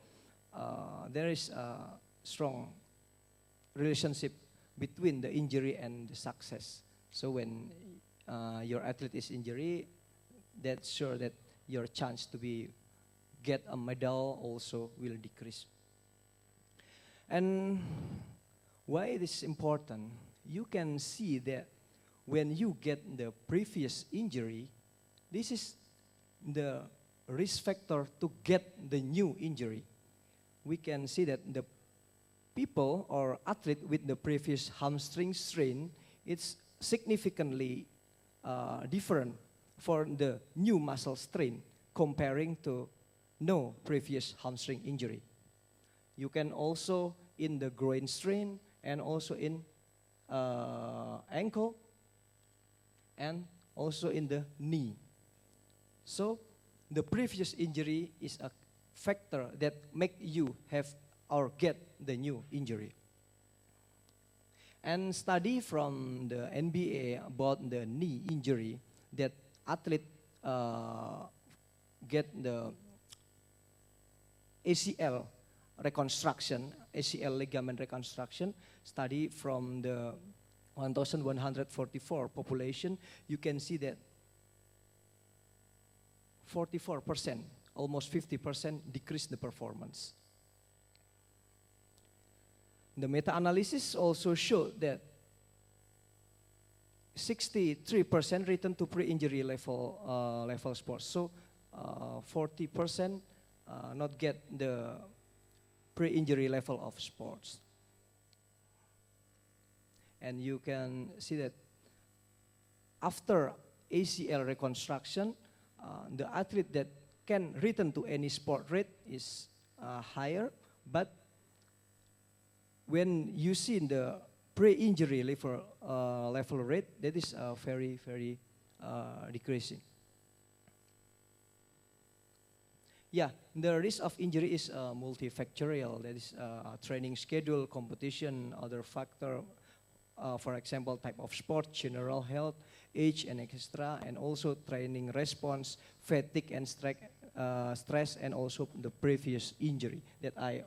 there is a strong relationship between the injury and the success. So when your athlete is injured, that's sure that your chance to get a medal also will decrease. And why it is important? You can see that when you get the previous injury, this is the risk factor to get the new injury. We can see that the people or athlete with the previous hamstring strain, it's significantly different for the new muscle strain comparing to no previous hamstring injury. You can also in the groin strain and also in ankle and also in the knee. So the previous injury is a factor that make you have or get the new injury. And study from the NBA about the knee injury that athlete get the ACL reconstruction, ACL ligament reconstruction, study from the 1,144 population, you can see that 44%, almost 50% decrease the performance. The meta-analysis also showed that 63% return to pre-injury level sports. So 40% not get the pre-injury level of sports. And you can see that after ACL reconstruction, the athlete that can return to any sport rate is higher, but when you see the pre-injury level rate, that is very, very decreasing. Yeah, the risk of injury is multifactorial. That is training schedule, competition, other factor. For example, type of sport, general health, age, and etc. And also training response, fatigue and stress, and also the previous injury that I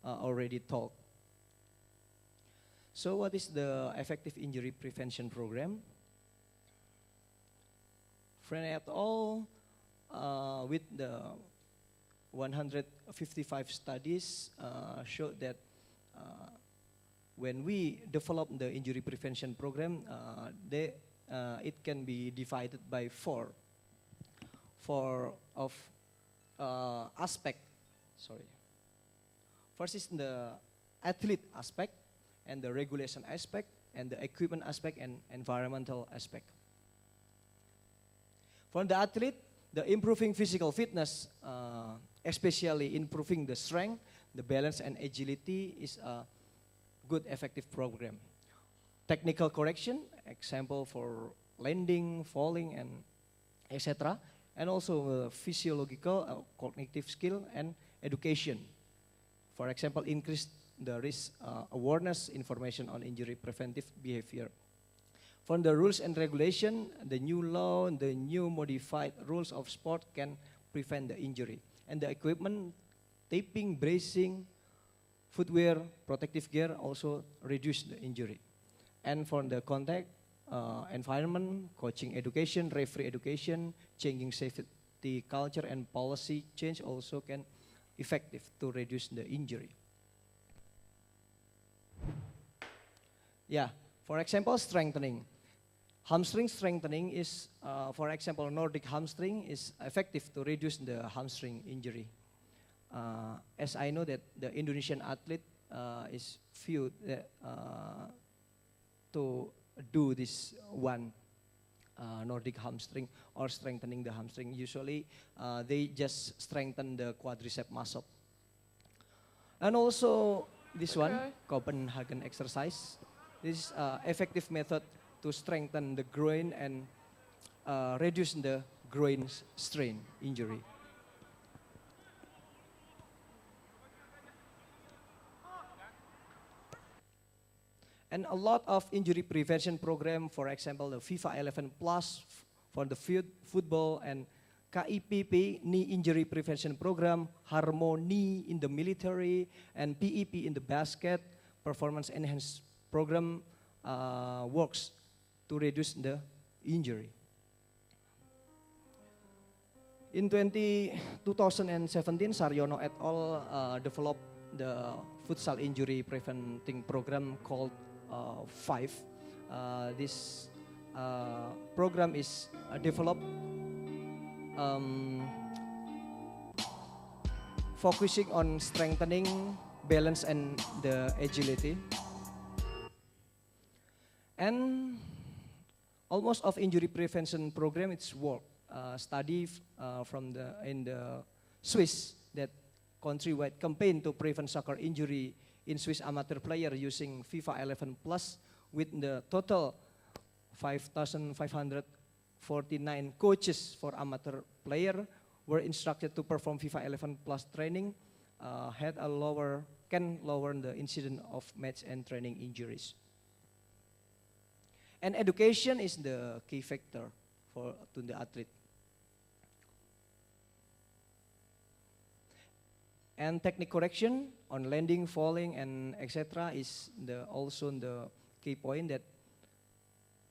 already told. So what is the effective injury prevention program? Friend et al. With the 155 studies showed that when we develop the injury prevention program, it can be divided by four of aspect. Sorry. First is the athlete aspect, and the regulation aspect, and the equipment aspect, and environmental aspect. For the athlete, the improving physical fitness, especially improving the strength, the balance, and agility is a good effective program. Technical correction, example for landing, falling, and etc. And also physiological, cognitive skill, and education. For example, increase the risk awareness, information on injury preventive behavior. from the rules and regulation, the new law, the new modified rules of sport can prevent the injury. And the equipment, taping, bracing, footwear, protective gear also reduce the injury. And for the contact environment, coaching education, referee education, changing safety culture and policy change also can effective to reduce the injury. Yeah, for example, strengthening. Hamstring strengthening is, for example, Nordic hamstring is effective to reduce the hamstring injury. As I know that the Indonesian athlete is few to do this one Nordic hamstring or strengthening the hamstring. Usually they just strengthen the quadricep muscle. And also this one, Copenhagen exercise. This is effective method to strengthen the groin and reduce the groin strain injury. And a lot of injury prevention program, for example, the FIFA 11 Plus for the football and KIPP, knee injury prevention program, Harmony in the military, and PEP in the basket, performance enhanced program works to reduce the injury. In 2017, Saryono et al. Developed the futsal injury preventing program called 5. This program is developed focusing on strengthening balance and the agility. And almost of injury prevention program it's work. Study in the Swiss that countrywide campaign to prevent soccer injury in Swiss amateur player using FIFA 11 Plus with the total 5,549 coaches for amateur player were instructed to perform FIFA 11 Plus training can lower the incidence of match and training injuries. And education is the key factor to the athlete. And technique correction on landing, falling, and etc. is also the key point that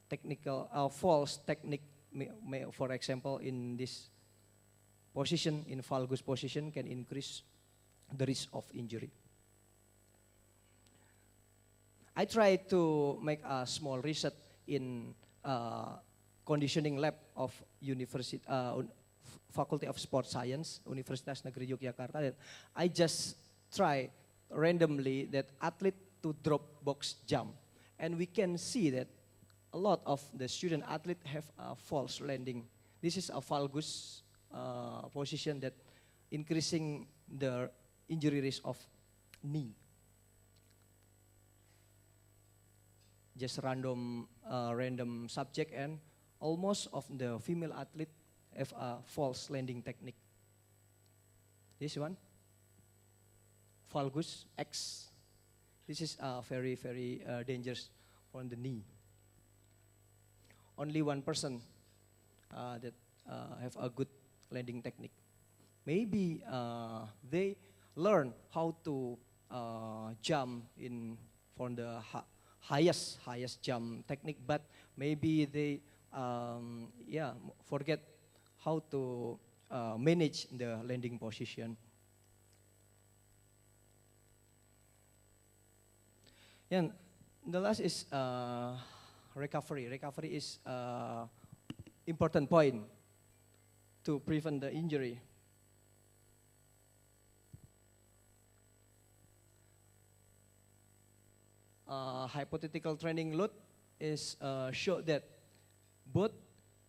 technical false technique, for example, in this position, in valgus position, can increase the risk of injury. I tried to make a small research in conditioning lab of University Faculty of Sport Science, Universitas Negeri Yogyakarta. That I just try randomly that athlete to drop box jump, and we can see that a lot of the student athlete have a false landing. This is a valgus position that increasing the injury risk of knee. Just random subject, and almost of the female athlete have a false landing technique. This one, valgus X. This is very, very dangerous on the knee. Only 1% that have a good landing technique. Maybe they learn how to jump from the highest jump technique, but maybe they forget how to manage the landing position. And the last is recovery. Recovery is important point to prevent the injury. Hypothetical training load is show that both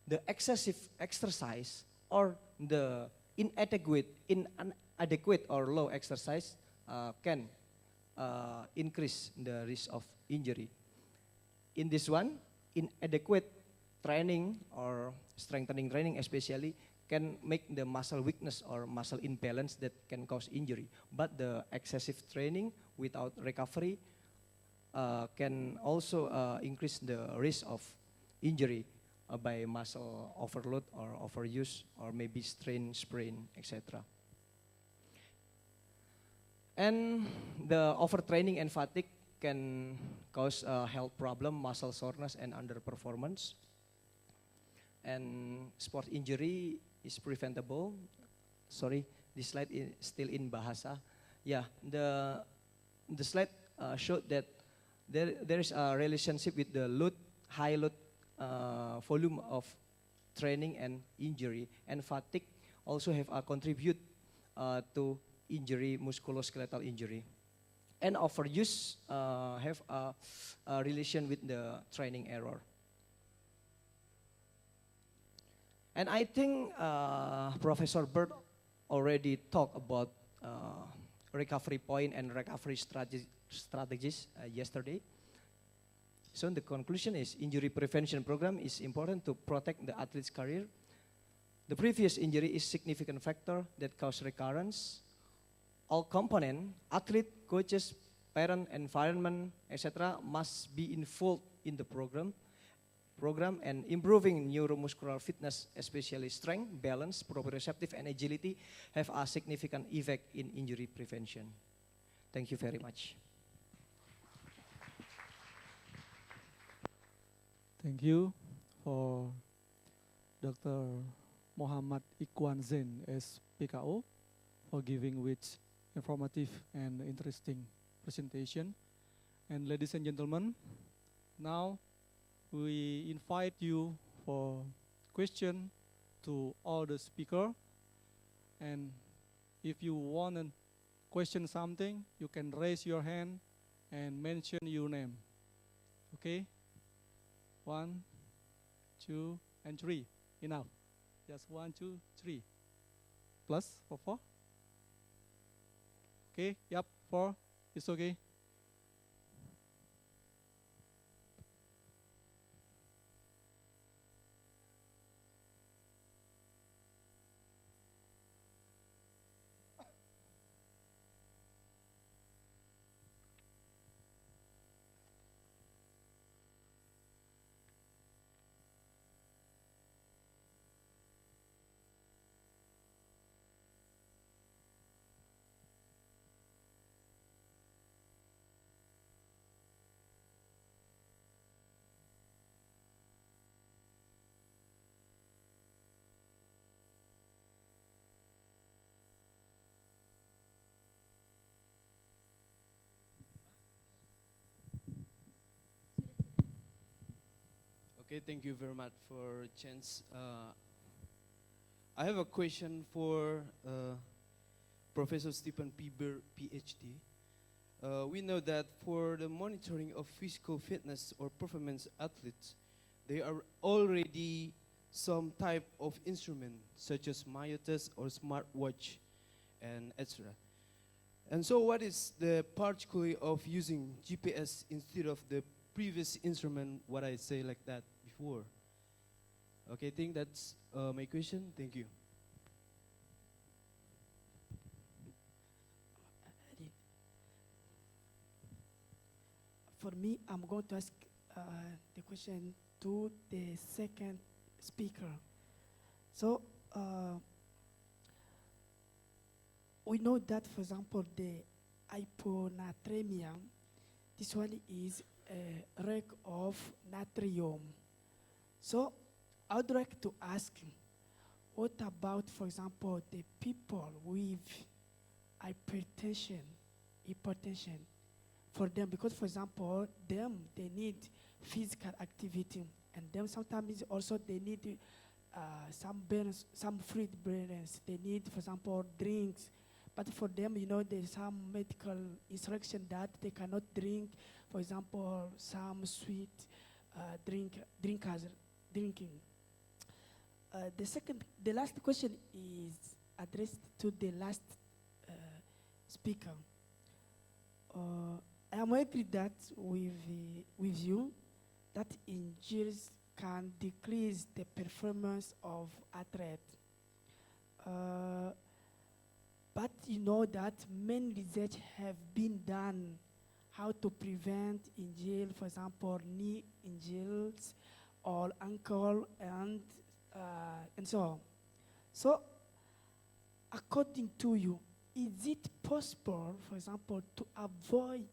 the excessive exercise or the inadequate or low exercise can increase the risk of injury. In this one, inadequate training or strengthening training especially can make the muscle weakness or muscle imbalance that can cause injury. But the excessive training without recovery can also increase the risk of injury by muscle overload or overuse or maybe strain, sprain, etc. And the overtraining and fatigue can cause a health problem, muscle soreness and underperformance. And sport injury is preventable. Sorry, this slide is still in Bahasa. Yeah, the slide showed that there is a relationship with the high load volume of training and injury, and fatigue also have a contribute to injury, musculoskeletal injury. And overuse have a relation with the training error. And I think Professor Bird already talked about recovery point and recovery strategies yesterday. So the conclusion is injury prevention program is important to protect the athlete's career. The previous injury is significant factor that cause recurrence. All component, athlete, coaches, parent, environment, etc. must be involved in the program and improving neuromuscular fitness, especially strength, balance, proprioceptive, and agility have a significant effect in injury prevention. Thank you very much. Thank you for Dr. Muhammad Ikhwan Zain as PKO for giving which informative and interesting presentation. And ladies and gentlemen, now we invite you for question to all the speaker. And if you want to question something, you can raise your hand and mention your name. Okay? 1, 2, and 3. Enough. Just 1, 2, 3. Plus for 4. Okay, yep, 4. It's okay. Okay, thank you very much for a chance. I have a question for Professor Stephen Bieber, PhD. We know that for the monitoring of physical fitness or performance athletes, there are already some type of instrument such as myotest or smartwatch and etc. And so what is the particularity of using GPS instead of the previous instrument, what I say like that before? Okay, I think that's my question. Thank you. For me, I'm going to ask the question to the second speaker. So, we know that, for example, the hyponatremia, this one is a lack of natrium. So, I would like to ask, what about, for example, the people with hypertension? For them, because, for example, they need physical activity, and them sometimes also they need some fruit balance. They need, for example, drinks. But for them, you know, there's some medical instruction that they cannot drink, for example, some sweet drinking. The last question is addressed to the last speaker. I am agree that with you that injuries can decrease the performance of athletes. But you know that many research have been done how to prevent injury, for example, knee injuries or uncle, and so on. So, according to you, is it possible, for example, to avoid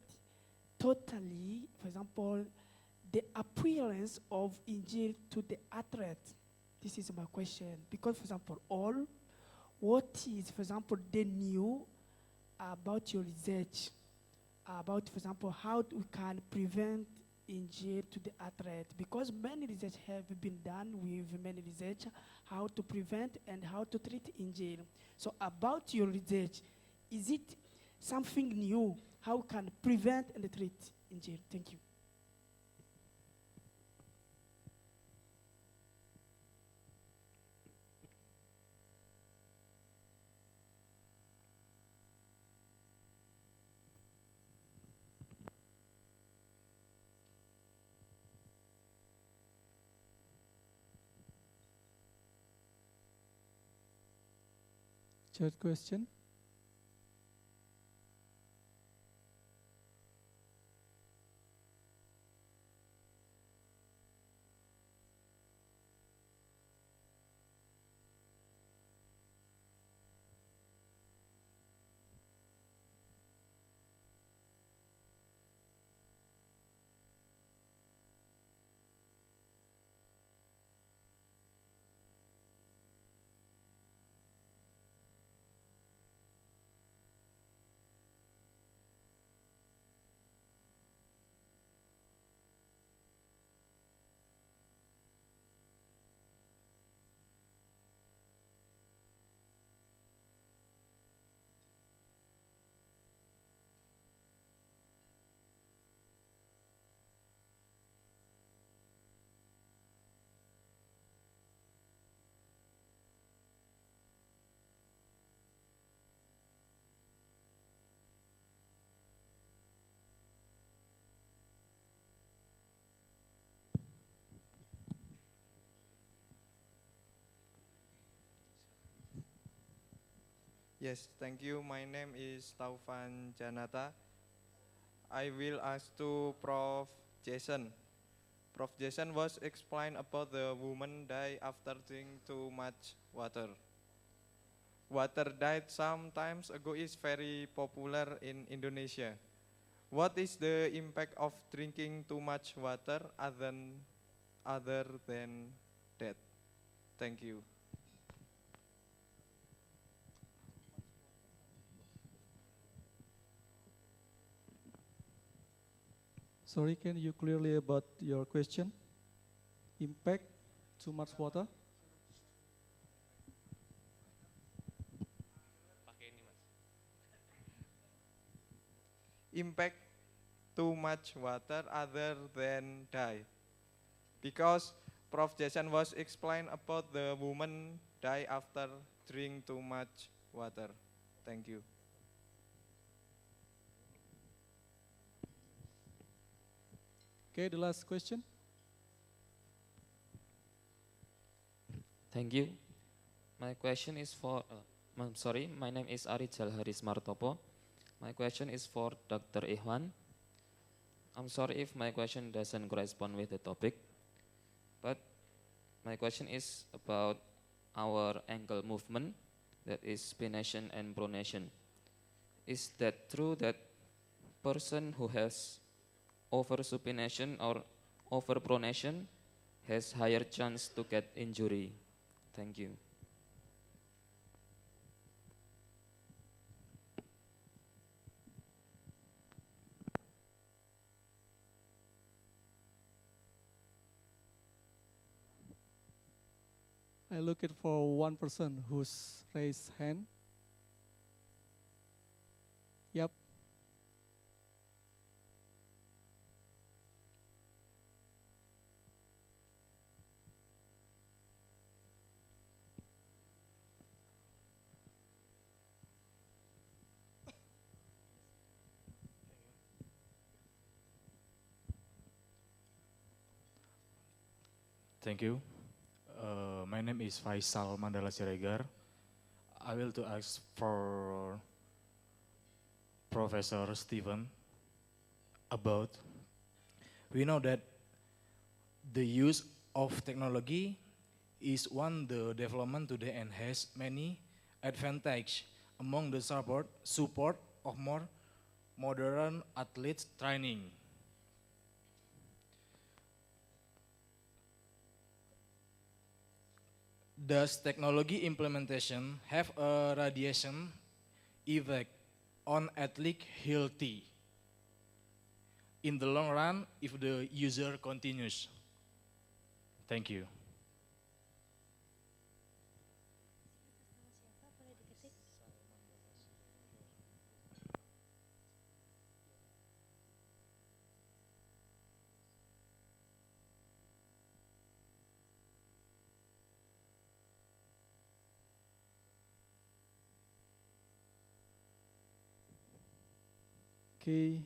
totally, for example, the appearance of injury to the athlete? This is my question. Because, for example, what is, for example, the new about your research, about, for example, how we can prevent injury to the athlete? Because many research have been done with many research, how to prevent and how to treat injury. So about your research, is it something new? How can prevent and treat injury? Thank you. Third question. Yes, thank you. My name is Taufan Janata. I will ask to Prof. Jason. Prof. Jason was explained about the woman die after drinking too much water. Water diet some times ago is very popular in Indonesia. What is the impact of drinking too much water other than that? Thank you. Sorry, can you clearly about your question? Impact too much water? Impact too much water other than die. Because Prof. Jason was explained about the woman die after drink too much water. Thank you. Okay, the last question. Thank you. My question is for, my name is Arijal Haris Martopo. My question is for Dr. Ihwan. I'm sorry if my question doesn't correspond with the topic, but my question is about our ankle movement, that is supination and pronation. Is that true that person who has over supination or over pronation has higher chance to get injury? Thank you. I look it for one person who's raised hand. Yep. Thank you. My name is Faisal Mandala Siregar. I will to ask for Professor Stephen about, we know that the use of technology is one the development today and has many advantage among the support of more modern athletes training. Does technology implementation have a radiation effect on athlete healthy in the long run if the user continues? Thank you. Okay.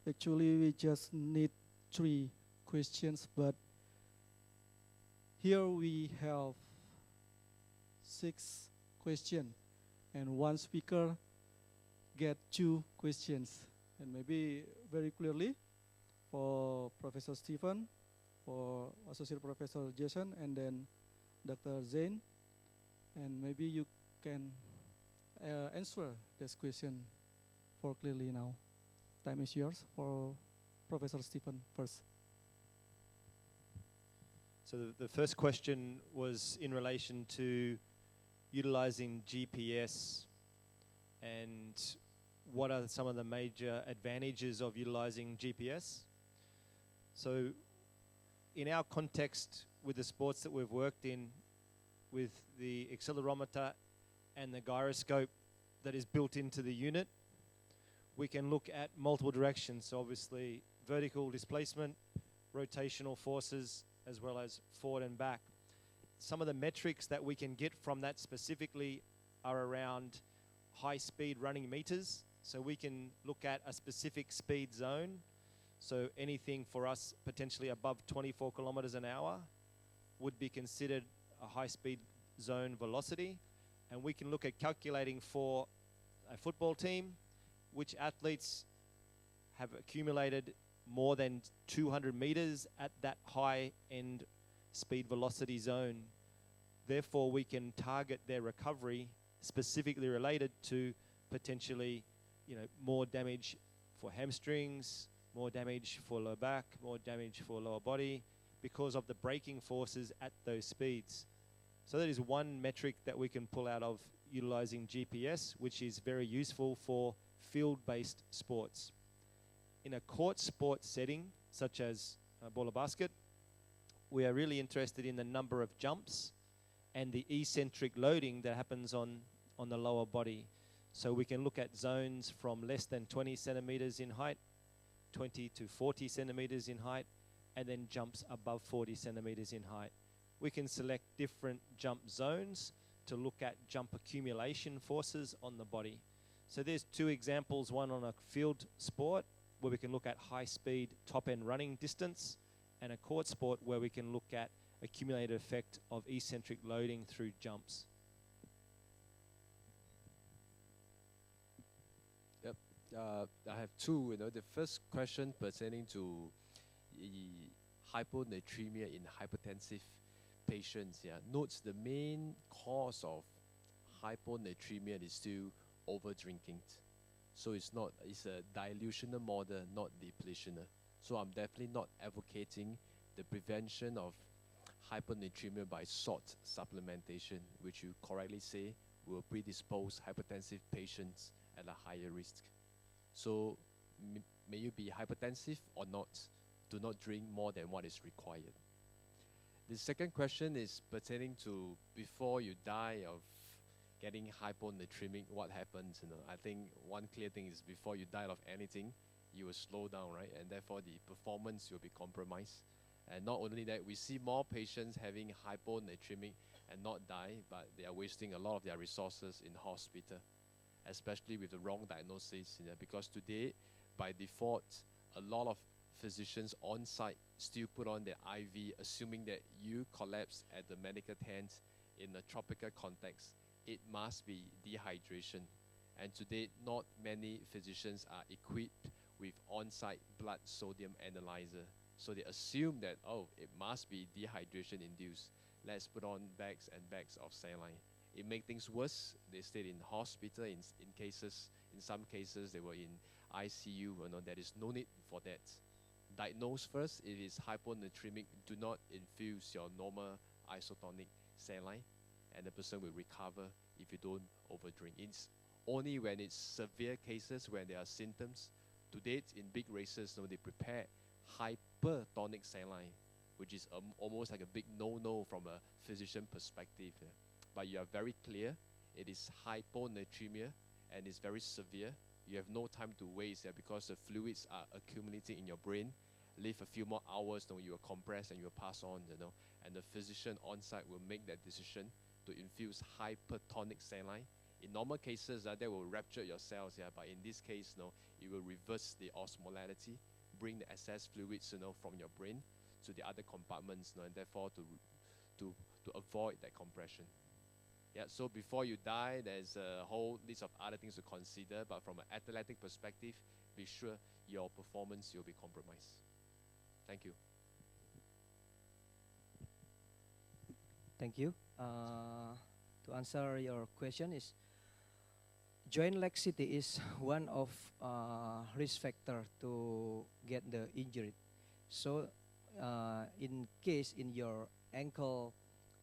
Actually, we just need 3 questions, but here we have 6 questions, and one speaker get 2 questions. And maybe very clearly for Professor Stephen, for Associate Professor Jason, and then Dr. Zain, and maybe you can answer this question for clearly now. Time is yours for Professor Stephen first. So the first question was in relation to utilizing GPS and what are some of the major advantages of utilizing GPS. So in our context with the sports that we've worked in, with the accelerometer and the gyroscope that is built into the unit, we can look at multiple directions. So obviously vertical displacement, rotational forces, as well as forward and back. Some of the metrics that we can get from that specifically are around high-speed running meters. So we can look at a specific speed zone. So anything for us potentially above 24 kilometers an hour would be considered a high-speed zone velocity. And we can look at calculating for a football team which athletes have accumulated more than 200 meters at that high-end speed velocity zone. Therefore, we can target their recovery specifically related to potentially, more damage for hamstrings, more damage for lower back, more damage for lower body because of the braking forces at those speeds. So that is one metric that we can pull out of utilizing GPS, which is very useful for field-based sports. In a court sport setting, such as ball or basket, we are really interested in the number of jumps and the eccentric loading that happens on the lower body. So we can look at zones from less than 20 centimeters in height, 20 to 40 centimeters in height, and then jumps above 40 centimeters in height. We can select different jump zones to look at jump accumulation forces on the body. So there's 2 examples, one on a field sport where we can look at high-speed top-end running distance, and a court sport where we can look at accumulated effect of eccentric loading through jumps. Yep, I have 2. The first question pertaining to hyponatremia in hypertensive patients. Notes the main cause of hyponatremia is still over-drinking. So it's a dilutional model, not depletional. So I'm definitely not advocating the prevention of hyponatremia by salt supplementation, which you correctly say will predispose hypertensive patients at a higher risk. So may you be hypertensive or not, do not drink more than what is required. The second question is pertaining to before you die of getting hyponatremic, what happens? I think one clear thing is before you die of anything, you will slow down, right? And therefore the performance will be compromised. And not only that, we see more patients having hyponatremic and not die, but they are wasting a lot of their resources in hospital, especially with the wrong diagnosis. Because today, by default, a lot of physicians on site still put on their IV, assuming that you collapse at the medical tent in a tropical context. It must be dehydration. And today, not many physicians are equipped with on-site blood sodium analyzer. So they assume that, oh, it must be dehydration induced. Let's put on bags and bags of saline. It made things worse. They stayed in hospital in some cases they were in ICU. There is no need for that. Diagnose first, if it's hyponatremic, do not infuse your normal isotonic saline, and the person will recover if you don't overdrink. It's only when it's severe cases, when there are symptoms. To date, in big races, they prepare hypertonic saline, which is almost like a big no-no from a physician perspective. But you are very clear, it is hyponatremia, and it's very severe. You have no time to waste because the fluids are accumulating in your brain. Leave a few more hours, you will compress and you will pass on, and the physician on site will make that decision to infuse hypertonic saline. In normal cases, that will rupture your cells, but in this case, it will reverse the osmolality, bring the excess fluids, from your brain to the other compartments, and therefore to avoid that compression. Yeah, so before you die, there's a whole list of other things to consider, but from an athletic perspective, be sure your performance will be compromised. Thank you. Thank you. To answer your question is, joint laxity is one of risk factor to get the injury. So in case in your ankle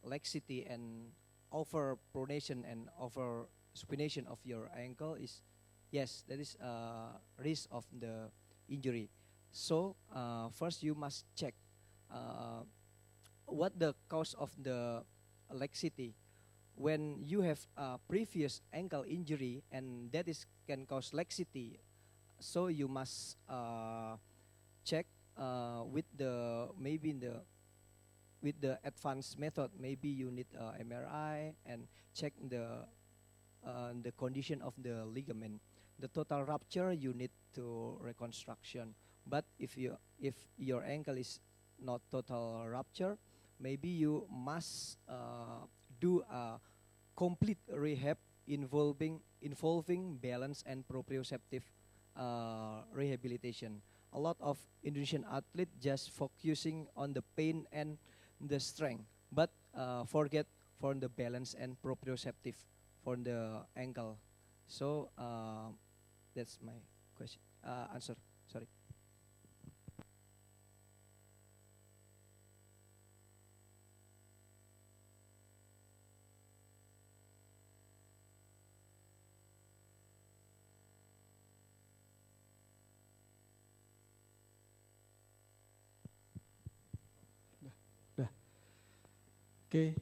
laxity and overpronation and overspination of your ankle is, yes, that is a risk of the injury. So first you must check what the cause of the laxity. When you have a previous ankle injury and that is can cause laxity, so you must check with the with the advanced method. Maybe you need MRI and check the condition of the ligament. The total rupture you need to reconstruction. But if your ankle is not total rupture, maybe you must do a complete rehab involving balance and proprioceptive rehabilitation. A lot of Indonesian athletes just focusing on the pain and the strength, but forget for the balance and proprioceptive for the ankle. So that's my question answer. Sorry. Okay,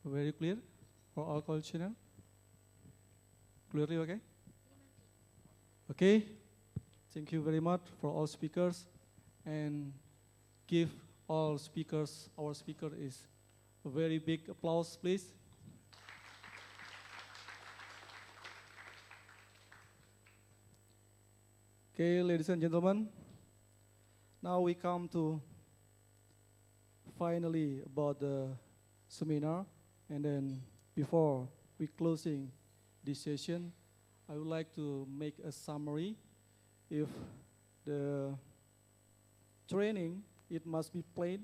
very clear for all questioner. Clearly, okay? Okay, thank you very much for all speakers, and give all speakers, our speaker is a very big applause, please. Okay, ladies and gentlemen, now we come to finally about the seminar, and then before we closing this session, I would like to make a summary. If the training, it must be played,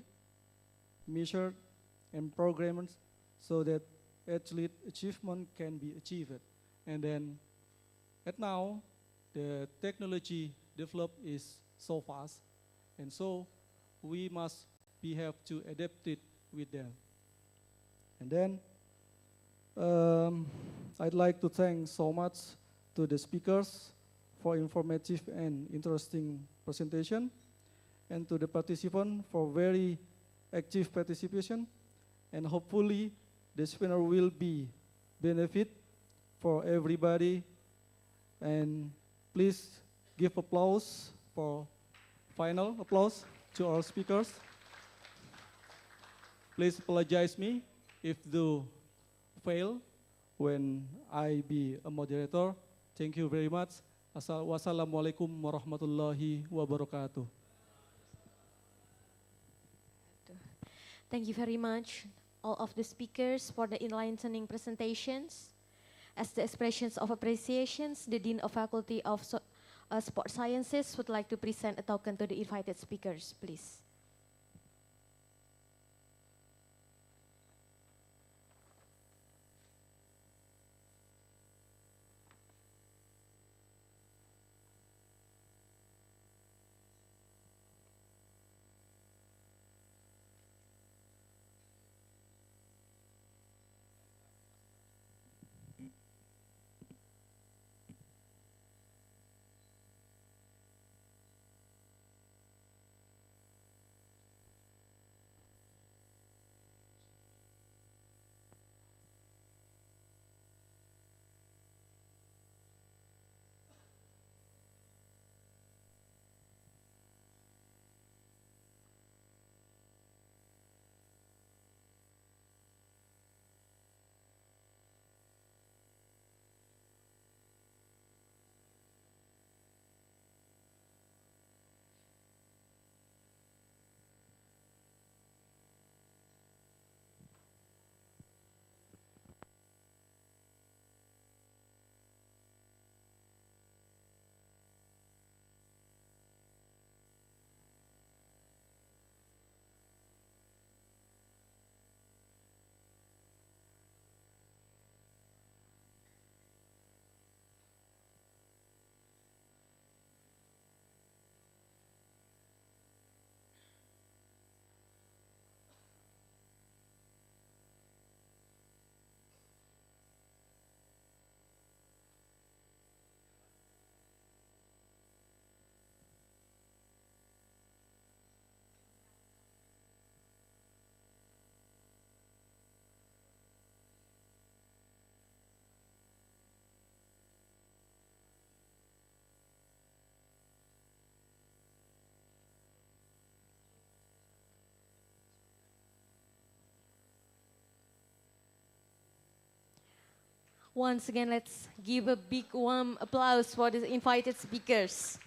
measured, and programmed so that athlete achievement can be achieved. And then at now, the technology develop is so fast, and so we must have to adapt it with them. And then I'd like to thank so much to the speakers for informative and interesting presentation, and to the participant for very active participation, and hopefully the seminar will be benefit for everybody. And please give applause for final applause to our speakers. Please apologize me if do fail when I be a moderator. Thank you very much. Wassalamualaikum warahmatullahi wabarakatuh. Thank you very much, all of the speakers, for the enlightening presentations. As the expressions of appreciations, the Dean of Faculty of Sport Sciences would like to present a token to the invited speakers, please. Once again, let's give a big warm applause for the invited speakers.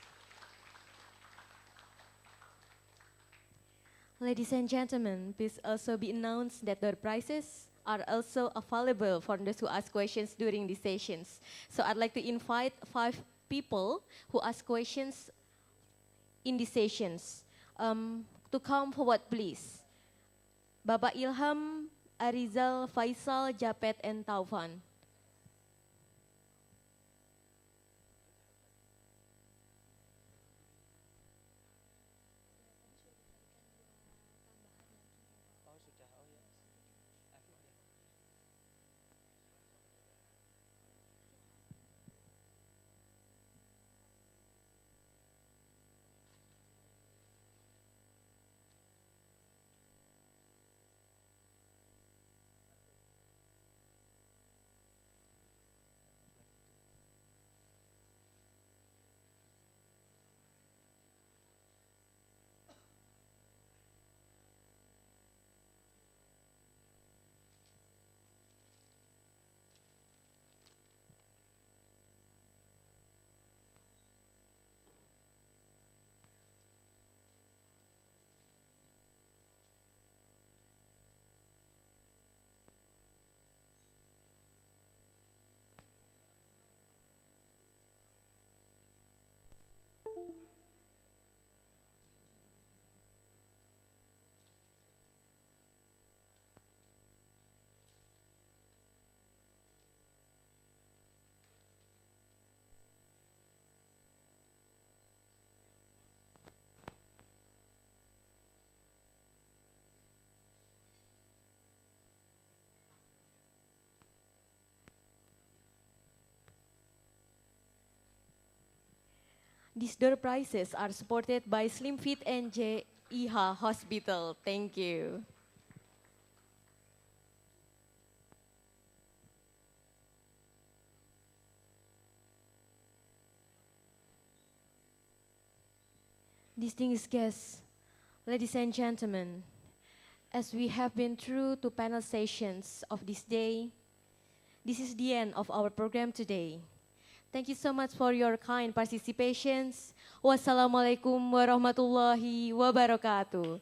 Ladies and gentlemen, please also be announced that the prizes are also available for those who ask questions during these sessions. So I'd like to invite 5 people who ask questions in these sessions to come forward, please. Bapak Ilham, Arizal, Faisal, Japet, and Taufan. These door prizes are supported by Slim Fit and JIH Hospital. Thank you. Distinguished guests, ladies and gentlemen, as we have been through 2 panel sessions of this day, this is the end of our program today. Thank you so much for your kind participations. Wassalamualaikum warahmatullahi wabarakatuh.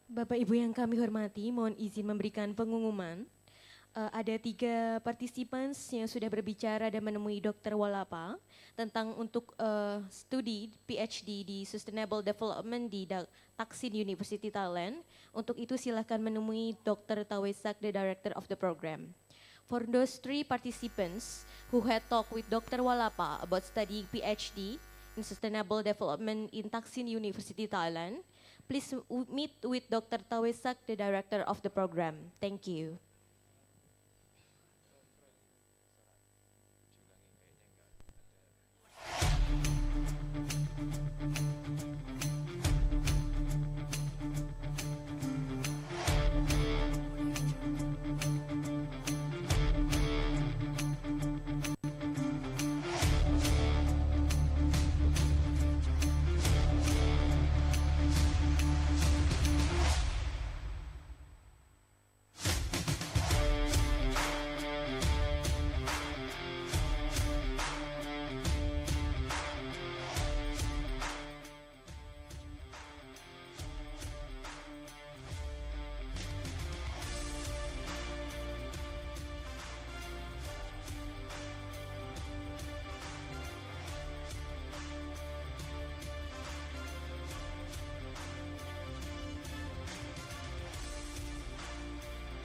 Bapak Ibu yang kami hormati, mohon izin memberikan pengumuman. Ada 3 participants yang sudah berbicara dan menemui Dr. Walapa tentang untuk studi PhD di Sustainable Development di Taksin University Thailand. Untuk itu silakan menemui Dr. Tawesak, the Director of the program. For those 3 participants who had talked with Dr. Walapa about studying PhD in Sustainable Development in Taksin University Thailand, please meet with Dr. Tawesak, the Director of the program. Thank you.